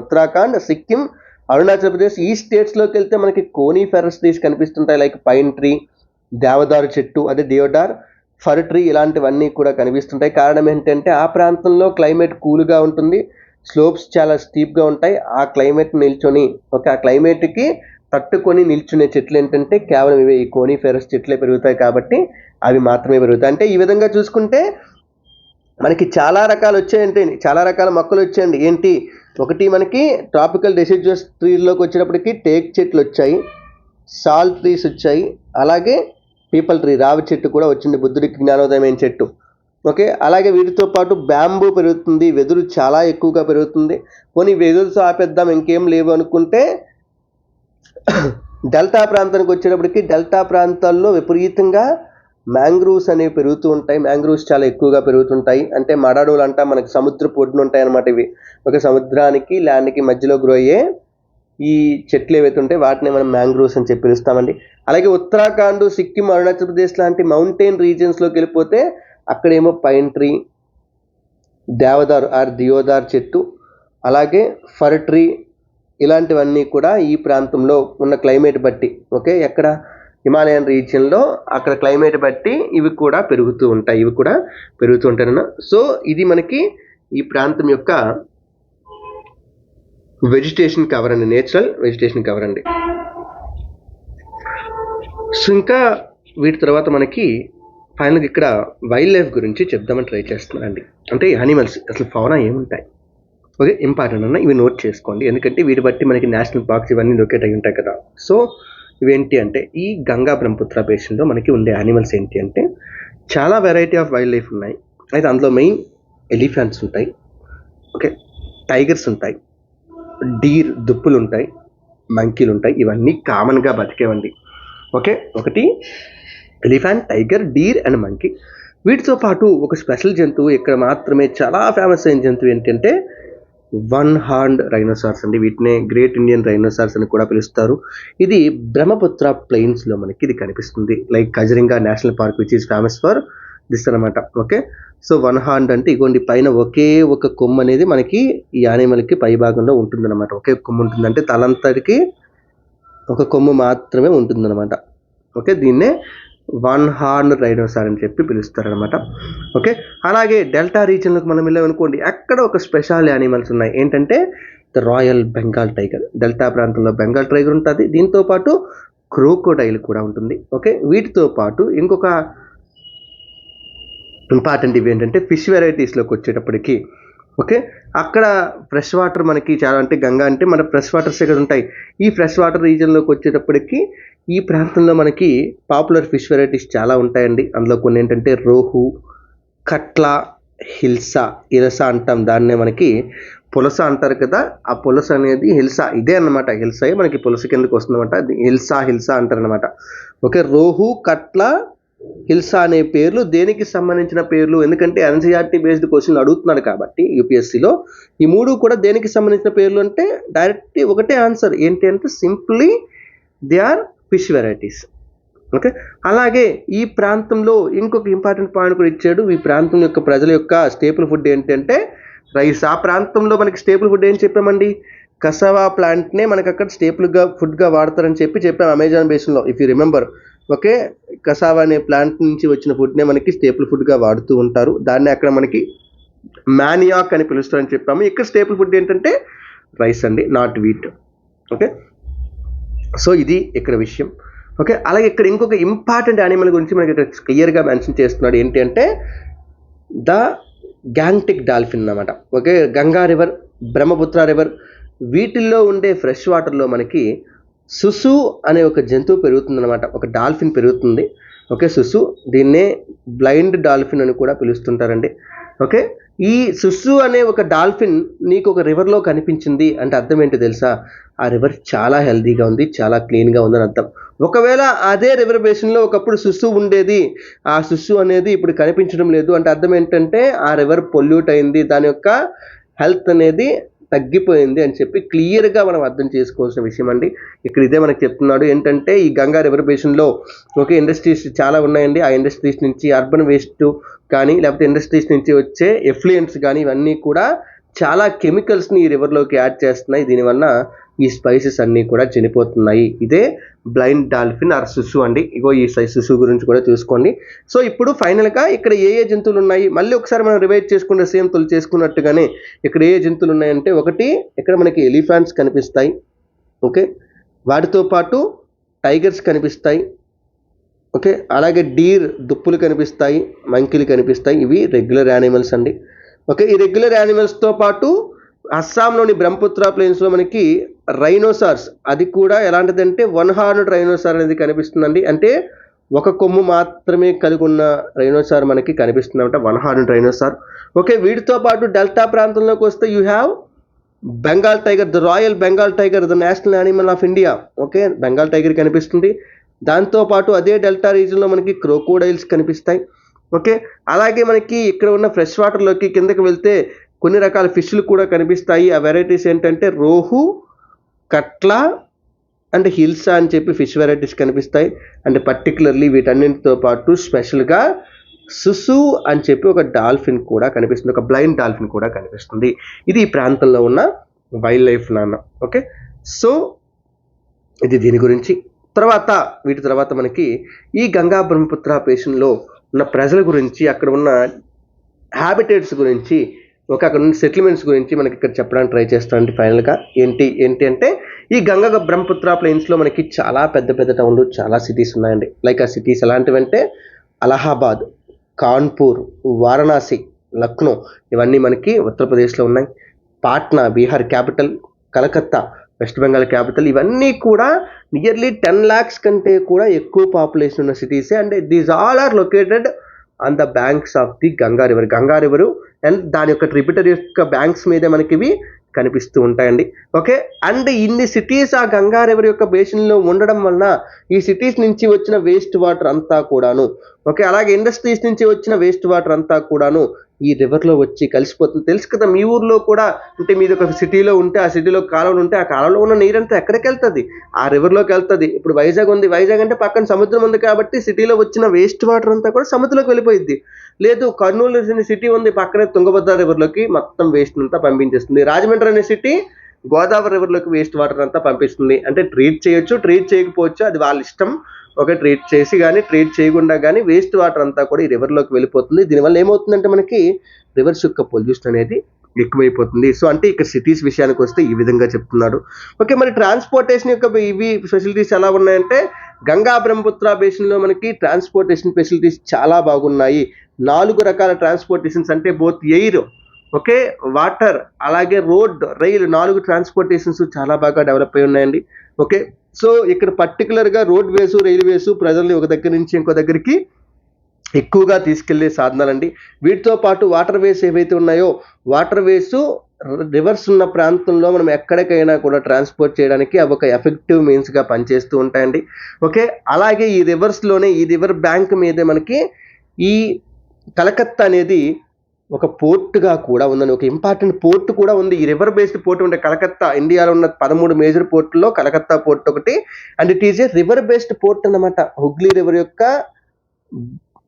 ఉత్తరాఖండ్, సిక్కిం, అరుణాచల్ ప్రదేశ్ ఈ స్టేట్స్లోకి వెళ్తే మనకి కోనిఫెరస్ ట్రీస్ కనిపిస్తుంటాయి. లైక్ పైన్ ట్రీ, దేవదారు చెట్టు, దేవదార్, ఫర్ ట్రీ ఇలాంటివన్నీ కూడా కనిపిస్తుంటాయి. కారణం ఏంటంటే ఆ ప్రాంతంలో క్లైమేట్ కూల్గా ఉంటుంది, స్లోప్స్ చాలా స్టీప్గా ఉంటాయి. ఆ క్లైమేట్కి తట్టుకొని నిల్చునే చెట్లు ఏంటంటే కేవలం ఇవే ఈ కోనిఫెరస్ చెట్లే పెరుగుతాయి కాబట్టి అవి మాత్రమే పెరుగుతాయి. అంటే ఈ విధంగా చూసుకుంటే మనకి చాలా రకాలు వచ్చాయంటే చాలా రకాల మొక్కలు వచ్చాయండి. ఏంటి, ఒకటి మనకి ట్రాపికల్ డెసిడ్యువస్ ట్రీలోకి వచ్చేటప్పటికి టేక్ చెట్లు వచ్చాయి, సాల్ ట్రీస్ వచ్చాయి, అలాగే పీపల్ ట్రీ రావి చెట్టు కూడా వచ్చింది, బుద్ధుడికి జ్ఞానోదయమైన చెట్టు. ఓకే, అలాగే వీటితో పాటు బ్యాంబూ పెరుగుతుంది, వెదురు చాలా ఎక్కువగా పెరుగుతుంది. కొన్ని వెదురుతో ఆపేద్దాం ఇంకేం లేవు అనుకుంటే డెల్టా ప్రాంతానికి వచ్చేటప్పటికి డెల్టా ప్రాంతాల్లో విపరీతంగా మ్యాంగ్రూవ్స్ అనేవి పెరుగుతూ ఉంటాయి. మ్యాంగ్రూవ్స్ చాలా ఎక్కువగా పెరుగుతుంటాయి. అంటే మడడులు అంటాం, మనకి సముద్రపు ఒడ్డున ఉంటాయి అన్నమాట ఇవి. ఒక సముద్రానికి ల్యాండ్కి మధ్యలో గ్రో అయ్యే ఈ చెట్లు ఏవైతే ఉంటాయి వాటిని మనం మ్యాంగ్రూవ్స్ అని చెప్పి పిలుస్తామండి. అలాగే ఉత్తరాఖండ్, సిక్కిం, అరుణాచల్ ప్రదేశ్ లాంటి మౌంటైన్ రీజియన్స్లోకి వెళ్ళిపోతే అక్కడేమో పైన్ ట్రీ, దియోదార్ చెట్టు, అలాగే ఫర్ ట్రీ ఇలాంటివన్నీ కూడా ఈ ప్రాంతంలో ఉన్న క్లైమేట్ బట్టి, ఓకే ఎక్కడ హిమాలయన్ రీజియన్లో అక్కడ క్లైమేట్ బట్టి ఇవి కూడా పెరుగుతూ ఉంటాయి. సో ఇది మనకి ఈ ప్రాంతం యొక్క వెజిటేషన్ కవర్ అండి, నేచురల్ వెజిటేషన్ కవర్ అండి. సో ఇంకా వీటి తర్వాత మనకి ఫైనల్గా ఇక్కడ వైల్డ్ లైఫ్ గురించి చెప్దామని ట్రై చేస్తున్నానండి. అంటే యానిమల్స్ అసలు ఫౌనా ఏముంటాయి, ఓకే ఇంపార్టెంట్ అన్న ఇవి నోట్ చేసుకోండి, ఎందుకంటే వీటి బట్టి మనకి నేషనల్ పార్క్స్ ఇవన్నీ లొకేట్ అయి ఉంటాయి కదా. సో ఇవేంటి అంటే ఈ గంగా బ్రహ్మపుత్ర బేసిన్లో మనకి ఉండే యానిమల్స్ ఏంటి అంటే చాలా వెరైటీ ఆఫ్ వైల్డ్ లైఫ్ ఉన్నాయి. అయితే అందులో మెయిన్ ఎలిఫెంట్స్ ఉంటాయి, ఓకే టైగర్స్ ఉంటాయి, డీర్ దుప్పులు ఉంటాయి, మంకీలు ఉంటాయి, ఇవన్నీ కామన్గా బతికేవండి. ఓకే, ఒకటి elephant, tiger, deer and monkey. వీటితో పాటు ఒక స్పెషల్ జంతువు ఇక్కడ మాత్రమే చాలా ఫేమస్ అయిన జంతువు ఏంటంటే వన్ హార్న్డ్ రైనోసార్స్ అండి. వీటినే గ్రేట్ ఇండియన్ రైనోసార్స్ అని కూడా పిలుస్తారు. ఇది బ్రహ్మపుత్ర ప్లెయిన్స్లో మనకి ఇది కనిపిస్తుంది. Like Kaziranga national park which is famous for this అనమాట. ఓకే, సో వన్ హార్న్డ్ అంటే ఇగోండి పైన ఒకే ఒక కొమ్ము అనేది మనకి ఈ యానిమల్కి పై భాగంలో ఉంటుందన్నమాట. ఒకే కొమ్ము ఉంటుంది, అంటే తలంతటికి ఒక కొమ్ము మాత్రమే ఉంటుందన్నమాట. ఓకే, దీన్నే వన్ హార్న్ రైనోసార్ అని చెప్పి పిలుస్తారనమాట. ఓకే, అలాగే డెల్టా రీజియన్లోకి మనం వెళ్ళామనుకోండి, అక్కడ ఒక స్పెషల్ యానిమల్స్ ఉన్నాయి. ఏంటంటే the royal Bengal tiger. Delta ప్రాంతంలో బెంగాల్ టైగర్ ఉంటుంది, దీంతో పాటు క్రోకోడైల్ కూడా ఉంటుంది. ఓకే, వీటితో పాటు ఇంకొక ఇంపార్టెంట్ ఇవి ఏంటంటే ఫిష్ వెరైటీస్లోకి వచ్చేటప్పటికి, ఓకే అక్కడ ఫ్రెష్ వాటర్ మనకి చాలా, అంటే గంగా అంటే మన ఫ్రెష్ వాటర్స్ ఇక్కడ ఉంటాయి. ఈ ఫ్రెష్ వాటర్ రీజియన్లోకి వచ్చేటప్పటికి ఈ ప్రాంతంలో మనకి పాపులర్ ఫిష్ వెరైటీస్ చాలా ఉంటాయండి. అందులో కొన్ని ఏంటంటే రోహు, కట్ల, ఇలస అంటాం, దాన్నే మనకి పులస అంటారు కదా. ఆ పులస అనేది హిల్సా, ఇదే అన్నమాట. హిల్సా మనకి పులస కిందకి వస్తుందన్నమాట, హిల్సా అంటారు అనమాట. ఓకే, రోహు, కట్ల, హిల్సా అనే పేర్లు దేనికి సంబంధించిన పేర్లు, ఎందుకంటే ఎన్సీఆర్టీ బేస్డ్ క్వశ్చన్ అడుగుతున్నాడు కాబట్టి యూపీఎస్సీలో ఈ మూడు కూడా దేనికి సంబంధించిన పేర్లు అంటే డైరెక్ట్ ఒకటే ఆన్సర్ ఏంటి అంటే simply they or fish varieties. Okay, అలాగే ఈ ప్రాంతంలో ఇంకొక ఇంపార్టెంట్ పాయింట్ కూడా ఇచ్చాడు. ఈ ప్రాంతం యొక్క ప్రజల యొక్క స్టేపుల్ ఫుడ్ ఏంటంటే రైస్. ఆ ప్రాంతంలో మనకి స్టేపుల్ ఫుడ్ ఏం చెప్పామండి, కసావా ప్లాంట్నే మనకి అక్కడ ఫుడ్గా వాడతారని చెప్పాము అమెజాన్ బేసిన్లో, if you remember. Okay, cassava అనే ప్లాంట్ నుంచి వచ్చిన ఫుడ్నే మనకి స్టేపుల్ ఫుడ్గా వాడుతూ ఉంటారు. దాన్ని అక్కడ మనకి మానియాక్ అని పిలుస్తారని చెప్పాము. ఇక్కడ స్టేపుల్ ఫుడ్ ఏంటంటే రైస్ అండి, నాట్ వీట్. ఓకే, సో ఇది ఇక్కడ విషయం. ఓకే, అలాగే ఇక్కడ ఇంకొక ఇంపార్టెంట్ యానిమల్ గురించి మనకి ఇక్కడ క్లియర్గా మెన్షన్ చేస్తున్నాడు. ఏంటి అంటే ద గ్యాంగ్టిక్ డాల్ఫిన్ అన్నమాట. Okay, Ganga river, Brahmaputra river వీటిల్లో ఉండే ఫ్రెష్ వాటర్లో మనకి సుసు అనే ఒక జంతువు పెరుగుతుందన్నమాట, ఒక డాల్ఫిన్ పెరుగుతుంది. ఓకే, సుసు, దీన్నే బ్లైండ్ డాల్ఫిన్ అని కూడా పిలుస్తుంటారండి. ఓకే, ఈ సుసు అనే ఒక డాల్ఫిన్ నీకు ఒక రివర్లో కనిపించింది అంటే అర్థం ఏంటి తెలుసా? ఆ రివర్ చాలా హెల్తీగా ఉంది, చాలా క్లీన్గా ఉందని అర్థం. ఒకవేళ అదే రివర్ బేసిన్లో ఒకప్పుడు సుసు ఉండేది, ఆ సుసు అనేది ఇప్పుడు కనిపించడం లేదు అంటే అర్థం ఏంటంటే ఆ రివర్ పొల్యూట్ అయింది, దాని యొక్క హెల్త్ అనేది తగ్గిపోయింది అని చెప్పి క్లియర్గా మనం అర్థం చేసుకోవాల్సిన విషయం అండి. ఇక్కడ ఇదే మనకు చెప్తున్నాడు ఏంటంటే ఈ గంగా రివర్ బేసిన్లో ఓకే ఇండస్ట్రీస్ చాలా ఉన్నాయండి. ఆ ఇండస్ట్రీస్ నుంచి అర్బన్ వేస్ట్ కానీ లేకపోతే ఇండస్ట్రీస్ నుంచి వచ్చే ఎఫ్లూయెంట్స్ కానీ ఇవన్నీ కూడా చాలా కెమికల్స్ని ఈ రివర్లోకి యాడ్ చేస్తున్నాయి. దీనివల్ల ఈ స్పైసెస్ అన్నీ కూడా చనిపోతున్నాయి. ఇదే బ్లైండ్ డాల్ఫిన్ ఆర్ సుసు అండి. ఇగో ఈ సుసు గురించి కూడా చూసుకోండి. సో ఇప్పుడు ఫైనల్గా ఇక్కడ ఏ జంతువులు ఉన్నాయి మళ్ళీ ఒకసారి మనం రివైజ్ చేసుకుంటే సేమ్ తొలి చేసుకున్నట్టుగానే ఇక్కడ ఏ జంతువులు ఉన్నాయంటే ఒకటి ఇక్కడ మనకి ఎలిఫెంట్స్ కనిపిస్తాయి. ఓకే, వాటితో పాటు టైగర్స్ కనిపిస్తాయి. ఓకే, అలాగే డీర్ దుప్పులు కనిపిస్తాయి, మంకీలు కనిపిస్తాయి. ఇవి రెగ్యులర్ యానిమల్స్ అండి. ఓకే, ఈ రెగ్యులర్ యానిమల్స్తో పాటు అస్సాంలోని బ్రహ్మపుత్ర ప్లేన్స్లో మనకి రైనోసార్స్, అది కూడా ఎలాంటిదంటే వన్ హార్న్డ్ రైనోసార్ అనేది కనిపిస్తుందండి. అంటే ఒక కొమ్ము మాత్రమే కలిగి ఉన్న రైనోసార్ మనకి కనిపిస్తుందన్నమాట, వన్ హార్న్డ్ రైనోసార్. ఓకే, వీటితో పాటు డెల్టా ప్రాంతంలోకి వస్తే you have Bengal tiger, the royal Bengal tiger, the national animal of India. Okay, Bengal tiger కనిపిస్తుంది. దాంతోపాటు అదే డెల్టా రీజియన్లో మనకి క్రోకోడైల్స్ కనిపిస్తాయి. ఓకే, అలాగే మనకి ఇక్కడ ఉన్న ఫ్రెష్ వాటర్లోకి కిందకి వెళ్తే కొన్ని రకాల ఫిష్లు కూడా కనిపిస్తాయి. ఆ వెరైటీస్ ఏంటంటే రోహు, కట్లా అండ్ హిల్సా అని చెప్పి ఫిష్ వెరైటీస్ కనిపిస్తాయి. అండ్ పర్టికులర్లీ వీటన్నింటితో పాటు స్పెషల్గా సుసు అని చెప్పి ఒక డాల్ఫిన్ కూడా కనిపిస్తుంది, ఒక బ్లైండ్ డాల్ఫిన్ కూడా కనిపిస్తుంది. ఇది ఈ ప్రాంతంలో ఉన్న వైల్డ్ లైఫ్ నాన్న. ఓకే, సో ఇది దీని గురించి. వీటి తర్వాత మనకి ఈ గంగా బ్రహ్మపుత్ర బేసిన్లో ఉన్న ప్రజల గురించి, అక్కడ ఉన్న హ్యాబిటేట్స్ గురించి, అక్కడ ఉన్న సెటిల్మెంట్స్ గురించి మనకి ఇక్కడ చెప్పడానికి ట్రై చేస్తానండి. ఫైనల్గా ఏంటి అంటే ఈ గంగా బ్రహ్మపుత్ర ప్లెయిన్స్లో మనకి చాలా పెద్ద పెద్ద టౌన్లు, చాలా సిటీస్ ఉన్నాయండి. లైక్ ఆ సిటీస్ ఎలాంటివంటే అలహాబాద్, కాన్పూర్, వారణాసి, లక్నో ఇవన్నీ మనకి ఉత్తరప్రదేశ్లో ఉన్నాయి. Patna Bihar capital, Calcutta west Bengal capital, ఇవన్నీ కూడా నియర్లీ 10 lakhs కంటే కూడా ఎక్కువ పాపులేషన్ ఉన్న సిటీసే. And these all are located on the banks of the Ganga river and దాని యొక్క ట్రిబ్యూటరీ యొక్క బ్యాంక్స్ మీదే మనకి ఇవి కనిపిస్తూ ఉంటాయండి. ఓకే, అండ్ ఇన్ని సిటీస్ ఆ గంగా రివర్ యొక్క బేసిన్లో ఉండడం వలన ఈ సిటీస్ నుంచి వచ్చిన వేస్ట్ వాటర్ అంతా కూడాను, ఓకే, అలాగే ఇండస్ట్రీస్ నుంచి వచ్చిన వేస్ట్ వాటర్ అంతా కూడాను ఈ రివర్లో వచ్చి కలిసిపోతుంది. తెలుసు కదా మీ ఊర్లో కూడా, అంటే మీది ఒక సిటీలో ఉంటే ఆ సిటీలో కాలువలు ఉంటే ఆ కాలువలో ఉన్న నీరంతా ఎక్కడికి వెళ్తుంది? ఆ రివర్లోకి వెళ్తుంది. ఇప్పుడు వైజాగ్ ఉంది, వైజాగ్ అంటే పక్కన సముద్రం ఉంది కాబట్టి సిటీలో వచ్చిన వేస్ట్ వాటర్ అంతా కూడా సముద్రంలోకి వెళ్ళిపోయింది. లేదు, కర్నూలు అనే సిటీ ఉంది, పక్కనే తుంగభద్ర రివర్లోకి మొత్తం వేస్ట్ అంతా పంపించేస్తుంది. రాజమండ్రి అనే సిటీ గోదావరి రివర్లోకి వేస్ట్ వాటర్ అంతా పంపిస్తుంది. అంటే ట్రీట్ చేయొచ్చు, ట్రీట్ చేయకపోవచ్చు, అది వాళ్ళ ఇష్టం. ఓకే, ట్రీట్ చేసి కానీ ట్రీట్ చేయకుండా కానీ వేస్ట్ వాటర్ అంతా కూడా ఈ రివర్లోకి వెళ్ళిపోతుంది. దీనివల్ల ఏమవుతుందంటే మనకి రివర్స్ యొక్క పొల్యూషన్ అనేది ఎక్కువైపోతుంది. సో అంటే ఇక్కడ సిటీస్ విషయానికి వస్తే ఈ విధంగా చెప్తున్నాడు. ఓకే, మరి ట్రాన్స్పోర్టేషన్ యొక్క ఇవి ఫెసిలిటీస్ ఎలా ఉన్నాయంటే గంగా బ్రహ్మపుత్ర బేసిన్లో మనకి ట్రాన్స్పోర్టేషన్ ఫెసిలిటీస్ చాలా బాగున్నాయి. 4 రకాల ట్రాన్స్పోర్టేషన్స్, అంటే బోత్ ఎయిర్, ఓకే, వాటర్, అలాగే రోడ్, రైలు, 4 ట్రాన్స్పోర్టేషన్స్ చాలా బాగా డెవలప్ అయి ఉన్నాయండి. ఓకే, సో ఇక్కడ పర్టికులర్గా రోడ్ వేసు, రైల్వేసు ప్రజల్ని ఒక దగ్గర నుంచి ఇంకో దగ్గరికి ఎక్కువగా తీసుకెళ్లే సాధనాలండి. వీటితో పాటు వాటర్ వేస్ ఏవైతే ఉన్నాయో వాటర్ వేసు రివర్స్ ఉన్న ప్రాంతంలో మనం ఎక్కడికైనా కూడా ట్రాన్స్పోర్ట్ చేయడానికి అవి ఒక ఎఫెక్టివ్ మీన్స్గా పనిచేస్తూ ఉంటాయండి. ఓకే, అలాగే ఈ రివర్స్లోనే ఈ రివర్ బ్యాంక్ మీదే మనకి ఈ కలకత్తా అనేది ఒక పోర్టుగా కూడా ఉందని, ఒక ఇంపార్టెంట్ పోర్ట్ కూడా ఉంది. ఈ రివర్ బేస్డ్ పోర్ట్ ఉండే కలకత్తా, ఇండియాలో ఉన్న 13 మేజర్ పోర్టుల్లో కలకత్తా పోర్ట్ ఒకటి. And it is a river based port అన్నమాట. హుగ్లీ రివర్ యొక్క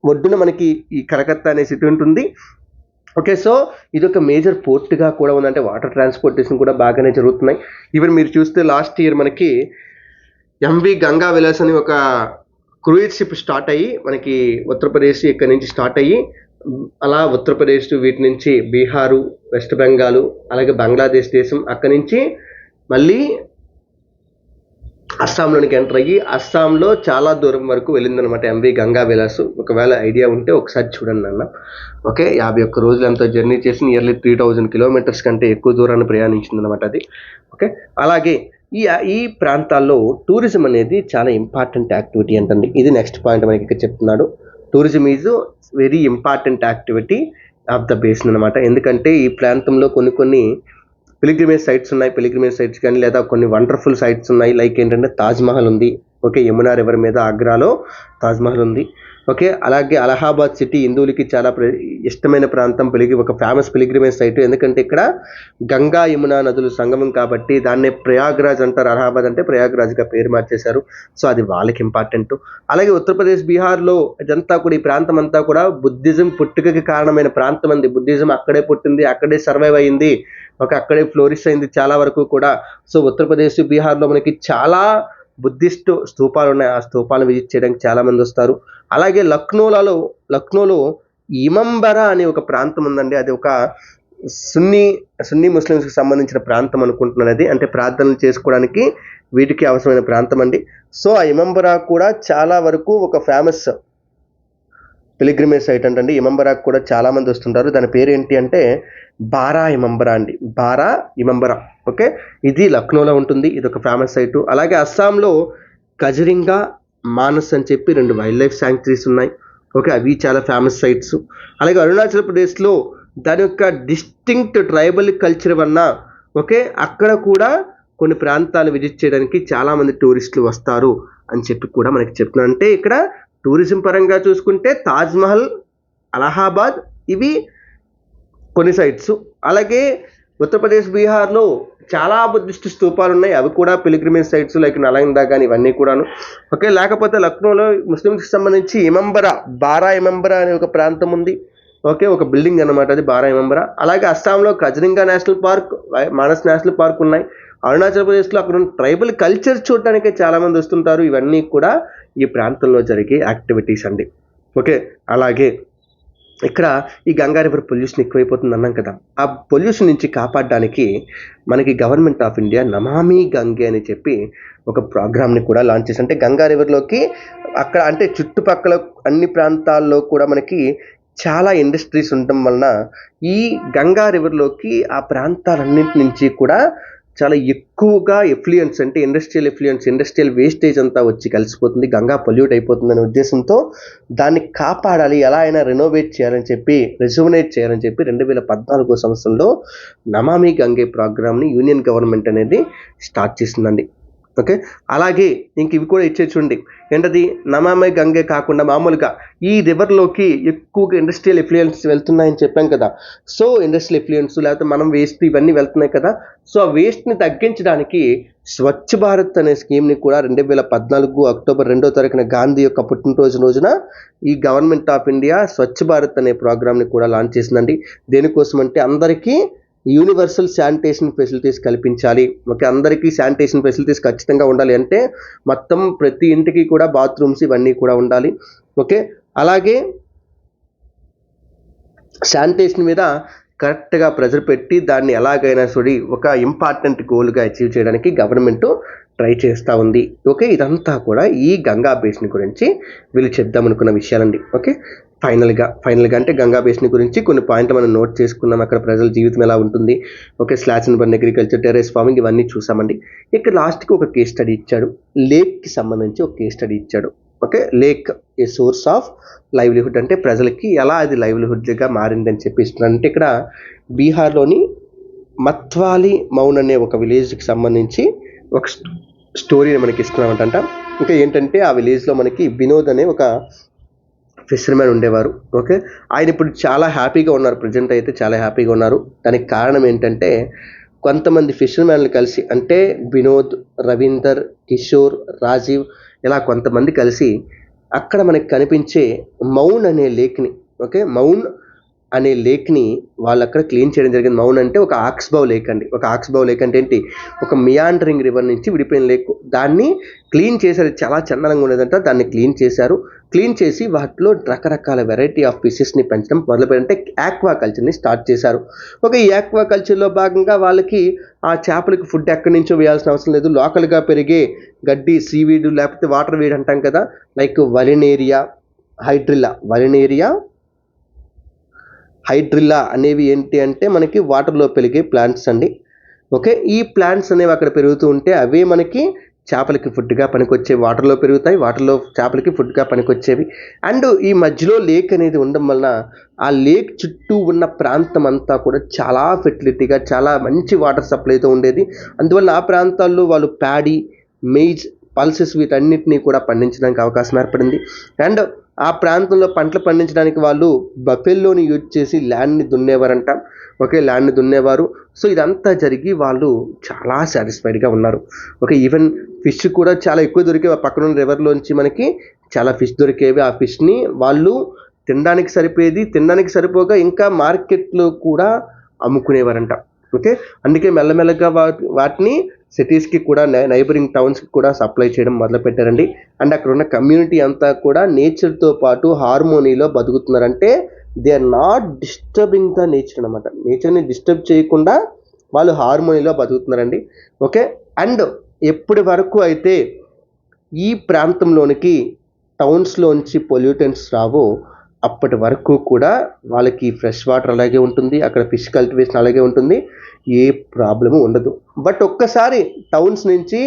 ఒడ్డున మనకి ఈ కలకత్తా అనే సిటీ ఉంటుంది. ఓకే, సో ఇది ఒక మేజర్ పోర్ట్గా కూడా ఉందంటే వాటర్ ట్రాన్స్పోర్టేషన్ కూడా బాగానే జరుగుతున్నాయి. ఈవెన్ మీరు చూస్తే లాస్ట్ ఇయర్ మనకి ఎంవి గంగా విలాస్ అని ఒక క్రూయిజ్ షిప్ స్టార్ట్ అయ్యి మనకి ఉత్తరప్రదేశ్ ఇక్కడ నుంచి స్టార్ట్ అయ్యి అలా ఉత్తరప్రదేశ్ వీటి నుంచి బీహారు, వెస్ట్ బెంగాల్, అలాగే బంగ్లాదేశ్ దేశం, అక్కడి నుంచి మళ్ళీ అస్సాంలోనికి ఎంటర్ అయ్యి అస్సాంలో చాలా దూరం వరకు వెళ్ళిందనమాట ఎంవి గంగా విలాస్. ఒకవేళ ఐడియా ఉంటే ఒకసారి చూడండి అన్న. ఓకే, 51 రోజులు ఎంతో జర్నీ చేసి నియర్లీ 3000 కిలోమీటర్స్ కంటే ఎక్కువ దూరాన్ని ప్రయాణించిందనమాట అది. ఓకే, అలాగే ఈ ప్రాంతాల్లో టూరిజం అనేది చాలా ఇంపార్టెంట్ యాక్టివిటీ అంటండి. ఇది నెక్స్ట్ పాయింట్ మనకి ఇక్కడ చెప్తున్నాడు. Tourism is very important activity of the basin అనమాట. ఎందుకంటే ఈ ప్రాంతంలో కొన్ని పిలిగ్రిమేజ్ సైట్స్ ఉన్నాయి. పిలిగ్రిమేజ్ సైట్స్ కానీ లేదా కొన్ని వండర్ఫుల్ సైట్స్ ఉన్నాయి. లైక్ ఏంటంటే తాజ్మహల్ ఉంది. ఓకే, యమునా రివర్ మీద ఆగ్రాలో తాజ్మహల్ ఉంది. ఓకే, అలాగే అలహాబాద్ సిటీ హిందువులకి చాలా ఇష్టమైన ప్రాంతం. ఒక ఫేమస్ పిలిగ్రిమేజ్ సైట్. ఎందుకంటే ఇక్కడ గంగా యమునా నదులు సంగమం కాబట్టి దాన్నే ప్రయాగ్రాజ్ అంటారు. అలహాబాద్ అంటే ప్రయాగ్రాజ్గా పేరు మార్చేశారు. సో అది వాళ్ళకి ఇంపార్టెంట్. అలాగే ఉత్తరప్రదేశ్, బీహార్లో ఇదంతా కూడా ఈ ప్రాంతం అంతా కూడా బుద్ధిజం పుట్టుకకి కారణమైన ప్రాంతం అంది. బుద్ధిజం అక్కడే పుట్టింది, అక్కడే సర్వైవ్ అయింది. ఓకే, అక్కడే ఫ్లోరిష్ అయింది చాలా వరకు కూడా. సో ఉత్తరప్రదేశ్, బీహార్లో మనకి చాలా బుద్ధిస్ట్ స్తూపాలు ఉన్నాయి. ఆ స్తూపాలను విజిట్ చేయడానికి చాలా మంది వస్తారు. అలాగే లక్నోలో ఇమంబరా అనే ఒక ప్రాంతం ఉందండి. అది ఒక సున్నీ ముస్లిమ్స్కి సంబంధించిన ప్రాంతం అనుకుంటున్నాను. అది అంటే ప్రార్థనలు చేసుకోవడానికి వీటికి అవసరమైన ప్రాంతం అండి. సో ఆ ఇమంబరా కూడా చాలా వరకు ఒక ఫేమస్ పిలిగ్రిమేజ్ సైట్ అంటండి. ఇమంబరాకు కూడా చాలా మంది వస్తుంటారు. దాని పేరు ఏంటి అంటే బారా ఇమంబరా అండి. బారా ఇమంబరా. ఓకే, ఇది లక్నోలో ఉంటుంది. ఇది ఒక ఫేమస్ సైటు. అలాగే అస్సాంలో కజరింగా, మానస్ అని చెప్పి 2 వైల్డ్ లైఫ్ శాంక్చురీస్ ఉన్నాయి. ఓకే, అవి చాలా ఫేమస్ సైట్స్. అలాగే అరుణాచల్ ప్రదేశ్లో దాని యొక్క డిస్టింక్ట్ ట్రైబల్ కల్చర్ వల్ల ఓకే అక్కడ కూడా కొన్ని ప్రాంతాలు విజిట్ చేయడానికి చాలామంది టూరిస్టులు వస్తారు అని చెప్పి కూడా మనకి చెప్తున్నారు. అంటే ఇక్కడ టూరిజం పరంగా చూసుకుంటే తాజ్మహల్, అలహాబాద్ ఇవి కొన్ని సైట్స్. అలాగే ఉత్తరప్రదేశ్, బీహార్లో చాలా బుద్ధిస్ట్ స్తూపాలు ఉన్నాయి. అవి కూడా పిలిగ్రిమేజ్ సైట్స్ లైక్ నలంద కానీ ఇవన్నీ కూడాను. ఓకే, లేకపోతే లక్నోలో ముస్లిమ్స్కి సంబంధించి బారా ఇమంబరా అనే ఒక ప్రాంతం ఉంది. ఓకే, ఒక బిల్డింగ్ అనమాట అది బారా ఇమంబరా. అలాగే అస్సాంలో Kaziranga national park, Manas national park ఉన్నాయి. అరుణాచల్ ప్రదేశ్లో అక్కడ ఉన్న ట్రైబల్ కల్చర్ చూడటానికి చాలామంది వస్తుంటారు. ఇవన్నీ కూడా ఈ ప్రాంతంలో జరిగే యాక్టివిటీస్ అండి. ఓకే, అలాగే ఇక్కడ ఈ గంగా రివర్ పొల్యూషన్ ఎక్కువైపోతుంది అన్నాం కదా. ఆ పొల్యూషన్ నుంచి కాపాడడానికి మనకి government of India Namami Gange అని చెప్పి ఒక ప్రోగ్రామ్ని కూడా లాంచ్ చేసి, అంటే గంగా రివర్లోకి అక్కడ అంటే చుట్టుపక్కల అన్ని ప్రాంతాల్లో కూడా మనకి చాలా ఇండస్ట్రీస్ ఉండటం వలన ఈ గంగా రివర్లోకి ఆ ప్రాంతాలన్నింటి నుంచి కూడా చాలా ఎక్కువగా ఎఫ్లుయెన్స్ అంటే ఇండస్ట్రియల్ వేస్టేజ్ అంతా వచ్చి కలిసిపోతుంది. గంగా పొల్యూట్ అయిపోతుందనే ఉద్దేశంతో దాన్ని కాపాడాలి, ఎలా అయినా రెనోవేట్ చేయాలని చెప్పి 2014 సంవత్సరంలో నమామి గంగే ప్రోగ్రామ్ని యూనియన్ గవర్నమెంట్ అనేది స్టార్ట్ చేసిందండి. ఓకే, అలాగే ఇంక ఇవి కూడా ఇచ్చే చూడండి. ఏంటది, నమామి గంగే కాకుండా మామూలుగా ఈ రివర్లోకి ఎక్కువగా ఇండస్ట్రియల్ ఎఫ్లుయెన్స్ వెళ్తున్నాయని చెప్పాం కదా. సో ఇండస్ట్రియల్ ఎఫ్లుయెన్స్ లేకపోతే మనం వేస్ట్ ఇవన్నీ వెళ్తున్నాయి కదా. సో ఆ వేస్ట్ని తగ్గించడానికి స్వచ్ఛ భారత్ అనే స్కీమ్ని కూడా 2014 అక్టోబర్ 2వ తారీఖున గాంధీ యొక్క పుట్టినరోజు రోజున ఈ government of India Swachh Bharat అనే ప్రోగ్రామ్ని కూడా లాంచ్ చేసిందండి. దేనికోసం అంటే అందరికీ యూనివర్సల్ శానిటేషన్ ఫెసిలిటీస్ కల్పించాలి. ఓకే, అందరికీ శానిటేషన్ ఫెసిలిటీస్ ఖచ్చితంగా ఉండాలి. అంటే మొత్తం ప్రతి ఇంటికి కూడా బాత్రూమ్స్ ఇవన్నీ కూడా ఉండాలి. ఓకే, అలాగే శానిటేషన్ మీద కరెక్ట్గా ప్రెజర్ పెట్టి దాన్ని ఎలాగైనా ఒక ఇంపార్టెంట్ గోల్గా అచీవ్ చేయడానికి గవర్నమెంట్ ట్రై చేస్తూ ఉంది. ఓకే, ఇదంతా కూడా ఈ గంగా బేసిన్ గురించి వీళ్ళు చెప్దామనుకున్న విషయాలండి. ఓకే, ఫైనల్గా అంటే గంగా బేసిన్ గురించి కొన్ని పాయింట్లు మనం నోట్ చేసుకున్నాం. అక్కడ ప్రజల జీవితం ఎలా ఉంటుంది. Okay, slash and burn agriculture, terrace farming ఇవన్నీ చూసామండి. ఇక్కడ లాస్ట్కి ఒక కేస్ స్టడీ ఇచ్చాడు. లేక్కి సంబంధించి ఒక కేస్ స్టడీ ఇచ్చాడు. Okay, lake A source of livelihood, అంటే ప్రజలకి ఎలా అది లైవ్లీహుడ్గా మారిందని చెప్పి ఇస్తున్నాడు. అంటే ఇక్కడ బీహార్లోని మత్వాలి మౌన్ అనే ఒక విలేజ్కి సంబంధించి ఒక స్టోరీని మనకి ఇస్తున్నామంట. ఇంకా ఏంటంటే ఆ విలేజ్లో మనకి వినోద్ అనే ఒక ఫిషర్మెన్ ఉండేవారు. ఓకే, ఆయన ఇప్పుడు చాలా హ్యాపీగా ఉన్నారు. ప్రజెంట్ అయితే చాలా హ్యాపీగా ఉన్నారు. దానికి కారణం ఏంటంటే కొంతమంది ఫిషర్మెన్లు కలిసి, అంటే వినోద్, రవీందర్, కిషోర్, రాజీవ్ ఇలా కొంతమంది కలిసి అక్కడ మనకి కనిపించే మౌన్ అనే లేక్ని, ఓకే మౌన్ అనే లేక్ని వాళ్ళు అక్కడ క్లీన్ చేయడం జరిగింది. మౌన్ అంటే ఒక ఆక్స్బౌ లేక్ అండి. ఒక ఆక్స్బౌ లేక్ అంటే ఏంటి, ఒక మియాండరింగ్ రివర్ నుంచి విడిపోయిన లేక్. దాన్ని క్లీన్ చేశారు. చాలా చందనంగా ఉండేదంట. దాన్ని క్లీన్ చేశారు. క్లీన్ చేసి వాటిలో రకరకాల వెరైటీ ఆఫ్ ఫిషెస్ని పెంచడం మొదలుపెట్టే ఆక్వా కల్చర్ని స్టార్ట్ చేశారు. ఈ ఆక్వా కల్చర్లో భాగంగా వాళ్ళకి ఆ చేపలకి ఫుడ్ ఎక్కడి నుంచో వేయాల్సిన అవసరం లేదు. లోకల్గా పెరిగే గడ్డి, సీవీడ్ లేకపోతే వాటర్ వీడ్ అంటాం కదా, లైక్ వలినేరియా, హైడ్రిల్లా అనేవి ఏంటి అంటే మనకి వాటర్లో పెరిగే ప్లాంట్స్ అండి. ఈ ప్లాంట్స్ అనేవి అక్కడ పెరుగుతూ ఉంటే అవే మనకి చేపలకి ఫుడ్గా పనికొచ్చేవి. వాటర్లో పెరుగుతాయి, వాటర్లో చేపలకి ఫుడ్గా పనికొచ్చేవి. అండ్ ఈ మధ్యలో లేక్ అనేది ఉండడం వలన ఆ లేక్ చుట్టూ ఉన్న ప్రాంతం అంతా కూడా చాలా ఫెర్టిలిటీగా, చాలా మంచి వాటర్ సప్లైతో ఉండేది. అందువల్ల ఆ ప్రాంతాల్లో వాళ్ళు ప్యాడీ, మెయిజ్, పల్సెస్ వీటన్నిటినీ కూడా పండించడానికి అవకాశం ఏర్పడింది. అండ్ ఆ ప్రాంతంలో పంటలు పండించడానికి వాళ్ళు బఫెల్లోని యూజ్ చేసి ల్యాండ్ని దున్నేవారంట. ల్యాండ్ని దున్నేవారు. సో ఇదంతా జరిగి వాళ్ళు చాలా సాటిస్ఫైడ్గా ఉన్నారు. ఈవెన్ ఫిష్ కూడా చాలా ఎక్కువ దొరికేవి. ఆ పక్కన ఉన్న రివర్లోంచి మనకి చాలా ఫిష్ దొరికేవి. ఆ ఫిష్ని వాళ్ళు తినడానికి సరిపోయేది, తినడానికి సరిపోగా ఇంకా మార్కెట్లో కూడా అమ్ముకునేవారంట. అందుకే మెల్లమెల్లగా వాటిని సిటీస్కి కూడా, నైబరింగ్ టౌన్స్కి కూడా సప్లై చేయడం మొదలుపెట్టారండి. అండ్ అక్కడ ఉన్న కమ్యూనిటీ అంతా కూడా నేచర్తో పాటు హార్మోనీలో బతుకుతున్నారంటే they are not disturbing the nature అనమాట. నేచర్ని డిస్టర్బ్ చేయకుండా వాళ్ళు హార్మోనీలో బతుకుతున్నారండి. అండ్ ఎప్పటి వరకు అయితే ఈ ప్రాంతంలోనికి టౌన్స్లోంచి పొల్యూటెంట్స్ రావో అప్పటి వరకు కూడా వాళ్ళకి ఫ్రెష్ వాటర్ అలాగే ఉంటుంది, అక్కడ ఫిష్ కల్టివేషన్ అలాగే ఉంటుంది, ఏ ప్రాబ్లము ఉండదు. బట్ ఒక్కసారి టౌన్స్ నుంచి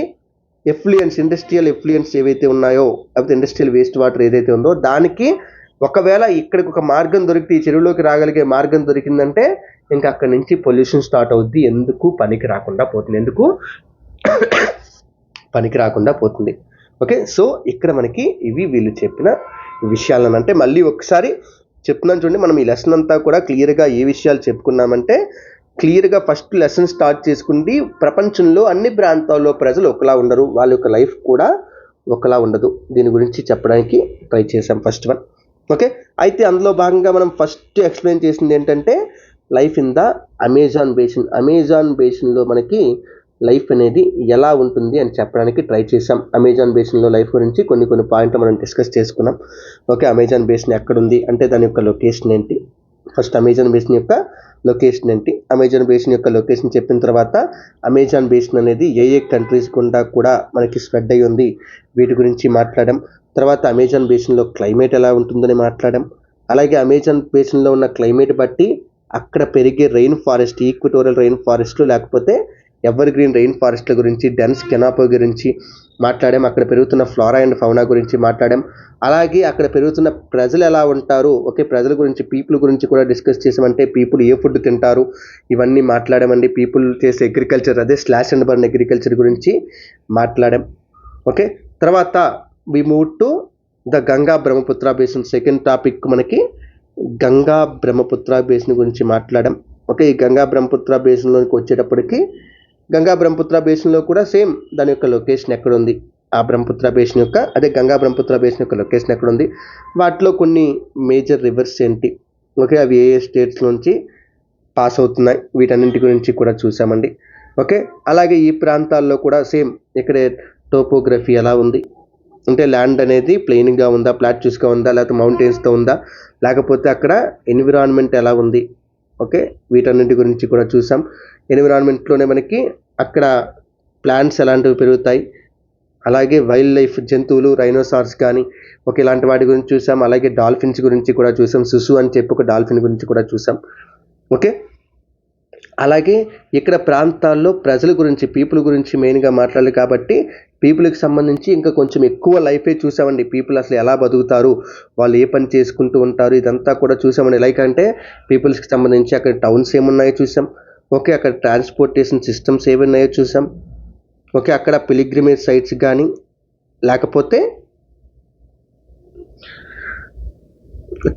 ఇండస్ట్రియల్ ఎఫ్లుయెన్స్ ఏవైతే ఉన్నాయో, లేకపోతే ఇండస్ట్రియల్ వేస్ట్ వాటర్ ఏదైతే ఉందో దానికి ఒకవేళ ఇక్కడికి ఒక మార్గం దొరికితే, ఈ చెరువులోకి రాగలిగే మార్గం దొరికిందంటే ఇంకా అక్కడి నుంచి పొల్యూషన్ స్టార్ట్ అవుద్ది. ఎందుకు పనికి రాకుండా పోతుంది. సో ఇక్కడ మనకి ఇవి వీళ్ళు చెప్పిన విషయాలను, అంటే మళ్ళీ ఒకసారి చెప్తున్నాను చూడండి. మనం ఈ లెసన్ అంతా కూడా క్లియర్గా ఏ విషయాలు చెప్పుకున్నామంటే, క్లియర్గా ఫస్ట్ లెసన్ స్టార్ట్ చేసుకుంది ప్రపంచంలో అన్ని ప్రాంతాల్లో ప్రజలు ఒకలా ఉండరు, వాళ్ళ యొక్క లైఫ్ కూడా ఒకలా ఉండదు. దీని గురించి చెప్పడానికి ట్రై చేసాం ఫస్ట్ వన్. అయితే అందులో భాగంగా మనం ఫస్ట్ ఎక్స్ప్లెయిన్ చేసింది ఏంటంటే లైఫ్ ఇన్ ద అమెజాన్ బేసిన్లో మనకి లైఫ్ అనేది ఎలా ఉంటుంది అని చెప్పడానికి ట్రై చేసాం. అమెజాన్ బేసిన్లో లైఫ్ గురించి కొన్ని పాయింట్లు మనం డిస్కస్ చేసుకున్నాం. అమెజాన్ బేసిన్ ఎక్కడుంది అంటే దాని యొక్క లొకేషన్ ఏంటి, ఫస్ట్ అమెజాన్ బేసిన్ యొక్క లొకేషన్ ఏంటి, అమెజాన్ బేసిన్ యొక్క లొకేషన్ చెప్పిన తర్వాత అమెజాన్ బేసిన్ అనేది ఏ కంట్రీస్ గుండా కూడా మనకి స్ప్రెడ్ అయ్యి ఉంది, వీటి గురించి మాట్లాడడం. తర్వాత అమెజాన్ బేసిన్లో క్లైమేట్ ఎలా ఉంటుందని మాట్లాడడం. అలాగే అమెజాన్ బేసిన్లో ఉన్న క్లైమేట్ బట్టి అక్కడ పెరిగే రెయిన్ ఫారెస్ట్, ఈక్వటోరియల్ రెయిన్ ఫారెస్ట్లు లేకపోతే ఎవర్ గ్రీన్ రెయిన్ ఫారెస్ట్ల గురించి, డెన్స్ కెనాపో గురించి మాట్లాడాం. అక్కడ పెరుగుతున్న ఫ్లోరా అండ్ ఫౌనా గురించి మాట్లాడాం. అలాగే అక్కడ పెరుగుతున్న ప్రజలు ఎలా ఉంటారు, ప్రజల గురించి, పీపుల్ గురించి కూడా డిస్కస్ చేసామంటే పీపుల్ ఏ ఫుడ్ తింటారు, ఇవన్నీ మాట్లాడామండి. పీపుల్ చేసే అగ్రికల్చర్, అదే స్లాష్ అండ్ బర్న్ అగ్రికల్చర్ గురించి మాట్లాడాం. తర్వాత we move to the Ganga Brahmaputra basin. Second topic మనకి గంగా బ్రహ్మపుత్ర బేసిన్ గురించి మాట్లాడాం. ఈ గంగా బ్రహ్మపుత్ర బేసిన్లోకి వచ్చేటప్పటికి గంగా బ్రహ్మపుత్ర బేసిన్లో కూడా సేమ్ దాని యొక్క లొకేషన్ ఎక్కడుంది, ఆ బ్రహ్మపుత్ర బేసిన్ యొక్క, అదే గంగా బ్రహ్మపుత్ర బేసిన్ యొక్క లొకేషన్ ఎక్కడుంది, వాటిలో కొన్ని మేజర్ రివర్స్ ఏంటి, అవి ఏ స్టేట్స్ నుంచి పాస్ అవుతున్నాయి, వీటన్నింటి గురించి కూడా చూసామండి. అలాగే ఈ ప్రాంతాల్లో కూడా సేమ్ ఇక్కడ టోపోగ్రఫీ ఎలా ఉంది, అంటే ల్యాండ్ అనేది ప్లెయిన్గా ఉందా, ప్లాట్యూస్గా ఉందా, లేకపోతే మౌంటైన్స్తో ఉందా, లేకపోతే అక్కడ ఎన్విరాన్మెంట్ ఎలా ఉంది, వీటన్నింటి గురించి కూడా చూసాం. ఎన్విరాన్మెంట్లోనే మనకి అక్కడ ప్లాంట్స్ ఎలాంటివి పెరుగుతాయి, అలాగే వైల్డ్ లైఫ్ జంతువులు, రైనోసార్స్ కానీ ఇలాంటి వాటి గురించి చూసాం. అలాగే డాల్ఫిన్స్ గురించి కూడా చూసాం. సుసు అని చెప్పి ఒక డాల్ఫిన్ గురించి కూడా చూసాం. అలాగే ఇక్కడ ప్రాంతాల్లో ప్రజల గురించి, పీపుల్ గురించి మెయిన్గా మాట్లాడాలి కాబట్టి పీపుల్కి సంబంధించి ఇంకా కొంచెం ఎక్కువ లైఫే చూసామండి. పీపుల్ అసలు ఎలా బతుకుతారు, వాళ్ళు ఏ పని చేసుకుంటూ ఉంటారు, ఇదంతా కూడా చూసామండి. లైక్ అంటే పీపుల్స్కి సంబంధించి అక్కడ టౌన్స్ ఏమున్నాయో చూసాం. అక్కడ ట్రాన్స్పోర్టేషన్ సిస్టమ్స్ ఏమున్నాయో చూసాం. అక్కడ పిలిగ్రిమేజ్ సైట్స్ కానీ లేకపోతే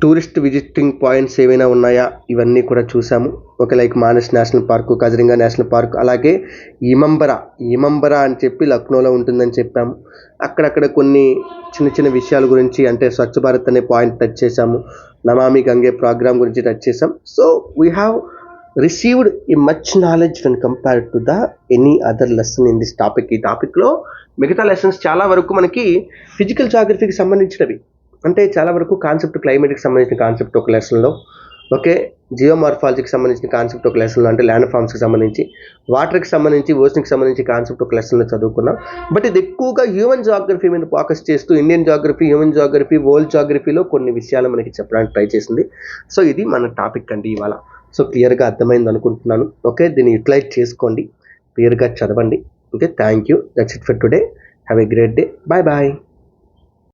టూరిస్ట్ విజిటింగ్ పాయింట్స్ ఏవైనా ఉన్నాయా ఇవన్నీ కూడా చూసాము. Okay, like Manas national park, Kaziranga national park, అలాగే ఇమంబరా అని చెప్పి లక్నోలో ఉంటుందని చెప్పాము. అక్కడక్కడ కొన్ని చిన్న చిన్న విషయాల గురించి, అంటే స్వచ్ఛ భారత్ అనే పాయింట్ టచ్ చేసాము, నమామి గంగే ప్రోగ్రామ్ గురించి టచ్ చేసాం. So we have received a much knowledge when compared to the any other lesson in this topic. ఈ టాపిక్లో మిగతా లెసన్స్ చాలా వరకు మనకి ఫిజికల్ జాగ్రఫీకి సంబంధించినవి, అంటే చాలా వరకు కాన్సెప్ట్, క్లైమేట్కి సంబంధించిన కాన్సెప్ట్ ఒక లెసన్లో, ఓకే, జియోమార్ఫాలజీకి సంబంధించిన కాన్సెప్ట్ ఒక లెసన్లో, అంటే ల్యాండ్ ఫార్మ్స్కి సంబంధించి, వాటర్కి సంబంధించి, ఓషన్కి సంబంధించి కాన్సెప్ట్ ఒక లెసన్లో చదువుకున్నాం. బట్ ఇది ఎక్కువగా హ్యూమన్ జాగ్రఫీ మీద ఫోకస్ చేస్తూ Indian geography, human geography, world జాగ్రఫీలో కొన్ని విషయాలు మనకి చెప్పడానికి ట్రై చేసింది. సో ఇది మన టాపిక్ అండి ఇవాళ. సో క్లియర్గా అర్థమైంది అనుకుంటున్నాను. ఓకే, దీన్ని యూటిలైజ్ చేసుకోండి, క్లియర్గా చదవండి. Okay, thank you. That's it for today. Have a great day. Bye bye.